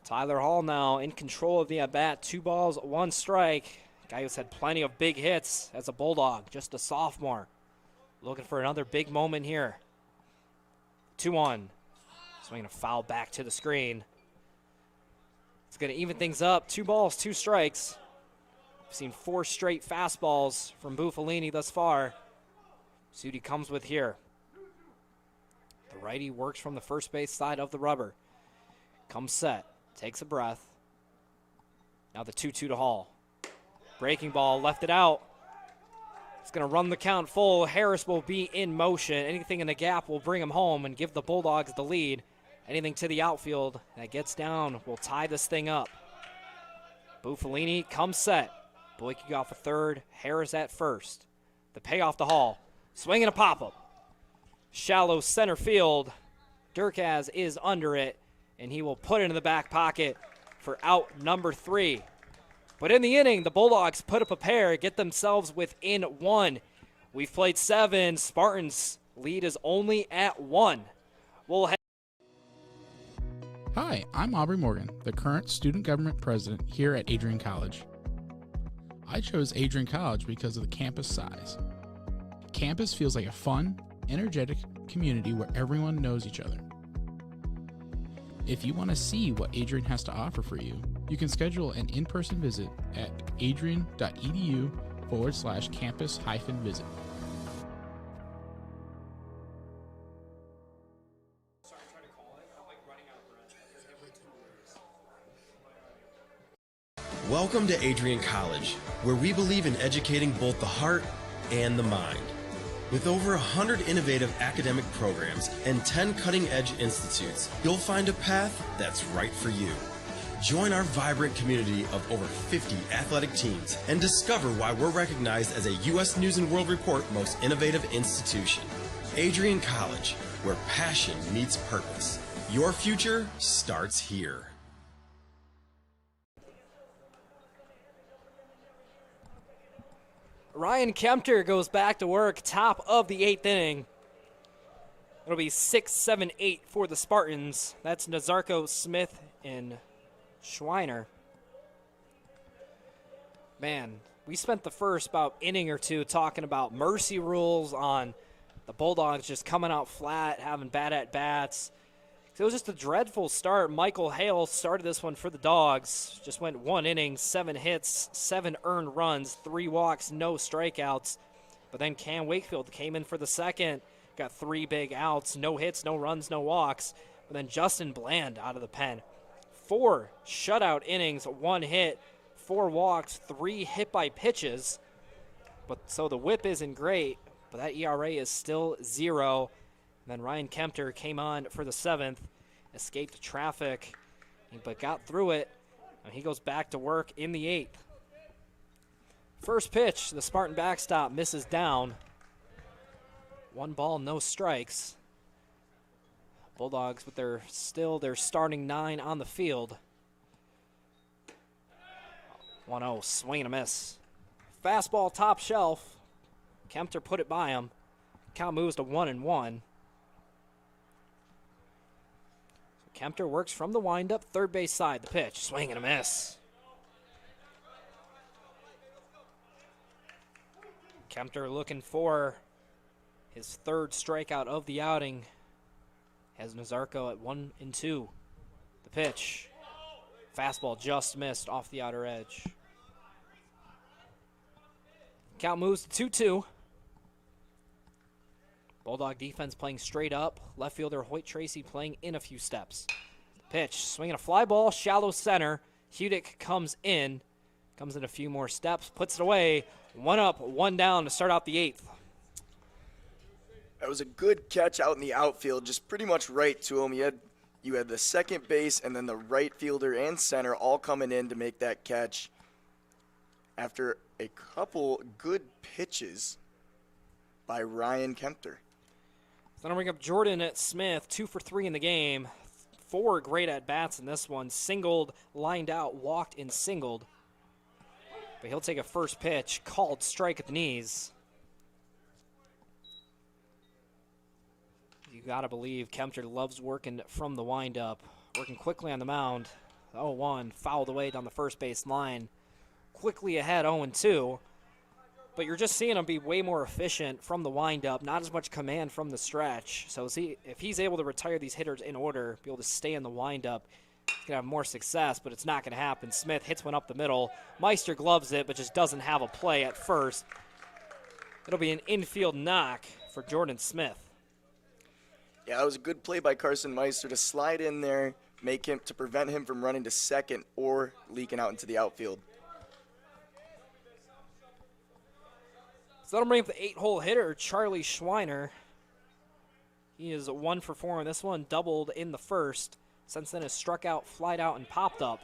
Tyler Hall now in control of the at-bat. 2 balls, 1 strike. Guy who's had plenty of big hits as a Bulldog, just a sophomore. Looking for another big moment here. 2-1. Swinging a foul back to the screen. It's going to even things up. 2 balls, 2 strikes. We've seen 4 straight fastballs from Buffalini thus far. See what he comes with here. The righty works from the first base side of the rubber. Comes set. Takes a breath. Now the 2-2 to Hall. Breaking ball, left it out. It's going to run the count full. Harris will be in motion. Anything in the gap will bring him home and give the Bulldogs the lead. Anything to the outfield that gets down will tie this thing up. Buffalini comes set. Boyke off a third. Harris at first. The payoff to Hall. Swing and a pop-up. Shallow center field. Durkaz is under it, and he will put it in the back pocket for out number 3. But in the inning, the Bulldogs put up a pair, get themselves within 1. We've played 7. Spartans' lead is only at 1. We'll head. Hi, I'm Aubrey Morgan, the current student government president here at Adrian College. I chose Adrian College because of the campus size. Campus feels like a fun, energetic community where everyone knows each other. If you want to see what Adrian has to offer for you, you can schedule an in-person visit at adrian.edu/campus-visit. Welcome to Adrian College, where we believe in educating both the heart and the mind. With over 100 innovative academic programs and 10 cutting-edge institutes, you'll find a path that's right for you. Join our vibrant community of over 50 athletic teams and discover why we're recognized as a U.S. News & World Report Most Innovative Institution. Adrian College, where passion meets purpose. Your future starts here. Ryan Kempter goes back to work, top of the 8th inning. It'll be 6-7-8 for the Spartans. That's Nazarko, Smith, and Schweiner. Man, we spent the first about inning or two talking about mercy rules on the Bulldogs just coming out flat, having bad at-bats. It was just a dreadful start. Michael Hale started this one for the Dogs. Just went 1 inning, 7 hits, 7 earned runs, 3 walks, no strikeouts. But then Cam Wakefield came in for the second, got 3 big outs, no hits, no runs, no walks. But then Justin Bland out of the pen. 4 shutout innings, 1 hit, 4 walks, 3 hit by pitches. But so the whip isn't great, but that ERA is still 0. And then Ryan Kempter came on for the 7th, escaped traffic, but got through it. And he goes back to work in the 8th. First pitch, the Spartan backstop misses down. 1 ball, no strikes. Bulldogs with their starting 9 on the field. 1-0, swing and a miss. Fastball top shelf. Kempter put it by him. Count moves to 1-1. Kempter works from the windup, third base side. The pitch, swing and a miss. Kempter looking for his 3rd strikeout of the outing. Has Nazarko at 1-2. The pitch, fastball just missed off the outer edge. Count moves to 2-2. Bulldog defense playing straight up. Left fielder Hoyt Tracy playing in a few steps. Pitch, swinging a fly ball, shallow center. Hudick comes in a few more steps, puts it away. 1 up, 1 down to start out the 8th. That was a good catch out in the outfield, just pretty much right to him. You had the second base and then the right fielder and center all coming in to make that catch. After a couple good pitches by Ryan Kempter. So then I bring up Jordan Smith, 2 for 3 in the game. 4 great at-bats in this one. Singled, lined out, walked, and singled. But he'll take a first pitch, called strike at the knees. You got to believe Kempter loves working from the windup. Working quickly on the mound. 0-1, fouled away down the first base line. Quickly ahead, 0-2. But you're just seeing him be way more efficient from the windup, not as much command from the stretch. So if he's able to retire these hitters in order, be able to stay in the windup, he's going to have more success, but it's not going to happen. Smith hits one up the middle. Meister gloves it, but just doesn't have a play at first. It'll be an infield knock for Jordan Smith. Yeah, that was a good play by Carson Meister to slide in there, to prevent him from running to second or leaking out into the outfield. So that'll bring up the 8-hole hitter, Charlie Schweiner. He is 1 for 4 on this one, doubled in the first. Since then has struck out, flied out, and popped up.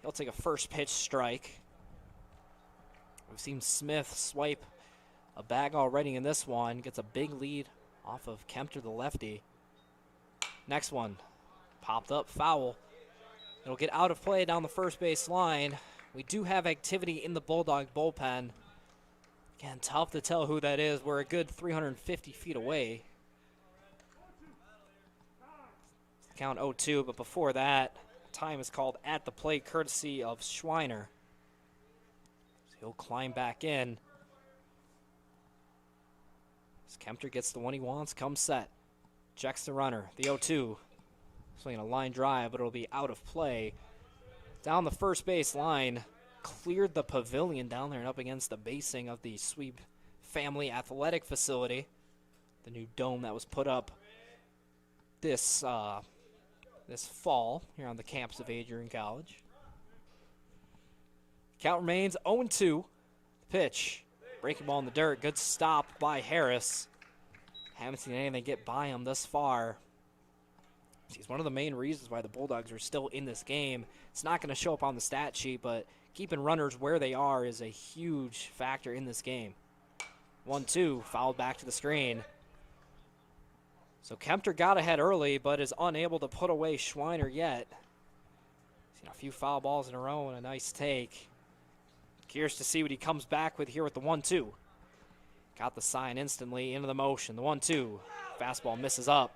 He'll take a first pitch strike. We've seen Smith swipe a bag already in this one. Gets a big lead off of Kempter, the lefty. Next one, popped up, foul. It'll get out of play down the first base line. We do have activity in the Bulldog bullpen. Again, tough to tell who that is. We're a good 350 feet away. Count 0-2, but before that, time is called at the plate courtesy of Schweiner. So he'll climb back in. As Kempter gets the one he wants, comes set. Checks the runner, the 0-2. Swinging a line drive, but it'll be out of play. Down the first base line. Cleared the pavilion down there and up against the basing of the Sweep Family Athletic Facility. The new dome that was put up this fall here on the campus of Adrian College. Count remains 0-2. Pitch. Breaking ball in the dirt. Good stop by Harris. Haven't seen anything get by him thus far. He's one of the main reasons why the Bulldogs are still in this game. It's not going to show up on the stat sheet, but keeping runners where they are is a huge factor in this game. 1-2, fouled back to the screen. So Kempter got ahead early, but is unable to put away Schweiner yet. Seen a few foul balls in a row and a nice take. Curious to see what he comes back with here with the 1-2. Got the sign instantly into the motion. The 1-2. Fastball misses up.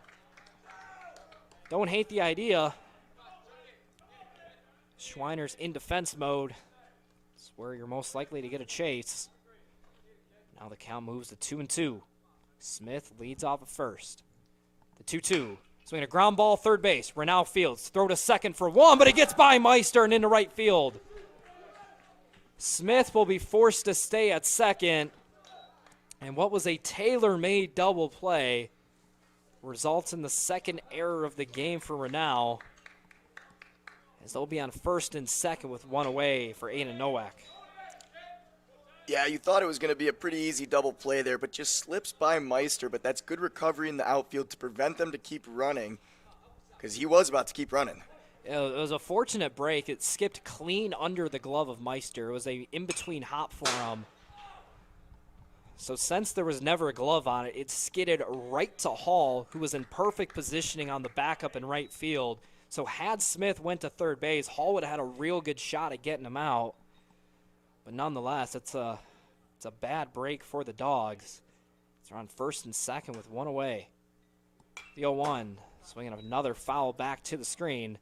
Don't hate the idea. Schweiner's in defense mode. It's where you're most likely to get a chase. Now the count moves to 2-2. Smith leads off at first. The 2-2. Swinging a ground ball, third base. Renau Fields. Throw to second for one, but it gets by Meister and into right field. Smith will be forced to stay at second. And what was a tailor-made double play results in the second error of the game for Renau, as they'll be on first and second with one away for Aiden Nowak. Yeah, you thought it was going to be a pretty easy double play there, but just slips by Meister. But that's good recovery in the outfield to prevent them to keep running, because he was about to keep running. It was a fortunate break. It skipped clean under the glove of Meister. It was a in-between hop for him. So since there was never a glove on it, it skidded right to Hall, who was in perfect positioning on the backup in right field. So had Smith went to third base, Hall would have had a real good shot at getting him out. But nonetheless, it's a bad break for the Dogs. They're on first and second with one away. The 0-1, swinging another foul back to the screen.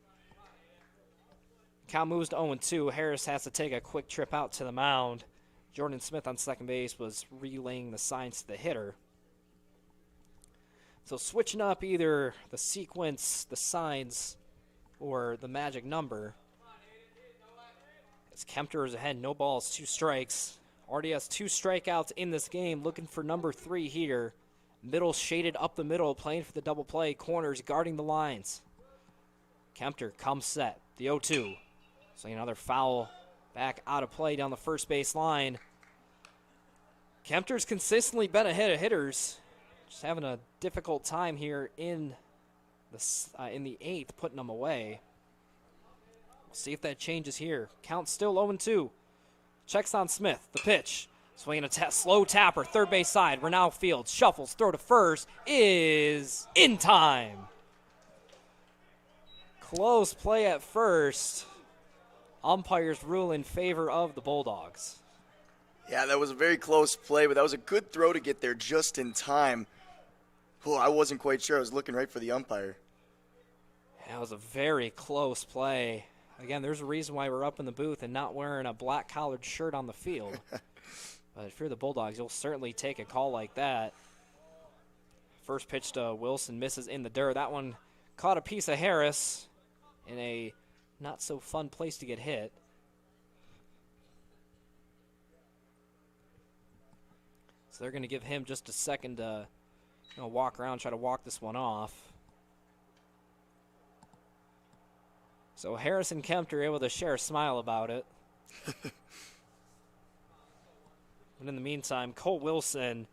Count moves to 0-2. Harris has to take a quick trip out to the mound. Jordan Smith on second base was relaying the signs to the hitter. So switching up either the sequence, the signs, or the magic number. As Kempter is ahead, no balls, 2 strikes. Already has 2 strikeouts in this game, looking for number 3 here. Middle shaded up the middle, playing for the double play. Corners guarding the lines. Kempter comes set. The 0-2. So another foul back out of play down the first base line. Kempter's consistently been ahead of hitters. Just having a difficult time here in the 8th, putting them away. We'll see if that changes here. Count still 0-2. Checks on Smith. The pitch. Swinging a slow tapper. Third base side. Renau Fields shuffles. Throw to first is in time. Close play at first. Umpires rule in favor of the Bulldogs. Yeah, that was a very close play, but that was a good throw to get there just in time. Oh, I wasn't quite sure. I was looking right for the umpire. That was a very close play. Again, there's a reason why we're up in the booth and not wearing a black collared shirt on the field. But if you're the Bulldogs, you'll certainly take a call like that. First pitch to Wilson misses in the dirt. That one caught a piece of Harris in a not so fun place to get hit. So they're going to give him just a second to walk around, try to walk this one off. So Harris and Kempter are able to share a smile about it. And in the meantime, Cole Wilson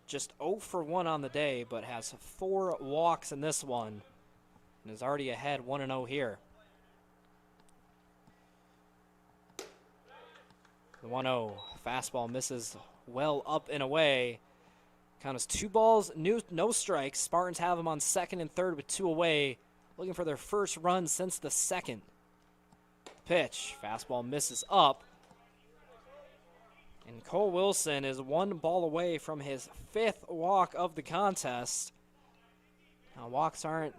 just 0 for 1 on the day, but has 4 walks in this one and is already ahead 1-0 here. The 1-0 fastball misses well up and away. Count is 2 balls, no strikes. Spartans have them on second and third with 2 away, looking for their first run since the second. Pitch, fastball misses up. And Cole Wilson is 1 ball away from his 5th walk of the contest. Now, walks aren't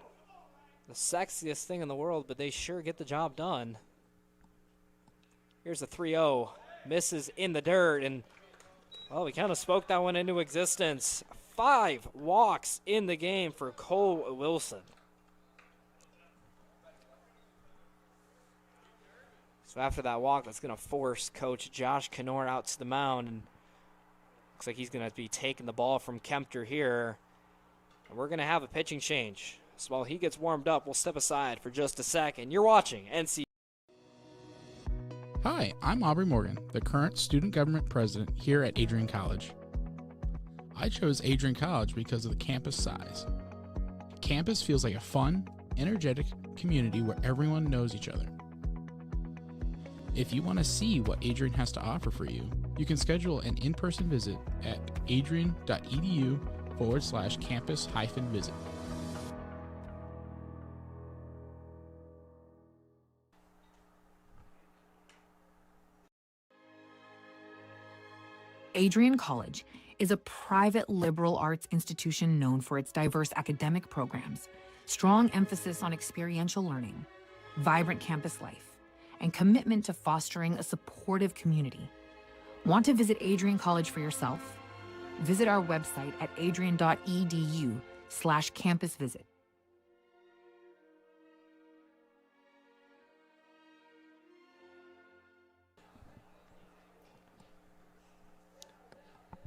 the sexiest thing in the world, but they sure get the job done. Here's the 3-0. Misses in the dirt, and, well, we kind of spoke that one into existence. 5 walks in the game for Cole Wilson. So after that walk, that's going to force Coach Josh Knorr out to the mound, and looks like he's going to be taking the ball from Kempter here. And we're going to have a pitching change. So while he gets warmed up, we'll step aside for just a second. You're watching NC. Hi, I'm Aubrey Morgan, the current student government president here at Adrian College. I chose Adrian College because of the campus size. Campus feels like a fun, energetic community where everyone knows each other. If you want to see what Adrian has to offer for you, you can schedule an in-person visit at adrian.edu/campus-visit. Adrian College is a private liberal arts institution known for its diverse academic programs, strong emphasis on experiential learning, vibrant campus life, and commitment to fostering a supportive community. Want to visit Adrian College for yourself? Visit our website at adrian.edu/campus visit.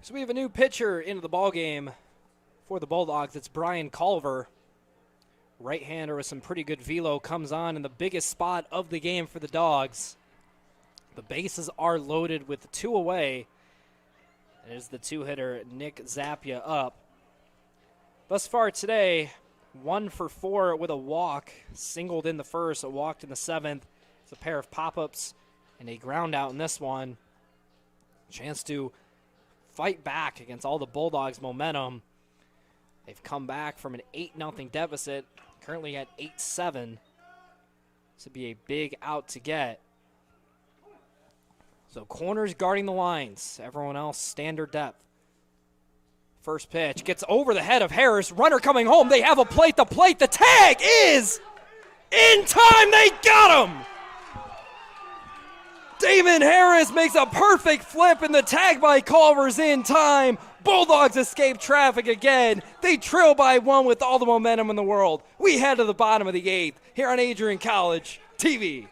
So we have a new pitcher into the ballgame for the Bulldogs. It's Brian Culver. Right-hander with some pretty good velo comes on in the biggest spot of the game for the Dogs. The bases are loaded with 2 away. There's the 2-hitter Nick Zappia up. Thus far today, 1 for 4 with a walk. Singled in the first, a walked in the 7th. It's a pair of pop-ups and a ground out in this one. Chance to fight back against all the Bulldogs' momentum. They've come back from an 8-0 deficit, currently at 8-7. This would be a big out to get. So corners guarding the lines. Everyone else standard depth. First pitch gets over the head of Harris. Runner coming home. They have a plate. The plate. The tag is in time. They got him. Damon Harris makes a perfect flip, and the tag by Culver's in time. Bulldogs escape traffic again. They trail by 1 with all the momentum in the world. We head to the bottom of the 8th here on Adrian College TV.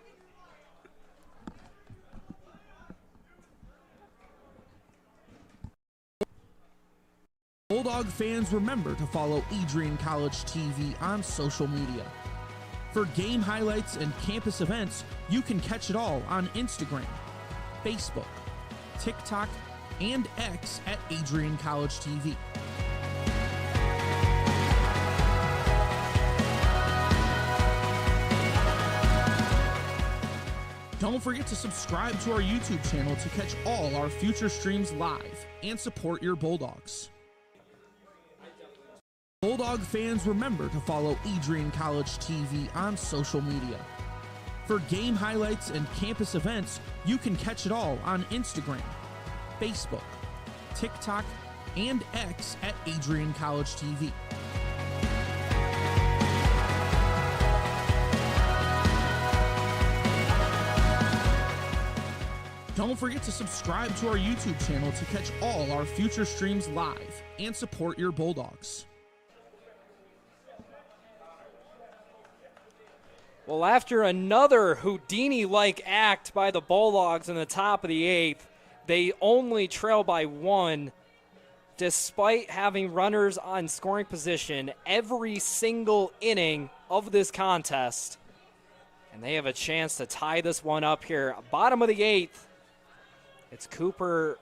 Bulldog fans, remember to follow Adrian College TV on social media. For game highlights and campus events, you can catch it all on Instagram, Facebook, TikTok, and X at Adrian College TV. Don't forget to subscribe to our YouTube channel to catch all our future streams live and support your Bulldogs. Bulldog fans, remember to follow Adrian College TV on social media. For game highlights and campus events, you can catch it all on Instagram, Facebook, TikTok, and X at Adrian College TV. Don't forget to subscribe to our YouTube channel to catch all our future streams live and support your Bulldogs. Well, after another Houdini-like act by the Bulldogs in the top of the 8th, they only trail by 1, despite having runners on scoring position every single inning of this contest. And they have a chance to tie this one up here. Bottom of the 8th, it's Cooper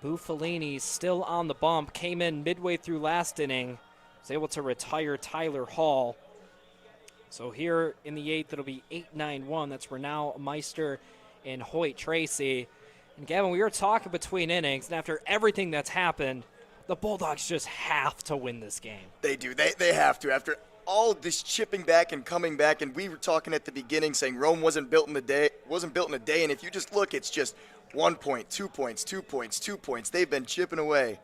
Buffalini still on the bump. Came in midway through last inning. Was able to retire Tyler Hall. So here in the 8th, it'll be 8-9-1. That's Renal Meister and Hoyt Tracy. And Gavin, we were talking between innings, and after everything that's happened, the Bulldogs just have to win this game. They do. They have to. After all of this chipping back and coming back, and we were talking at the beginning saying Rome wasn't built in a day. And if you just look, it's just 1 point, 2 points, 2 points, 2 points. They've been chipping away.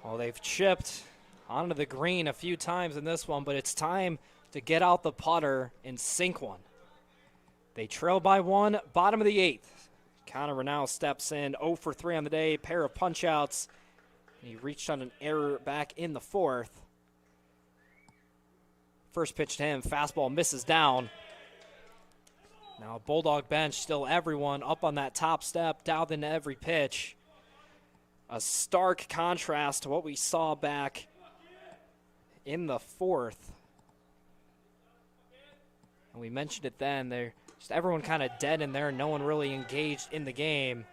Well, they've chipped onto the green a few times in this one, but it's time to get out the putter and sink one. They trail by 1, bottom of the 8th. Connor Renal steps in, 0 for 3 on the day, pair of punch-outs. He reached on an error back in the 4th. First pitch to him, fastball misses down. Now Bulldog bench, still everyone up on that top step, dialed into every pitch. A stark contrast to what we saw back in the 4th. And we mentioned it then, they're just everyone kind of dead in there, no one really engaged in the game.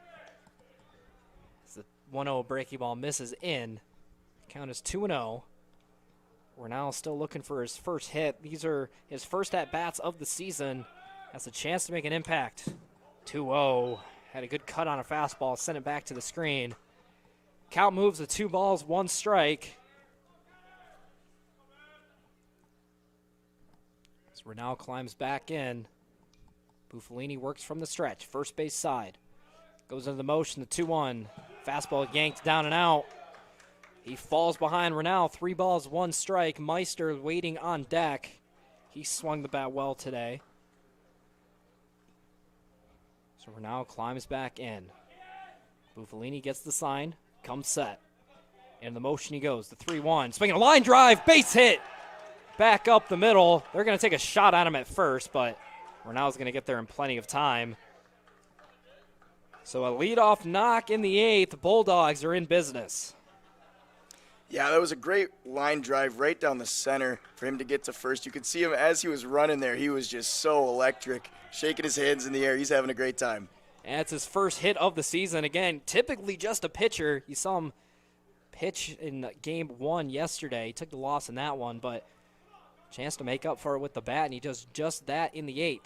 As the 1-0 breaking ball misses in. Count is 2-0. We're now still looking for his first hit. These are his first at-bats of the season. Has a chance to make an impact. 2-0. Had a good cut on a fastball, sent it back to the screen. Count moves to 2 balls, 1 strike. Renal climbs back in. Buffalini works from the stretch, first base side. Goes into the motion, the 2-1. Fastball yanked down and out. He falls behind Renal. 3 balls, 1 strike. Meister waiting on deck. He swung the bat well today. So Renal climbs back in. Buffalini gets the sign, comes set. In the motion he goes, the 3-1. Swinging a line drive, base hit. Back up the middle. They're going to take a shot at him at first, but Renal's going to get there in plenty of time. So a leadoff knock in the 8th. The Bulldogs are in business. Yeah, that was a great line drive right down the center for him to get to first. You could see him as he was running there. He was just so electric, shaking his hands in the air. He's having a great time. And it's his first hit of the season. Again, typically just a pitcher. You saw him pitch in game 1 yesterday. He took the loss in that one, but chance to make up for it with the bat, and he does just that in the 8th.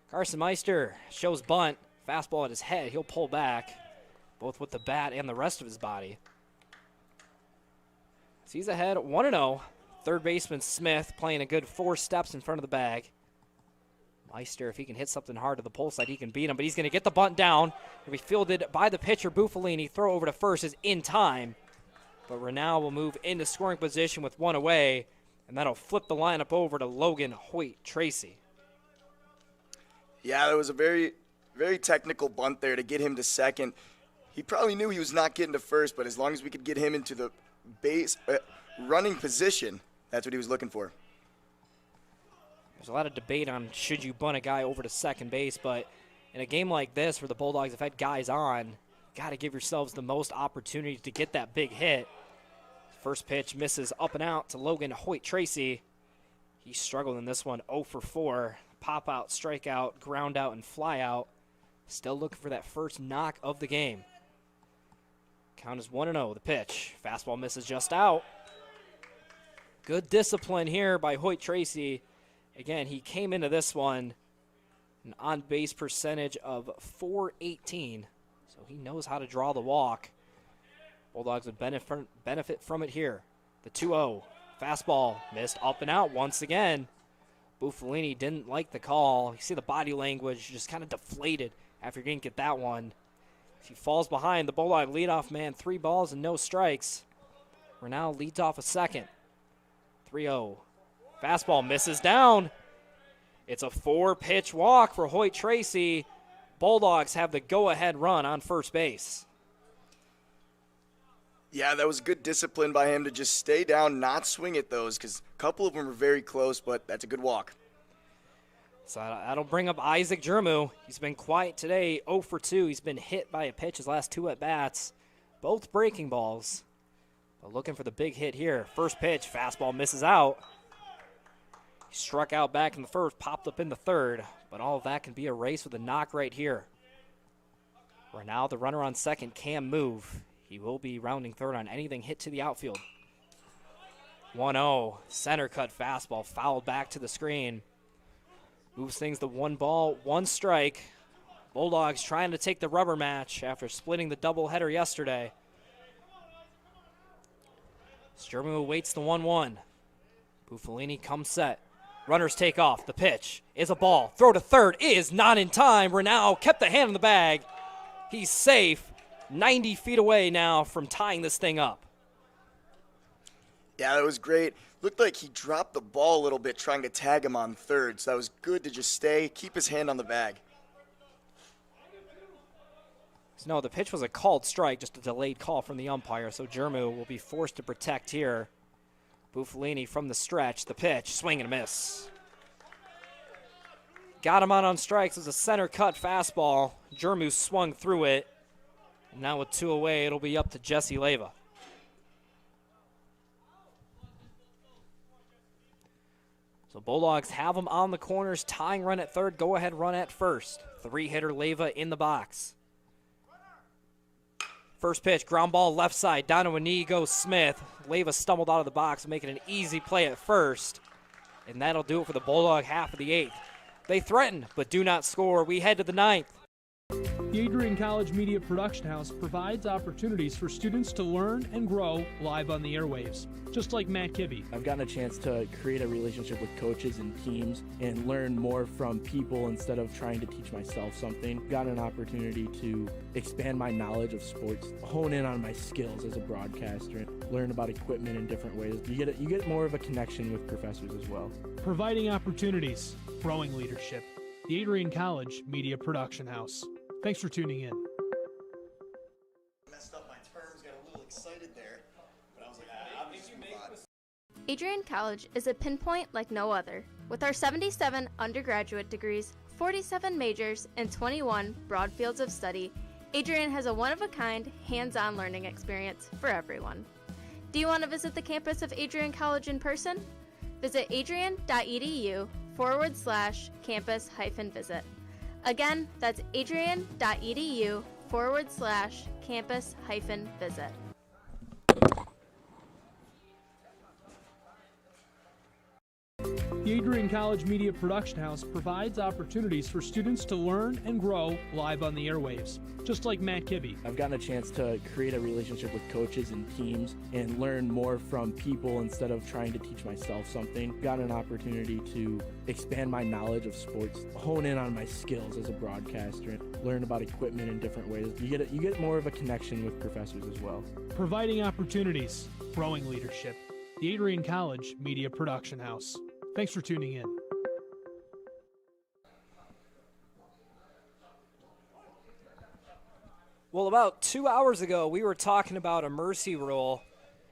Carson Meister shows bunt. Fastball at his head. He'll pull back, both with the bat and the rest of his body. So he's ahead 1-0. Third baseman Smith playing a good 4 steps in front of the bag. Meister, if he can hit something hard to the pull side, he can beat him, but he's going to get the bunt down. It'll be fielded by the pitcher, Buffalini. Throw over to first is in time, but Renal will move into scoring position with 1 away, and that'll flip the lineup over to Logan Hoyt Tracy. Yeah, that was a very technical bunt there to get him to second. He probably knew he was not getting to first, but as long as we could get him into the base running position, that's what he was looking for. There's a lot of debate on should you bunt a guy over to second base, but in a game like this where the Bulldogs have had guys on, got to give yourselves the most opportunity to get that big hit. First pitch misses up and out to Logan Hoyt Tracy. He struggled in this one, 0 for 4. Pop out, strikeout, ground out, and fly out. Still looking for that first knock of the game. Count is 1-0. The pitch. Fastball misses just out. Good discipline here by Hoyt Tracy. Again, he came into this one an on-base percentage of .418, so he knows how to draw the walk. Bulldogs would benefit from it here. The 2-0. Fastball missed up and out once again. Buffalini didn't like the call. You see the body language just kind of deflated after he didn't get that one. He falls behind the Bulldog leadoff man, 3 balls and no strikes. Renal leads off a second. 3-0. Fastball misses down. It's a 4-pitch walk for Hoyt Tracy. Bulldogs have the go-ahead run on first base. Yeah, that was good discipline by him to just stay down, not swing at those, because a couple of them were very close, but that's a good walk. So that'll bring up Isaac Jermu. He's been quiet today, 0 for 2. He's been hit by a pitch his last 2 at-bats, both breaking balls. But looking for the big hit here. First pitch, fastball misses out. He struck out back in the first, popped up in the third, but all of that can be erased with a knock right here. Where now the runner on second can move. He will be rounding third on anything hit to the outfield. 1-0, center cut fastball fouled back to the screen. Moves things to 1 ball, 1 strike. Bulldogs trying to take the rubber match after splitting the doubleheader yesterday. Sturman awaits the 1-1. Buffalini comes set. Runners take off. The pitch is a ball. Throw to third is not in time. Renal kept the hand in the bag. He's safe. 90 feet away now from tying this thing up. Yeah, that was great. Looked like he dropped the ball a little bit trying to tag him on third, so that was good to just stay, keep his hand on the bag. So no, the pitch was a called strike, just a delayed call from the umpire, so Jermu will be forced to protect here. Buffalini from the stretch, the pitch, swing and a miss. Got him out on strikes. It was a center cut fastball. Jermu swung through it. And now with 2 away, it'll be up to Jesse Leyva. So Bulldogs have him on the corners, tying run at third, go-ahead run at first. 3-hitter Leyva in the box. First pitch, ground ball left side, down to a knee goes Smith. Leyva stumbled out of the box, making an easy play at first. And that'll do it for the Bulldog half of the 8th. They threaten, but do not score. We head to the 9th. The Adrian College Media Production House provides opportunities for students to learn and grow live on the airwaves, just like Matt Kibbe. I've gotten a chance to create a relationship with coaches and teams and learn more from people instead of trying to teach myself something. Got an opportunity to expand my knowledge of sports, hone in on my skills as a broadcaster, and learn about equipment in different ways. You get more of a connection with professors as well. Providing opportunities, growing leadership. The Adrian College Media Production House. Thanks for tuning in. Messed up my terms, got a little excited there, but I was like, I'll just move on. Adrian College is a pinpoint like no other. With our 77 undergraduate degrees, 47 majors, and 21 broad fields of study, Adrian has a one-of-a-kind, hands-on learning experience for everyone. Do you want to visit the campus of Adrian College in person? Visit adrian.edu/campus-visit. Again, that's adrian.edu/campus-visit. The Adrian College Media Production House provides opportunities for students to learn and grow live on the airwaves, just like Matt Kibbe. I've gotten a chance to create a relationship with coaches and teams and learn more from people instead of trying to teach myself something. Got an opportunity to expand my knowledge of sports, hone in on my skills as a broadcaster, and learn about equipment in different ways. You get more of a connection with professors as well. Providing opportunities, growing leadership. The Adrian College Media Production House. Thanks for tuning in. Well, about 2 hours ago, we were talking about a mercy rule,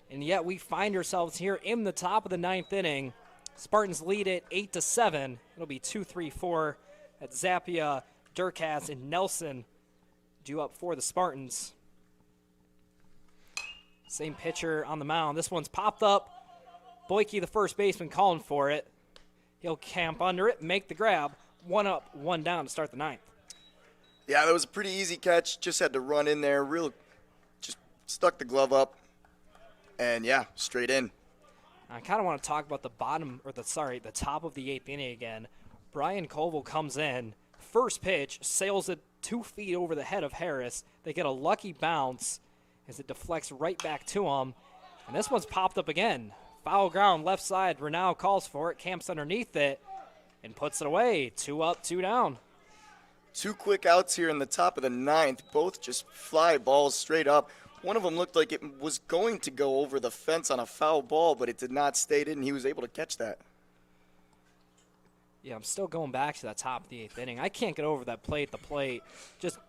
and yet we find ourselves here in the top of the 9th inning. Spartans lead it 8-7. It'll be 2-3-4 at Zappia, Durkas, and Nelson due up for the Spartans. Same pitcher on the mound. This one's popped up. Boyke, the first baseman, calling for it. He'll camp under it, make the grab. 1 up, 1 down to start the 9th. Yeah, that was a pretty easy catch. Just had to run in there, just stuck the glove up, and yeah, straight in. I kind of want to talk about the top of the 8th inning again. Brian Colville comes in, first pitch, sails it 2 feet over the head of Harris. They get a lucky bounce as it deflects right back to him, and this one's popped up again. Foul ground, left side. Renau calls for it, camps underneath it, and puts it away. 2 up, 2 down. 2 quick outs here in the top of the 9th. Both just fly balls straight up. One of them looked like it was going to go over the fence on a foul ball, but it did not stay in, and he was able to catch that. Yeah, I'm still going back to that top of the 8th inning. I can't get over that play at the plate. Just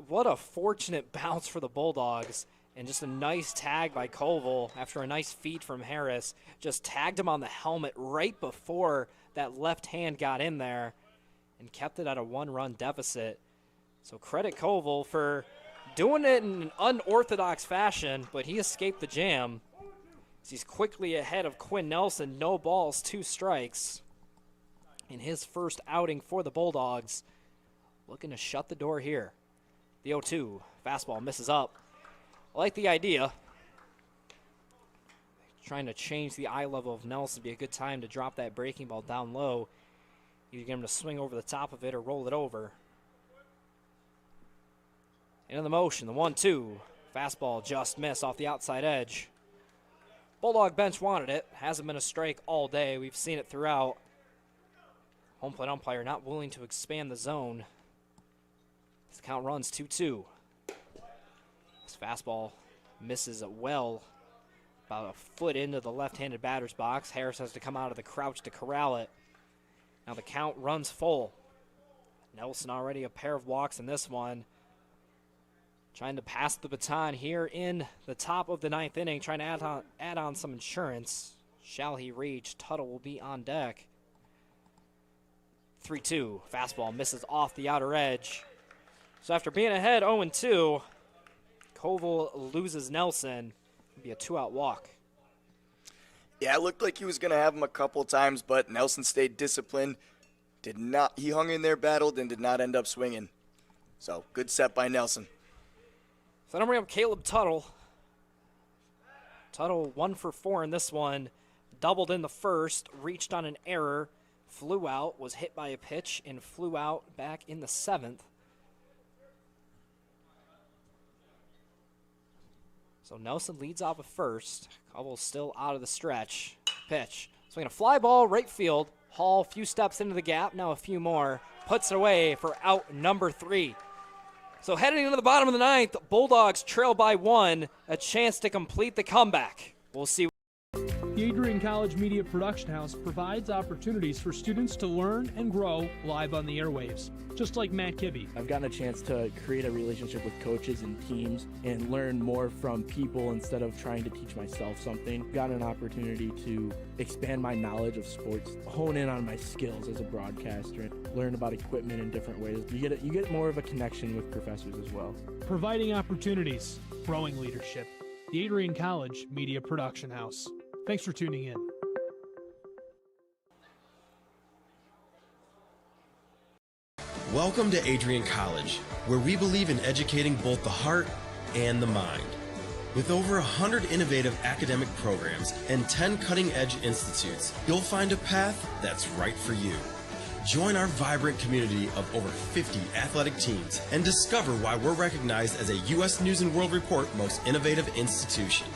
what a fortunate bounce for the Bulldogs. And just a nice tag by Colville after a nice feed from Harris. Just tagged him on the helmet right before that left hand got in there and kept it at a 1-run deficit. So credit Colville for doing it in an unorthodox fashion, but he escaped the jam. He's quickly ahead of Quinn Nelson. No balls, 2 strikes in his first outing for the Bulldogs. Looking to shut the door here. The 0-2. Fastball misses up. I like the idea. Trying to change the eye level of Nelson. Be a good time to drop that breaking ball down low. You get him to swing over the top of it or roll it over. Into the motion, the 1-2. Fastball just missed off the outside edge. Bulldog bench wanted it. Hasn't been a strike all day. We've seen it throughout. Home plate umpire not willing to expand the zone. This count runs 2-2. This fastball misses it well, about a foot into the left-handed batter's box. Harris has to come out of the crouch to corral it. Now the count runs full. Nelson already a pair of walks in this one. Trying to pass the baton here in the top of the 9th inning, trying to add on some insurance. Shall he reach? Tuttle will be on deck. 3-2. Fastball misses off the outer edge. So after being ahead 0-2, Colville loses Nelson. It'll be a 2-out walk. Yeah, it looked like he was going to have him a couple times, but Nelson stayed disciplined. He hung in there, battled, and did not end up swinging. So, good set by Nelson. So then we have Caleb Tuttle. Tuttle 1 for 4 in this one. Doubled in the first, reached on an error, flew out, was hit by a pitch, and flew out back in the 7th. So Nelson leads off at first. Cobble's still out of the stretch. Pitch. Swinging a fly ball, right field. Hall, few steps into the gap, now a few more. Puts it away for out number 3. So heading into the bottom of the 9th, Bulldogs trail by 1. A chance to complete the comeback. We'll see. The Adrian College Media Production House provides opportunities for students to learn and grow live on the airwaves, just like Matt Kibbe. I've gotten a chance to create a relationship with coaches and teams and learn more from people instead of trying to teach myself something. Got an opportunity to expand my knowledge of sports, hone in on my skills as a broadcaster, and learn about equipment in different ways. You get more of a connection with professors as well. Providing opportunities, growing leadership. The Adrian College Media Production House. Thanks for tuning in. Welcome to Adrian College, where we believe in educating both the heart and the mind. With over 100 innovative academic programs and 10 cutting-edge institutes, you'll find a path that's right for you. Join our vibrant community of over 50 athletic teams and discover why we're recognized as a U.S. News & World Report Most Innovative Institution.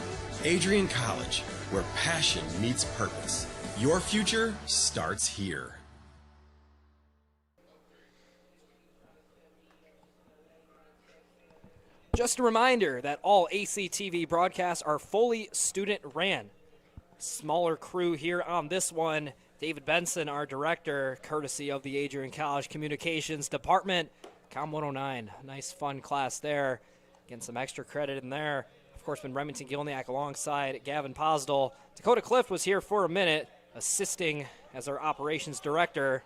Adrian College, where passion meets purpose. Your future starts here. Just a reminder that all ACTV broadcasts are fully student-ran. Smaller crew here on this one. David Benson, our director, courtesy of the Adrian College Communications Department. Com 109, nice fun class there. Getting some extra credit in there. Of course, been Remington Gilniak alongside Gavin Posdal. Dakota Clift was here for a minute, assisting as our operations director.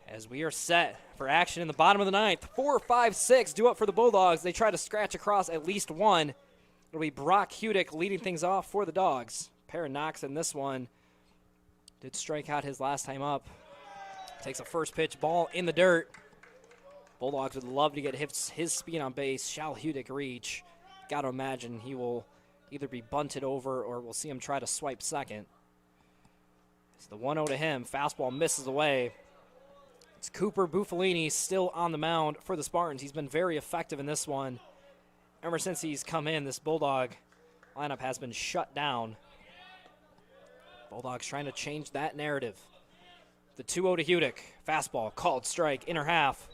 As we are set for action in the bottom of the 9th. 4, 5, 6 due up for the Bulldogs. They try to scratch across at least one. It'll be Brock Hudick leading things off for the Dogs. Perrin Knox in this one. Did strike out his last time up. Takes a first pitch ball in the dirt. Bulldogs would love to get his speed on base. Shall Hudick reach? Got to imagine he will either be bunted over or we'll see him try to swipe second. It's the 1-0 to him. Fastball misses away. It's Cooper Buffalini still on the mound for the Spartans. He's been very effective in this one. Ever since he's come in, this Bulldog lineup has been shut down. Bulldogs trying to change that narrative. The 2-0 to Hudick. Fastball, called strike, inner half.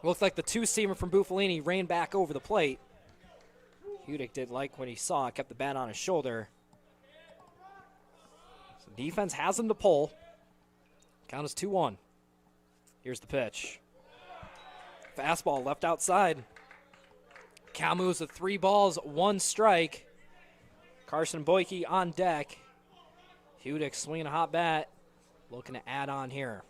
Looks like the two-seamer from Buffalini ran back over the plate. Hudick did like what he saw, kept the bat on his shoulder. So defense has him to pull. Count is 2-1. Here's the pitch. Fastball left outside. Cal moves with 3 balls, 1 strike. Carson Boyke on deck. Hudick swinging a hot bat. Looking to add on here.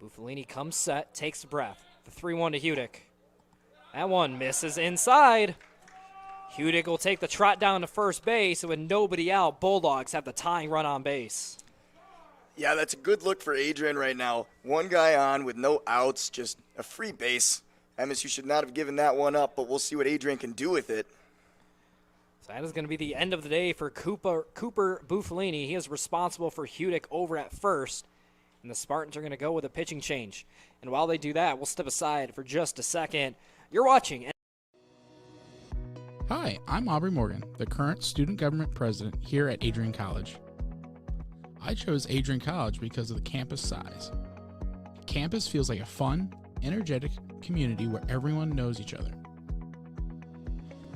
Buffalini comes set, takes a breath. The 3-1 to Hudick. That one misses inside. Hudick will take the trot down to first base, and with nobody out, Bulldogs have the tying run on base. Yeah, that's a good look for Adrian right now. One guy on with no outs, just a free base. MSU should not have given that one up, but we'll see what Adrian can do with it. So that is going to be the end of the day for Cooper Buffalini. He is responsible for Hudick over at first, and the Spartans are going to go with a pitching change. And while they do that, we'll step aside for just a second. You're watching. Hi, I'm Aubrey Morgan, the current student government president here at Adrian College. I chose Adrian College because of the campus size. Campus feels like a fun, energetic community where everyone knows each other.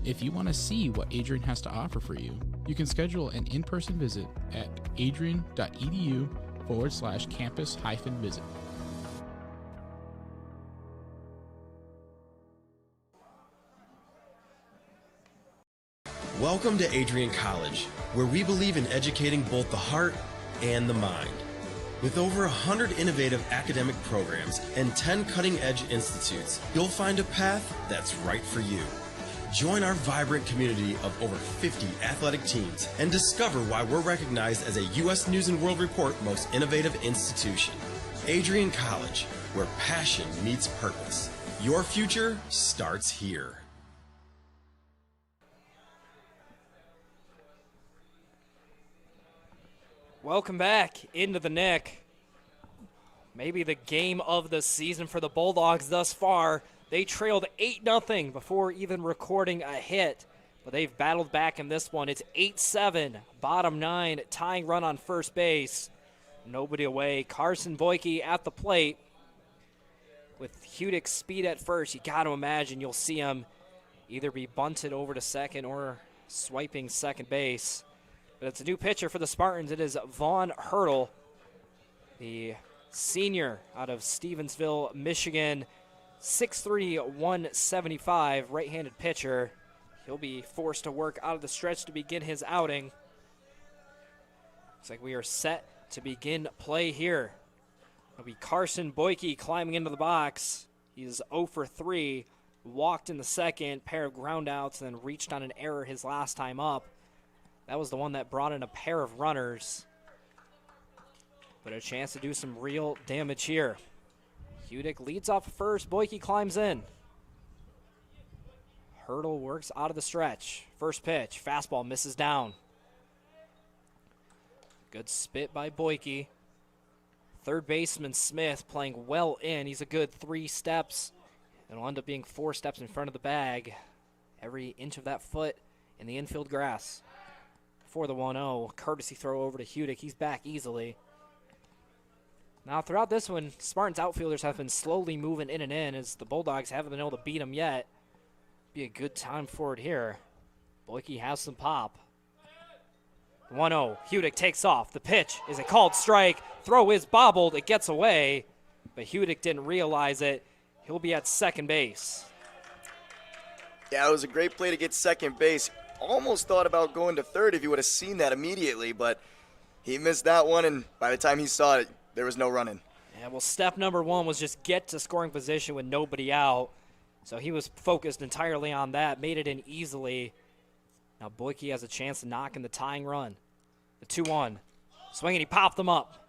If you want to see what Adrian has to offer for you, you can schedule an in-person visit at adrian.edu/campus-visit. Welcome to Adrian College, where we believe in educating both the heart and the mind. With over 100 innovative academic programs and 10 cutting-edge institutes, you'll find a path that's right for you. Join our vibrant community of over 50 athletic teams and discover why we're recognized as a U.S. News & World Report Most Innovative Institution. Adrian College, where passion meets purpose. Your future starts here. Welcome back into the Nick. Maybe the game of the season for the Bulldogs thus far. They trailed 8-0 before even recording a hit, but they've battled back in this one. It's 8-7, bottom 9, tying run on first base. Nobody away. Carson Boyke at the plate. With Hudick's speed at first, you got to imagine you'll see him either be bunted over to second or swiping second base. But it's a new pitcher for the Spartans. It is Vaughn Hurdle, the senior out of Stevensville, Michigan. 6'3", 175, right-handed pitcher. He'll be forced to work out of the stretch to begin his outing. Looks like we are set to begin play here. It'll be Carson Boyke climbing into the box. He's 0 for 3, walked in the second, pair of groundouts, and then reached on an error his last time up. That was the one that brought in a pair of runners. But a chance to do some real damage here. Hudick leads off first. Boyke climbs in. Hurdle works out of the stretch. First pitch. Fastball misses down. Good spit by Boyke. Third baseman Smith playing well in. He's a good 3 steps. It'll end up being 4 steps in front of the bag. Every inch of that foot in the infield grass. For the 1-0. Courtesy throw over to Hudick. He's back easily. Now, throughout this one, Spartans outfielders have been slowly moving in and in as the Bulldogs haven't been able to beat them yet. Be a good time for it here. Boyke has some pop. 1-0. Hudick takes off. The pitch is a called strike. Throw is bobbled. It gets away, but Hudick didn't realize it. He'll be at second base. Yeah, it was a great play to get second base. Almost thought about going to third if he would have seen that immediately, but he missed that one, and by the time he saw it, there was no running. Yeah, well, step number 1 was just get to scoring position with nobody out. So he was focused entirely on that, made it in easily. Now Boyke has a chance to knock in the tying run. The 2-1. Swinging, he popped them up.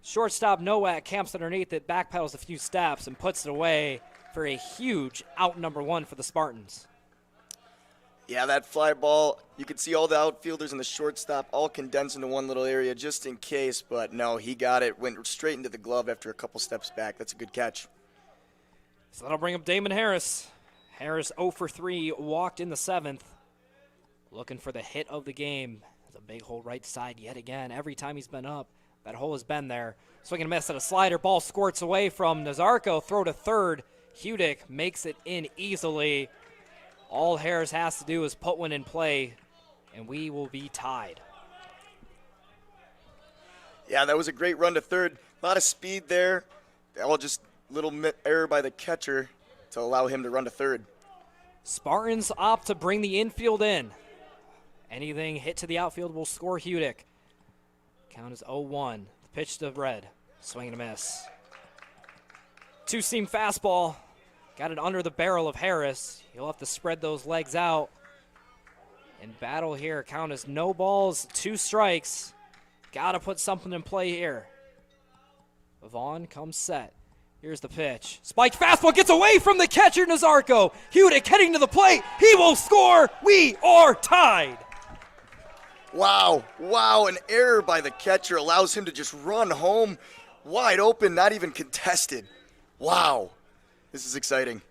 Shortstop Nowak camps underneath it, backpedals a few steps, and puts it away for a huge out number 1 for the Spartans. Yeah, that fly ball, you could see all the outfielders and the shortstop all condensed into one little area just in case, but no, he got it, went straight into the glove after a couple steps back. That's a good catch. So that'll bring up Damon Harris. Harris 0 for 3, walked in the 7th. Looking for the hit of the game. There's a big hole right side yet again. Every time he's been up, that hole has been there. Swing and miss at a slider. Ball squirts away from Nazarko. Throw to third. Hudick makes it in easily. All Harris has to do is put one in play, and we will be tied. Yeah, that was a great run to third. A lot of speed there. All just little error by the catcher to allow him to run to third. Spartans opt to bring the infield in. Anything hit to the outfield will score Hudick. Count is 0-1. The pitch to Red. Swing and a miss. Two-seam fastball. Got it under the barrel of Harris. He'll have to spread those legs out. In battle here, count is no balls, 2 strikes. Got to put something in play here. Vaughn comes set. Here's the pitch. Spiked fastball gets away from the catcher, Nazarko. Hudick heading to the plate. He will score. We are tied. Wow, an error by the catcher allows him to just run home wide open, not even contested. Wow, this is exciting.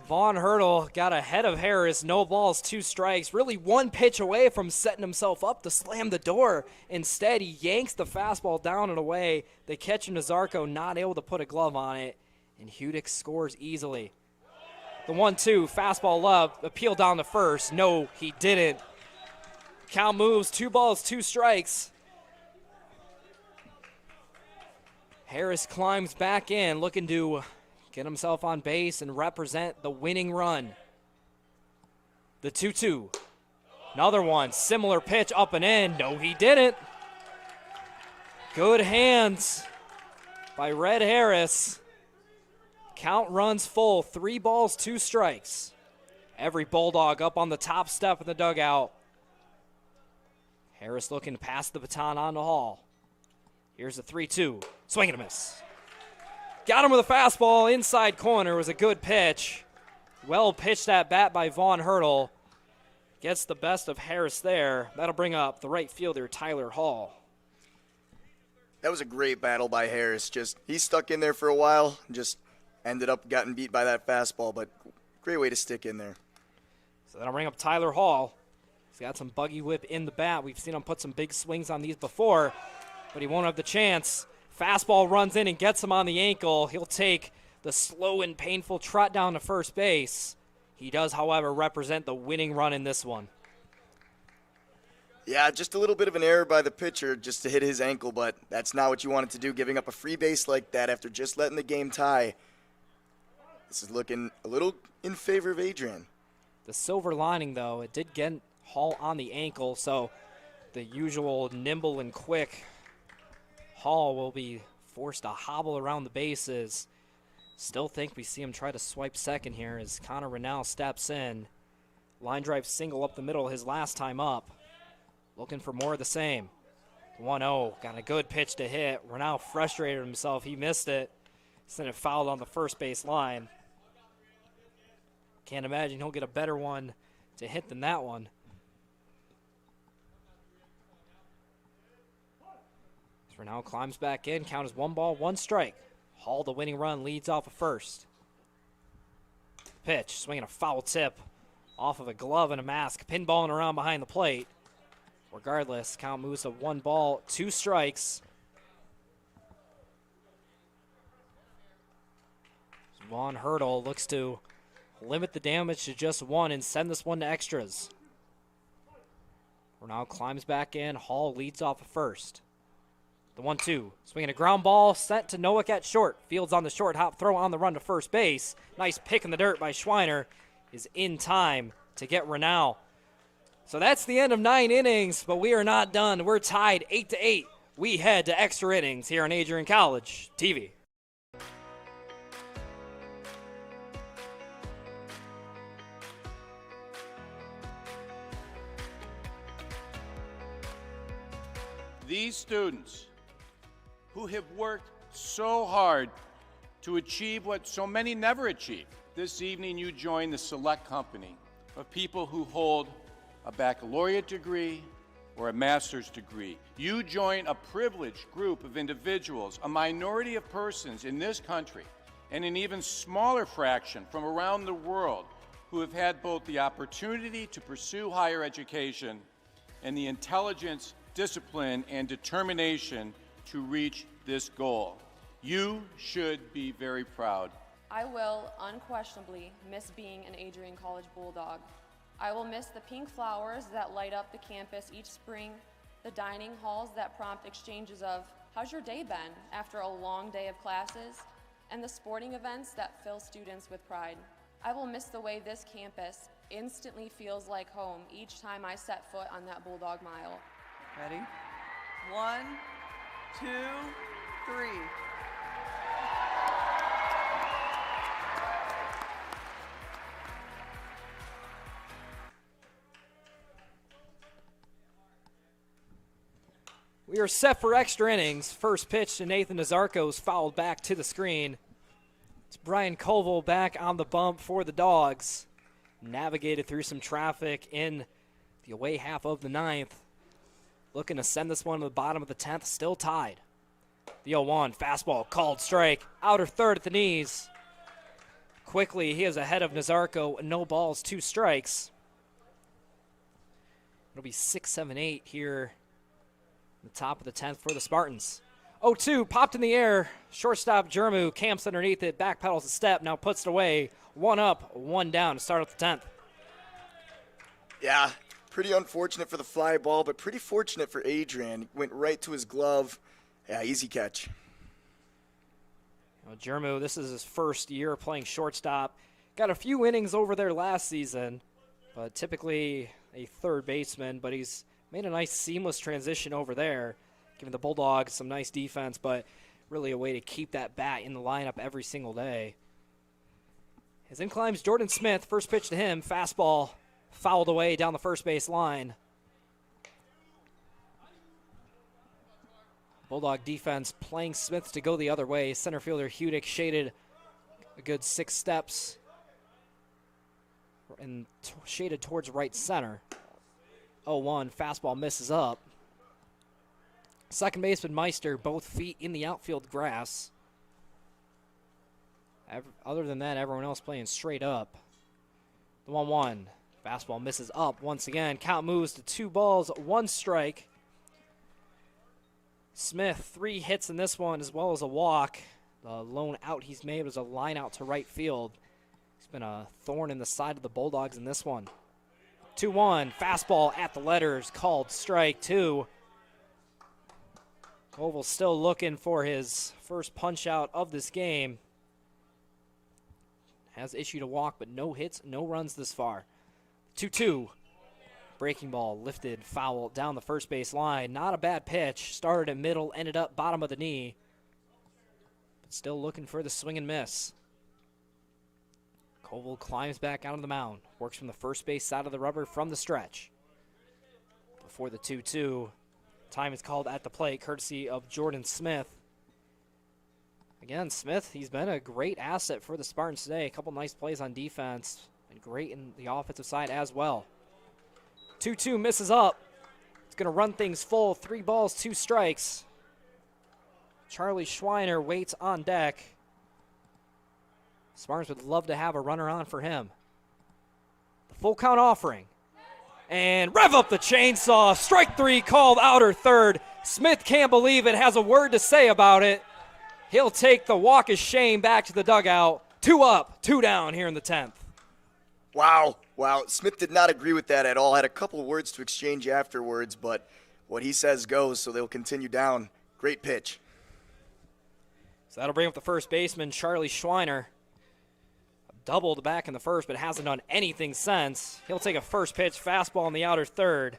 Vaughn Hurdle got ahead of Harris. No balls, 2 strikes. Really 1 pitch away from setting himself up to slam the door. Instead, he yanks the fastball down and away. The catcher, Nazarko, not able to put a glove on it. And Hudick scores easily. The 1-2, fastball up, appeal down to first. No, he didn't. Count moves, 2 balls, 2 strikes. Harris climbs back in, looking to get himself on base and represent the winning run. The 2-2. Another one, similar pitch up and in. No, he didn't. Good hands by Red Harris. Count runs full, 3 balls, 2 strikes. Every Bulldog up on the top step of the dugout. Harris looking to pass the baton on to Hall. Here's a 3-2. Swing and a miss. Got him with a fastball. Inside corner was a good pitch. Well pitched at bat by Vaughn Hurdle. Gets the best of Harris there. That'll bring up the right fielder, Tyler Hall. That was a great battle by Harris. He stuck in there for a while, just ended up getting beat by that fastball, but great way to stick in there. So that'll bring up Tyler Hall. He's got some buggy whip in the bat. We've seen him put some big swings on these before, but he won't have the chance. Fastball runs in and gets him on the ankle. He'll take the slow and painful trot down to first base. He does, however, represent the winning run in this one. Yeah, just a little bit of an error by the pitcher just to hit his ankle, but that's not what you wanted to do, giving up a free base like that after just letting the game tie. This is looking a little in favor of Adrian. The silver lining, though, it did get Hall on the ankle, so the usual nimble and quick Hall will be forced to hobble around the bases. Still think we see him try to swipe second here as Connor Renal steps in. Line drive single up the middle his last time up. Looking for more of the same. 1-0, got a good pitch to hit. Renal frustrated himself. He missed it. Sent it fouled on the first base line. Can't imagine he'll get a better one to hit than that one. Renal climbs back in. Count is 1 ball, 1 strike. Hall, the winning run, leads off of first. Pitch, swinging a foul tip off of a glove and a mask, pinballing around behind the plate. Regardless, count moves to 1 ball, 2 strikes. Vaughn Hurdle looks to limit the damage to just 1 and send this one to extras. Renal climbs back in. Hall leads off of first. The 1-2, swinging a ground ball, sent to Nowak at short. Fields on the short hop, throw on the run to first base. Nice pick in the dirt by Schweiner is in time to get Renal. So that's the end of 9 innings, but we are not done. We're tied 8-8. We head to extra innings here on Adrian College TV. These students who have worked so hard to achieve what so many never achieve. This evening you join the select company of people who hold a baccalaureate degree or a master's degree. You join a privileged group of individuals, a minority of persons in this country, and an even smaller fraction from around the world who have had both the opportunity to pursue higher education and the intelligence, discipline, and determination to reach this goal. You should be very proud. I will unquestionably miss being an Adrian College Bulldog. I will miss the pink flowers that light up the campus each spring, the dining halls that prompt exchanges of, "How's your day been?" after a long day of classes, and the sporting events that fill students with pride. I will miss the way this campus instantly feels like home each time I set foot on that Bulldog mile. Ready? 1, 2, 3. We are set for extra innings. First pitch to Nathan Nazarko is fouled back to the screen. It's Brian Koval back on the bump for the Dogs. Navigated through some traffic in the away half of the 9th. Looking to send this one to the bottom of the 10th, still tied. The 0-1, fastball, called strike, outer third at the knees. Quickly, he is ahead of Nazarko, no balls, 2 strikes. It'll be 6, 7, 8 here. The top of the 10th for the Spartans. 0-2, popped in the air. Shortstop Jermu camps underneath it, backpedals a step, now puts it away. 1 up, 1 down to start off the 10th. Yeah, pretty unfortunate for the fly ball, but pretty fortunate for Adrian. Went right to his glove. Yeah, easy catch. Jermu, this is his first year playing shortstop. Got a few innings over there last season, but typically a third baseman, but he's made a nice seamless transition over there, giving the Bulldogs some nice defense, but really a way to keep that bat in the lineup every single day. As in climbs Jordan Smith, first pitch to him, fastball fouled away down the first base line. Bulldog defense playing Smith to go the other way. Center fielder Hudick shaded a good 6 steps and shaded towards right center. 0-1, fastball misses up. Second baseman Meister, both feet in the outfield grass. Other than that, everyone else playing straight up. The 1-1. Fastball misses up once again. Count moves to 2 balls, 1 strike. Smith, 3 hits in this one as well as a walk. The lone out he's made was a line out to right field. He's been a thorn in the side of the Bulldogs in this one. 2-1, fastball at the letters, called strike 2. Koval still looking for his first punch out of this game. Has issued a walk, but no hits, no runs this far. 2-2. Breaking ball lifted foul down the first base line. Not a bad pitch. Started at middle, ended up bottom of the knee. But still looking for the swing and miss. Koval climbs back out of the mound. Works from the first base side of the rubber from the stretch. Before the 2-2, time is called at the plate, courtesy of Jordan Smith. Again, Smith, he's been a great asset for the Spartans today. A couple nice plays on defense, and great in the offensive side as well. 2-2 misses up. It's going to run things full. 3 balls, 2 strikes. Charlie Schweiner waits on deck. Spartans would love to have a runner on for him. The full count offering. And rev up the chainsaw. Strike 3 called outer third. Smith can't believe it, has a word to say about it. He'll take the walk of shame back to the dugout. 2 up, 2 down here in the 10th. Wow. Smith did not agree with that at all. Had a couple of words to exchange afterwards, but what he says goes, so they'll continue down. Great pitch. So that'll bring up the first baseman, Charlie Schweiner. Doubled back in the first, but hasn't done anything since. He'll take a first pitch fastball in the outer third.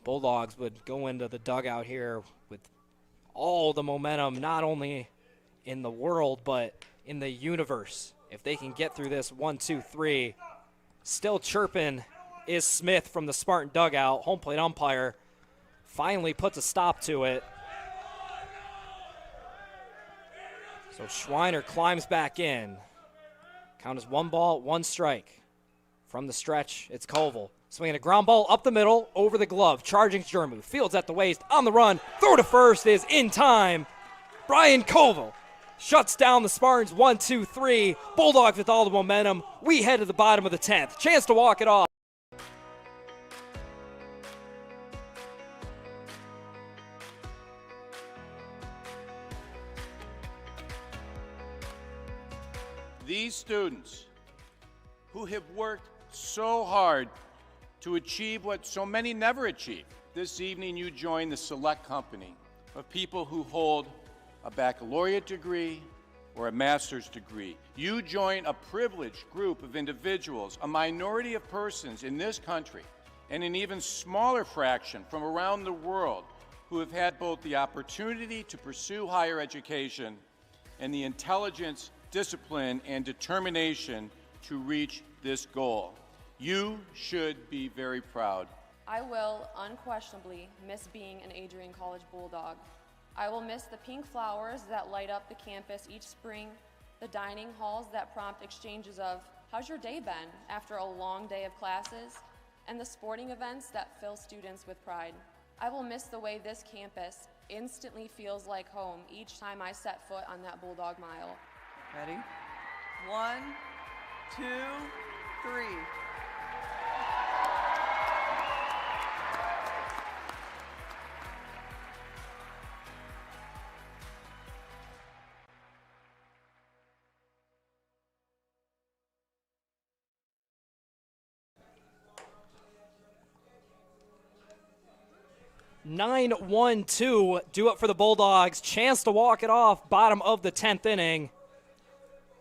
Bulldogs would go into the dugout here with all the momentum, not only in the world, but in the universe. If they can get through this 1, 2, 3, still chirping is Smith from the Spartan dugout. Home plate umpire finally puts a stop to it. So Schweiner climbs back in. Count is 1 ball, 1 strike. From the stretch, it's Koval. Swinging a ground ball up the middle, over the glove. Charging Jermu. Fields at the waist, on the run. Throw to first is in time. Brian Koval shuts down the Spartans 1, 2, 3. Bulldogs with all the momentum. We head to the bottom of the 10th. Chance to walk it off. These students who have worked so hard to achieve what so many never achieve. This evening you join the select company of people who hold a baccalaureate degree or a master's degree. You join a privileged group of individuals, a minority of persons in this country, and an even smaller fraction from around the world who have had both the opportunity to pursue higher education and the intelligence, discipline, and determination to reach this goal. You should be very proud. I will unquestionably miss being an Adrian College Bulldog. I will miss the pink flowers that light up the campus each spring, the dining halls that prompt exchanges of, "How's your day been?" after a long day of classes, and the sporting events that fill students with pride. I will miss the way this campus instantly feels like home each time I set foot on that Bulldog mile. Ready? 1, 2, 3. (9-1-2) due up for the Bulldogs. Chance to walk it off, bottom of the 10th inning.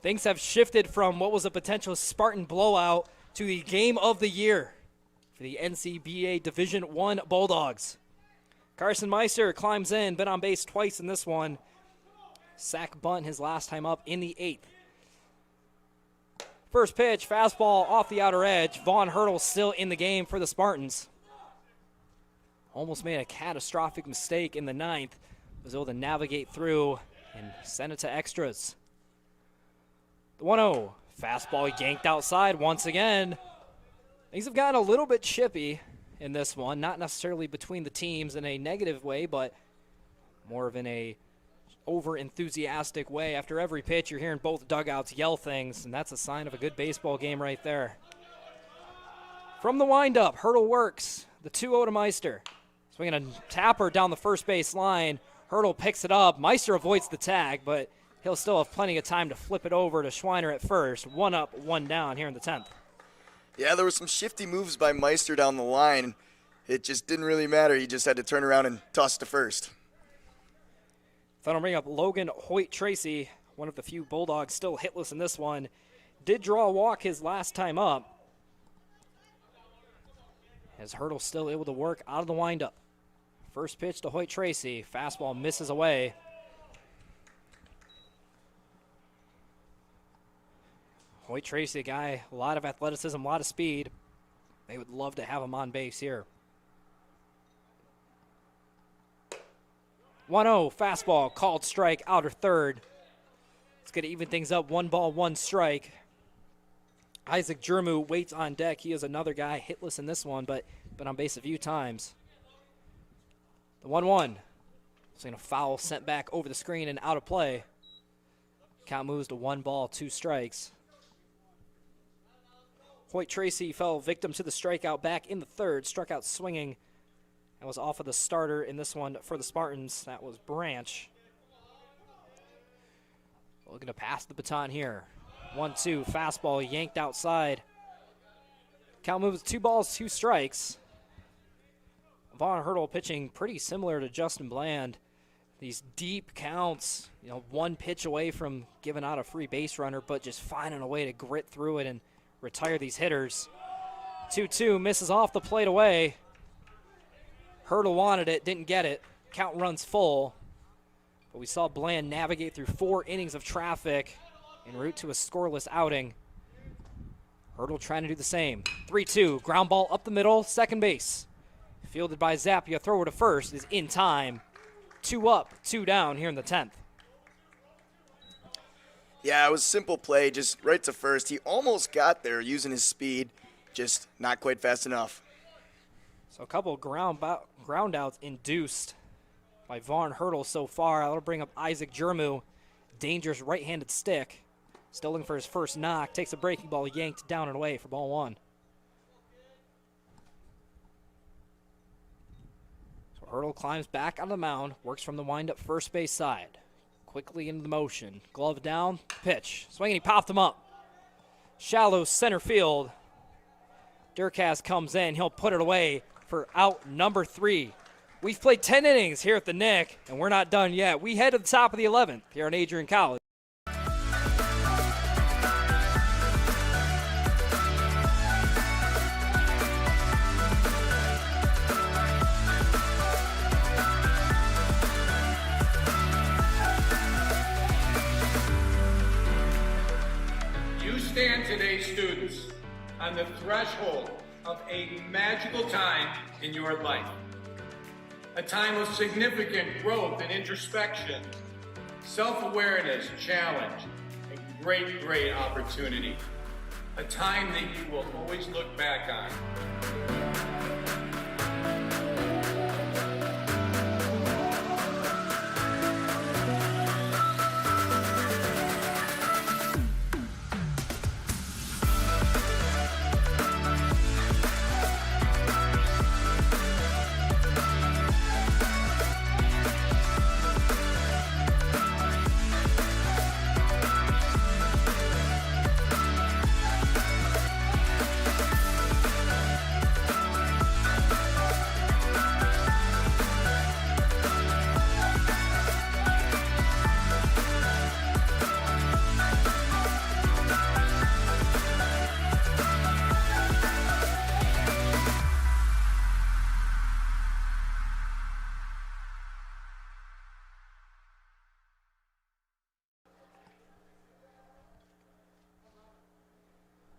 Things have shifted from what was a potential Spartan blowout to the game of the year for the NCBA Division I Bulldogs. Carson Meister climbs in, been on base twice in this one. Sack bunt his last time up in the 8th. First pitch, fastball off the outer edge. Vaughn Hurdle still in the game for the Spartans. Almost made a catastrophic mistake in the 9th. Was able to navigate through and send it to extras. The 1-0. Fastball yanked outside once again. Things have gotten a little bit chippy in this one. Not necessarily between the teams in a negative way, but more of in a over-enthusiastic way. After every pitch, you're hearing both dugouts yell things, and that's a sign of a good baseball game right there. From the windup, Hurdle works. The 2-0 to Meister. Swinging a tapper down the first base line. Hurdle picks it up. Meister avoids the tag, but he'll still have plenty of time to flip it over to Schweiner at first. 1 up, 1 down here in the 10th. Yeah, there were some shifty moves by Meister down the line. It just didn't really matter. He just had to turn around and toss to first. That'll bring up Logan Hoyt-Tracy, one of the few Bulldogs still hitless in this one. Did draw a walk his last time up. As Hurdle still able to work out of the windup. First pitch to Hoyt-Tracy. Fastball misses away. Hoyt-Tracy, a guy, a lot of athleticism, a lot of speed. They would love to have him on base here. 1-0, fastball, called strike, outer third. It's going to even things up, 1 ball, 1 strike. Isaac Jermu waits on deck. He is another guy hitless in this one, but been on base a few times. The 1-1. Seeing a foul sent back over the screen and out of play. Count moves to 1 ball, 2 strikes. Hoyt-Tracy fell victim to the strikeout back in the third. Struck out swinging. That was off of the starter in this one for the Spartans. That was Branch. Looking to pass the baton here. 1-2, fastball yanked outside. Count moves 2 balls, 2 strikes. Vaughn Hurdle pitching pretty similar to Justin Bland. These deep counts, 1 pitch away from giving out a free base runner, but just finding a way to grit through it and retire these hitters. 2-2, misses off the plate away. Hurdle wanted it, didn't get it. Count runs full. But we saw Bland navigate through 4 innings of traffic en route to a scoreless outing. Hurdle trying to do the same. 3-2, ground ball up the middle, second base. Fielded by Zappia, thrower to first is in time. 2 up, 2 down here in the 10th. Yeah, it was simple play, just right to first. He almost got there using his speed, just not quite fast enough. So a couple ground outs induced by Vaughn Hurdle so far. That'll bring up Isaac Jermu. Dangerous right-handed stick. Still looking for his first knock. Takes a breaking ball, yanked down and away for ball 1. So Hurdle climbs back on the mound. Works from the windup first base side. Quickly into the motion. Glove down, pitch. Swinging, he popped him up. Shallow center field. Durkaz comes in. He'll put it away for out number 3. We've played 10 innings here at the Nick, and we're not done yet. We head to the top of the 11th here on Adrian College. You stand today, students, on the threshold of a magical time in your life. A time of significant growth and introspection, self-awareness, challenge, and great opportunity. A time that you will always look back on.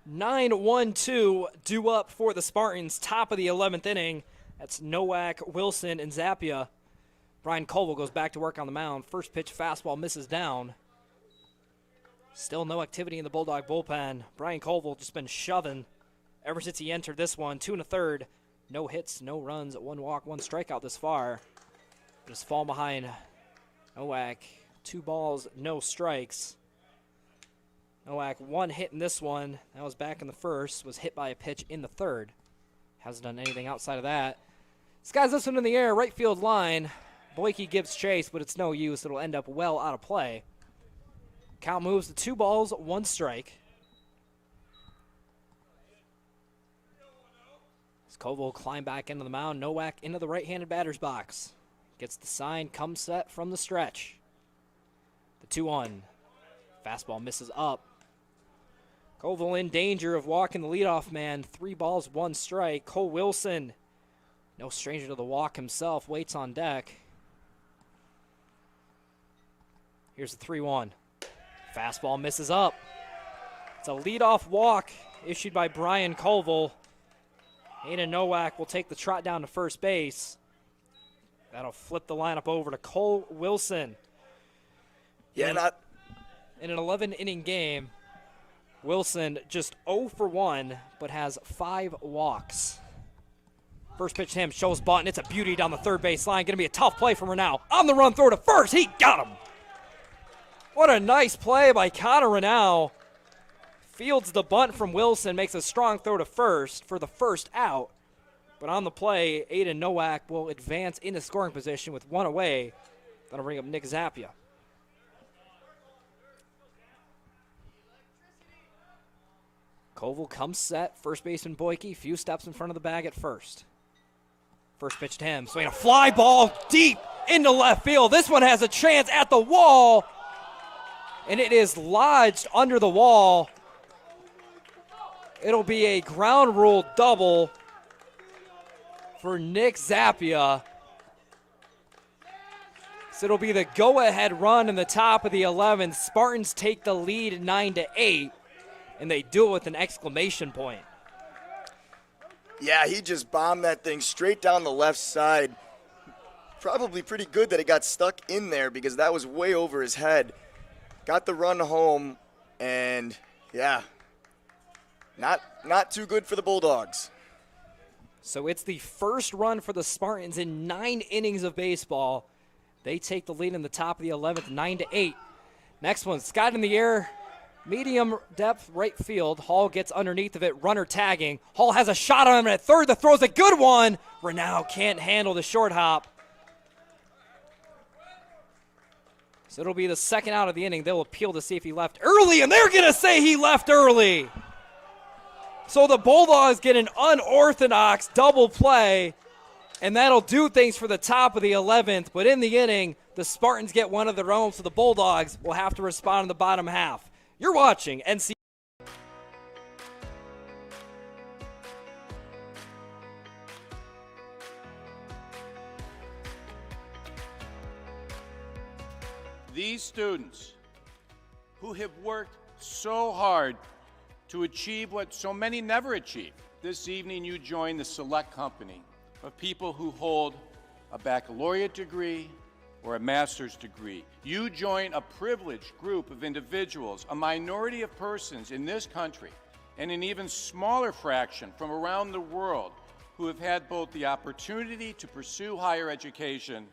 Nine 1-2 due up for the Spartans, top of the 11th inning. That's Nowak, Wilson, and Zappia. Brian Colville goes back to work on the mound. First pitch fastball misses down. Still no activity in the Bulldog bullpen. Brian Colville just been shoving ever since he entered this one. 2 1/3. No hits, no runs, 1 walk, 1 strikeout this far. Just fall behind Nowak. 2 balls, no strikes. Nowak, 1 hit in this one. That was back in the first. Was hit by a pitch in the third. Hasn't done anything outside of that. Skies this one in the air, right field line. Boyke gives chase, but it's no use. It'll end up well out of play. Count moves to 2 balls, 1 strike. As Koval will climb back into the mound, Nowak into the right-handed batter's box. Gets the sign, comes set from the stretch. The 2-1. Fastball misses up. Koval in danger of walking the leadoff man. 3 balls, 1 strike. Cole Wilson, no stranger to the walk himself, waits on deck. Here's the 3-1. Fastball misses up. It's a leadoff walk issued by Brian Koval. Aiden Nowak will take the trot down to first base. That'll flip the lineup over to Cole Wilson. Yeah, in an 11-inning game, Wilson just 0 for 1, but has 5 walks. First pitch to him, shows bunt, and it's a beauty down the third base line. Going to be a tough play from Renau. On the run, throw to first. He got him. What a nice play by Connor Renau. Fields the bunt from Wilson, makes a strong throw to first for the first out. But on the play, Aiden Nowak will advance into scoring position with 1 away. That'll bring up Nick Zappia. Koval comes set, first baseman Boyke, few steps in front of the bag at first. First pitch to him, swinging a fly ball deep into left field. This one has a chance at the wall, and it is lodged under the wall. It'll be a ground rule double for Nick Zappia. So it'll be the go-ahead run in the top of the 11th. Spartans take the lead 9-8. And they do it with an exclamation point. Yeah, he just bombed that thing straight down the left side. Probably pretty good that it got stuck in there because that was way over his head. Got the run home, and yeah, not too good for the Bulldogs. So it's the first run for the Spartans in 9 innings of baseball. They take the lead in the top of the 11th, 9-8. Next one, Scott in the air. Medium depth right field. Hall gets underneath of it, runner tagging. Hall has a shot on him at third. The throw's a good one. Renau can't handle the short hop. So it'll be the second out of the inning. They'll appeal to see if he left early, and they're going to say he left early. So the Bulldogs get an unorthodox double play, and that'll do things for the top of the 11th. But in the inning, the Spartans get one of their own, so the Bulldogs will have to respond in the bottom half. You're watching NC. These students who have worked so hard to achieve what so many never achieve. This evening you join the select company of people who hold a baccalaureate degree or a master's degree. You join a privileged group of individuals, a minority of persons in this country, and an even smaller fraction from around the world who have had both the opportunity to pursue higher education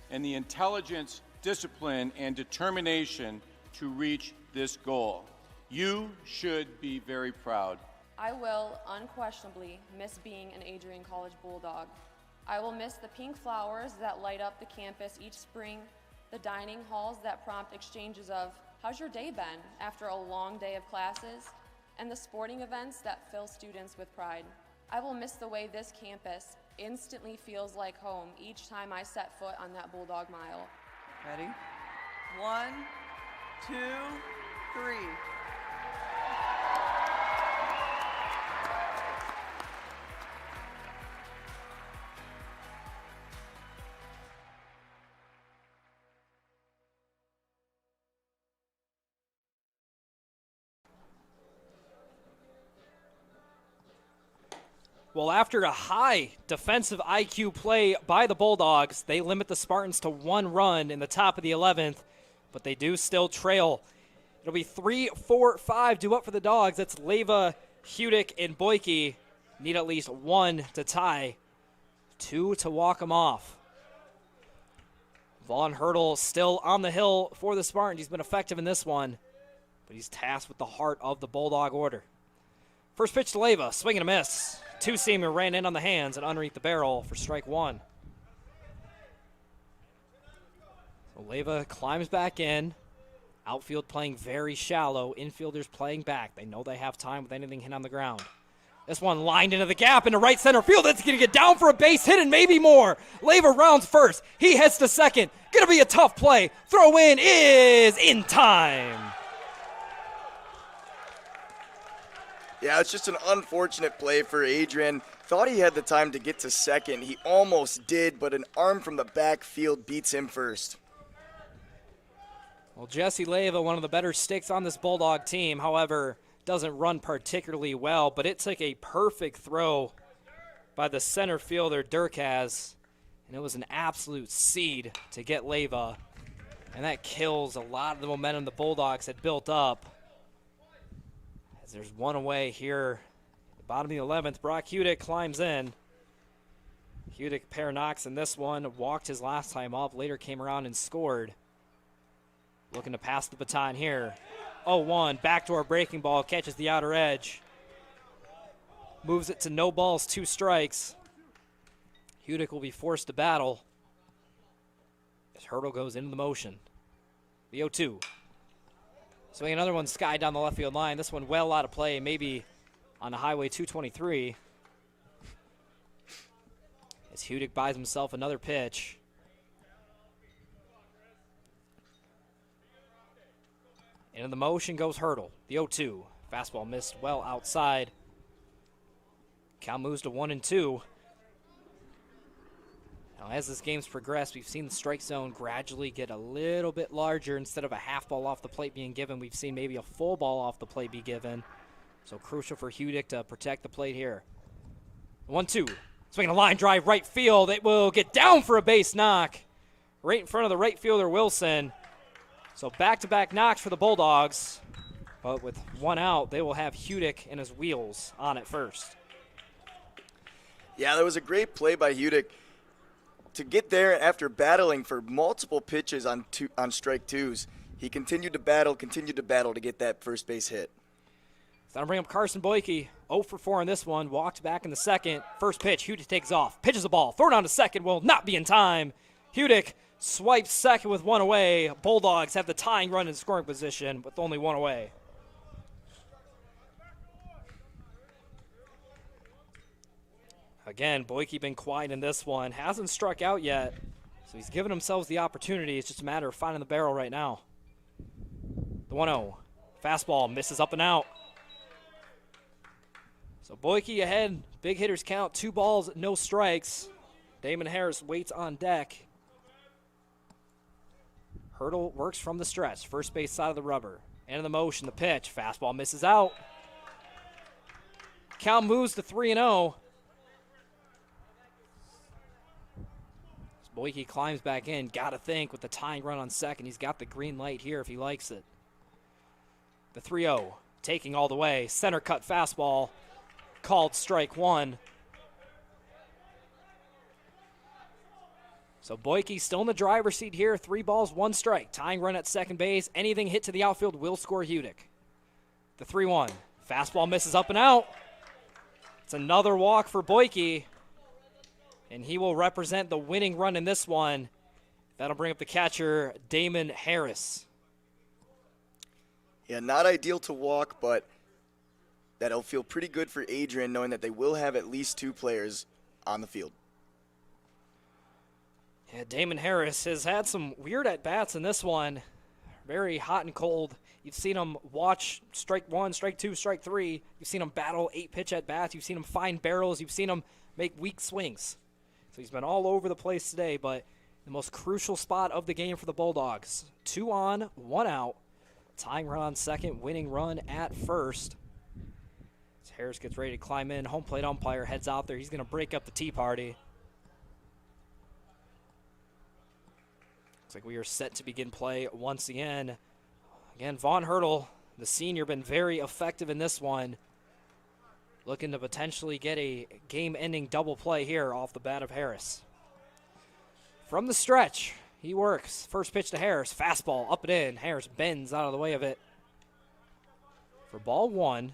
and the intelligence, discipline, and determination to reach this goal. You should be very proud. I will unquestionably miss being an Adrian College Bulldog. I will miss the pink flowers that light up the campus each spring, the dining halls that prompt exchanges of, "How's your day been?" after a long day of classes, and the sporting events that fill students with pride. I will miss the way this campus instantly feels like home each time I set foot on that Bulldog mile. Ready? 1, 2, 3. Well, after a high defensive IQ play by the Bulldogs, they limit the Spartans to 1 run in the top of the 11th, but they do still trail. It'll be 3, 4, 5 due up for the Dogs. That's Leyva, Hudick, and Boyke. Need at least 1 to tie, 2 to walk them off. Von Hurdle still on the hill for the Spartans. He's been effective in this one, but he's tasked with the heart of the Bulldog order. First pitch to Leyva, swing and a miss. Two-seamer ran in on the hands and underneath the barrel for strike one. So Leyva climbs back in. Outfield playing very shallow. Infielders playing back. They know they have time with anything hit on the ground. This one lined into the gap into right center field. It's going to get down for a base hit and maybe more. Leyva rounds first. He heads to second. Going to be a tough play. Throw in is in time. Yeah, it's just an unfortunate play for Adrian. Thought he had the time to get to second. He almost did, but an arm from the backfield beats him first. Well, Jesse Leyva, one of the better sticks on this Bulldog team, however, doesn't run particularly well, but it took a perfect throw by the center fielder, Durkaz, and it was an absolute seed to get Leyva, and that kills a lot of the momentum the Bulldogs had built up. As there's one away here, at the bottom of the 11th, Brock Hudick climbs in. Hudick pair knocks in this one, walked his last time up, later came around and scored. Looking to pass the baton here. 0-1, backdoor breaking ball, catches the outer edge. Moves it to no balls, 2 strikes. Hudick will be forced to battle as Hurdle goes into the motion. The 0-2. Swing another one sky down the left field line. This one well out of play, maybe on the highway 223. As Hudick buys himself another pitch. Into the motion goes Hurdle. The 0-2. Fastball missed well outside. Count moves to 1-2. Now, as this game's progressed, we've seen the strike zone gradually get a little bit larger. Instead of a half ball off the plate being given, we've seen maybe a full ball off the plate be given. So crucial for Hudick to protect the plate here. 1-2. Swinging a line drive right field. It will get down for a base knock right in front of the right fielder, Wilson. So back-to-back knocks for the Bulldogs. But with one out, they will have Hudick and his wheels on at first. Yeah, that was a great play by Hudick to get there after battling for multiple pitches on strike twos. He continued to battle to get that first base hit. So I'm going to bring up Carson Boyke. 0 for 4 on this one. Walked back in the second. First pitch, Hudick takes off. Pitches the ball. Thrown on to second. Will not be in time. Hudick swipes second with one away. Bulldogs have the tying run in scoring position with only one away. Again, Boyke been quiet in this one. Hasn't struck out yet, so he's given himself the opportunity. It's just a matter of finding the barrel right now. The 1-0. Fastball misses up and out. So Boyke ahead. Big hitters count. 2 balls, no strikes. Damon Harris waits on deck. Hurdle works from the stretch. First base side of the rubber. Into the motion, the pitch. Fastball misses out. Count moves to 3-0. Boyke climbs back in. Got to think with the tying run on second, he's got the green light here if he likes it. The 3-0. Taking all the way. Center cut fastball. Called strike one. So Boyke still in the driver's seat here. 3 balls, 1 strike. Tying run at second base. Anything hit to the outfield will score Hudick. The 3-1. Fastball misses up and out. It's another walk for Boyke. And he will represent the winning run in this one. That'll bring up the catcher, Damon Harris. Yeah, not ideal to walk, but that'll feel pretty good for Adrian knowing that they will have at least 2 players on the field. Yeah, Damon Harris has had some weird at-bats in this one. Very hot and cold. You've seen him watch strike 1, strike 2, strike 3. You've seen him battle 8-pitch at-bats. You've seen him find barrels. You've seen him make weak swings. So he's been all over the place today, but the most crucial spot of the game for the Bulldogs. 2 on, 1 out. Tying run on second, winning run at first. As Harris gets ready to climb in, home plate umpire heads out there. He's going to break up the tea party. Looks like we are set to begin play once again. Again, Von Hurdle, the senior, been very effective in this one. Looking to potentially get a game-ending double play here off the bat of Harris. From the stretch, He works. First pitch to Harris. Fastball up and in. Harris bends out of the way of it. For ball one.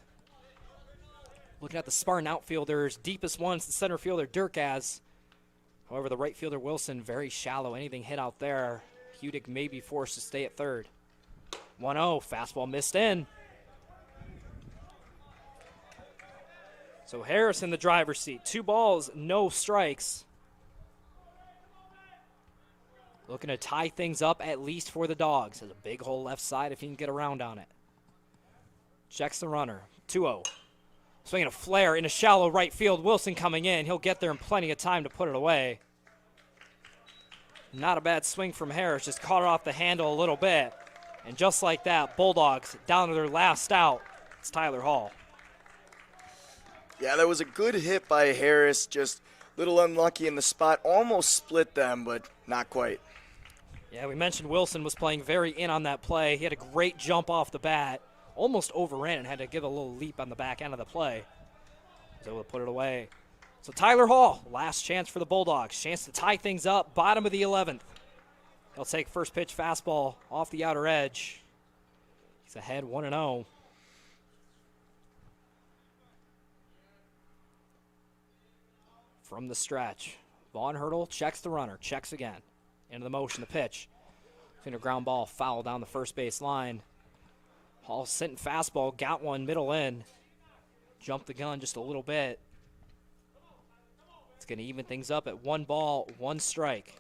Looking at the Spartan outfielders, deepest one's the center fielder, Durkaz. However, the right fielder, Wilson, very shallow. Anything hit out there, Hudick may be forced to stay at third. 1-0, fastball missed in. So Harris in the driver's seat. 2 balls, no strikes. Looking to tie things up at least for the Dogs. Has a big hole left side if he can get around on it. Checks the runner, 2-0. Swinging a flare in a shallow right field. Wilson coming in. He'll get there in plenty of time to put it away. Not a bad swing from Harris. Just caught it off the handle a little bit. And just like that, Bulldogs down to their last out. It's Tyler Hall. Yeah, that was a good hit by Harris. Just a little unlucky in the spot. Almost split them, but not quite. Yeah, we mentioned Wilson was playing very in on that play. He had a great jump off the bat. Almost overran and had to give a little leap on the back end of the play. Was able to put it away. So Tyler Hall, last chance for the Bulldogs. Chance to tie things up, bottom of the 11th. He'll take first pitch fastball off the outer edge. He's ahead 1-0. From the stretch, Vaughn Hurdle checks the runner, checks again. Into the motion, the pitch. Finger ground ball, foul down the first base line. Hall sent fastball, got one middle in. Jumped the gun just a little bit. It's going to even things up at 1 ball, 1 strike.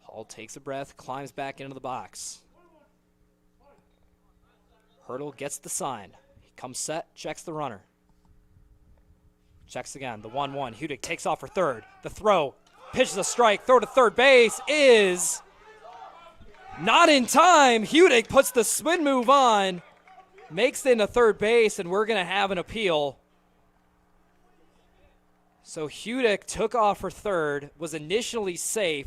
Hall takes a breath, climbs back into the box. Hurdle gets the sign. He comes set, checks the runner. Checks again, the 1-1. Hudick takes off for third. The throw, pitches a strike, throw to third base is not in time. Hudick puts the spin move on, makes it into third base, and we're going to have an appeal. So Hudick took off for third, was initially safe,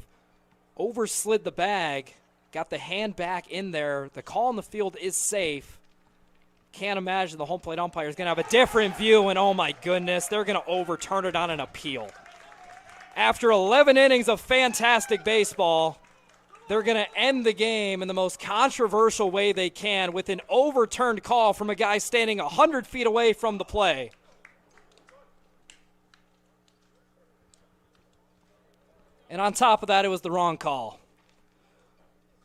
overslid the bag, got the hand back in there. The call on the field is safe. Can't imagine the home plate umpire is going to have a different view, and oh my goodness, they're going to overturn it on an appeal. After 11 innings of fantastic baseball, they're going to end the game in the most controversial way they can with an overturned call from a guy standing 100 feet away from the play. And on top of that, it was the wrong call.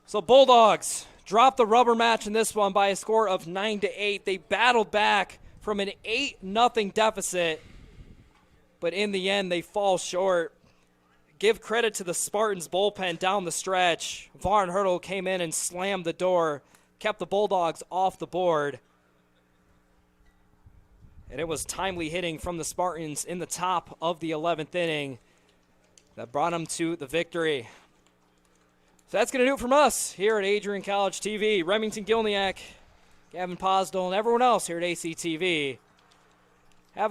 So Bulldogs dropped the rubber match in this one by a score of 9-8. They battled back from an 8-0 deficit, but in the end, they fall short. Give credit to the Spartans bullpen down the stretch. Vaughn Hurdle came in and slammed the door, kept the Bulldogs off the board. And it was timely hitting from the Spartans in the top of the 11th inning that brought them to the victory. So that's going to do it from us here at Adrian College TV. Remington Gilniak, Gavin Posdal, and everyone else here at ACTV.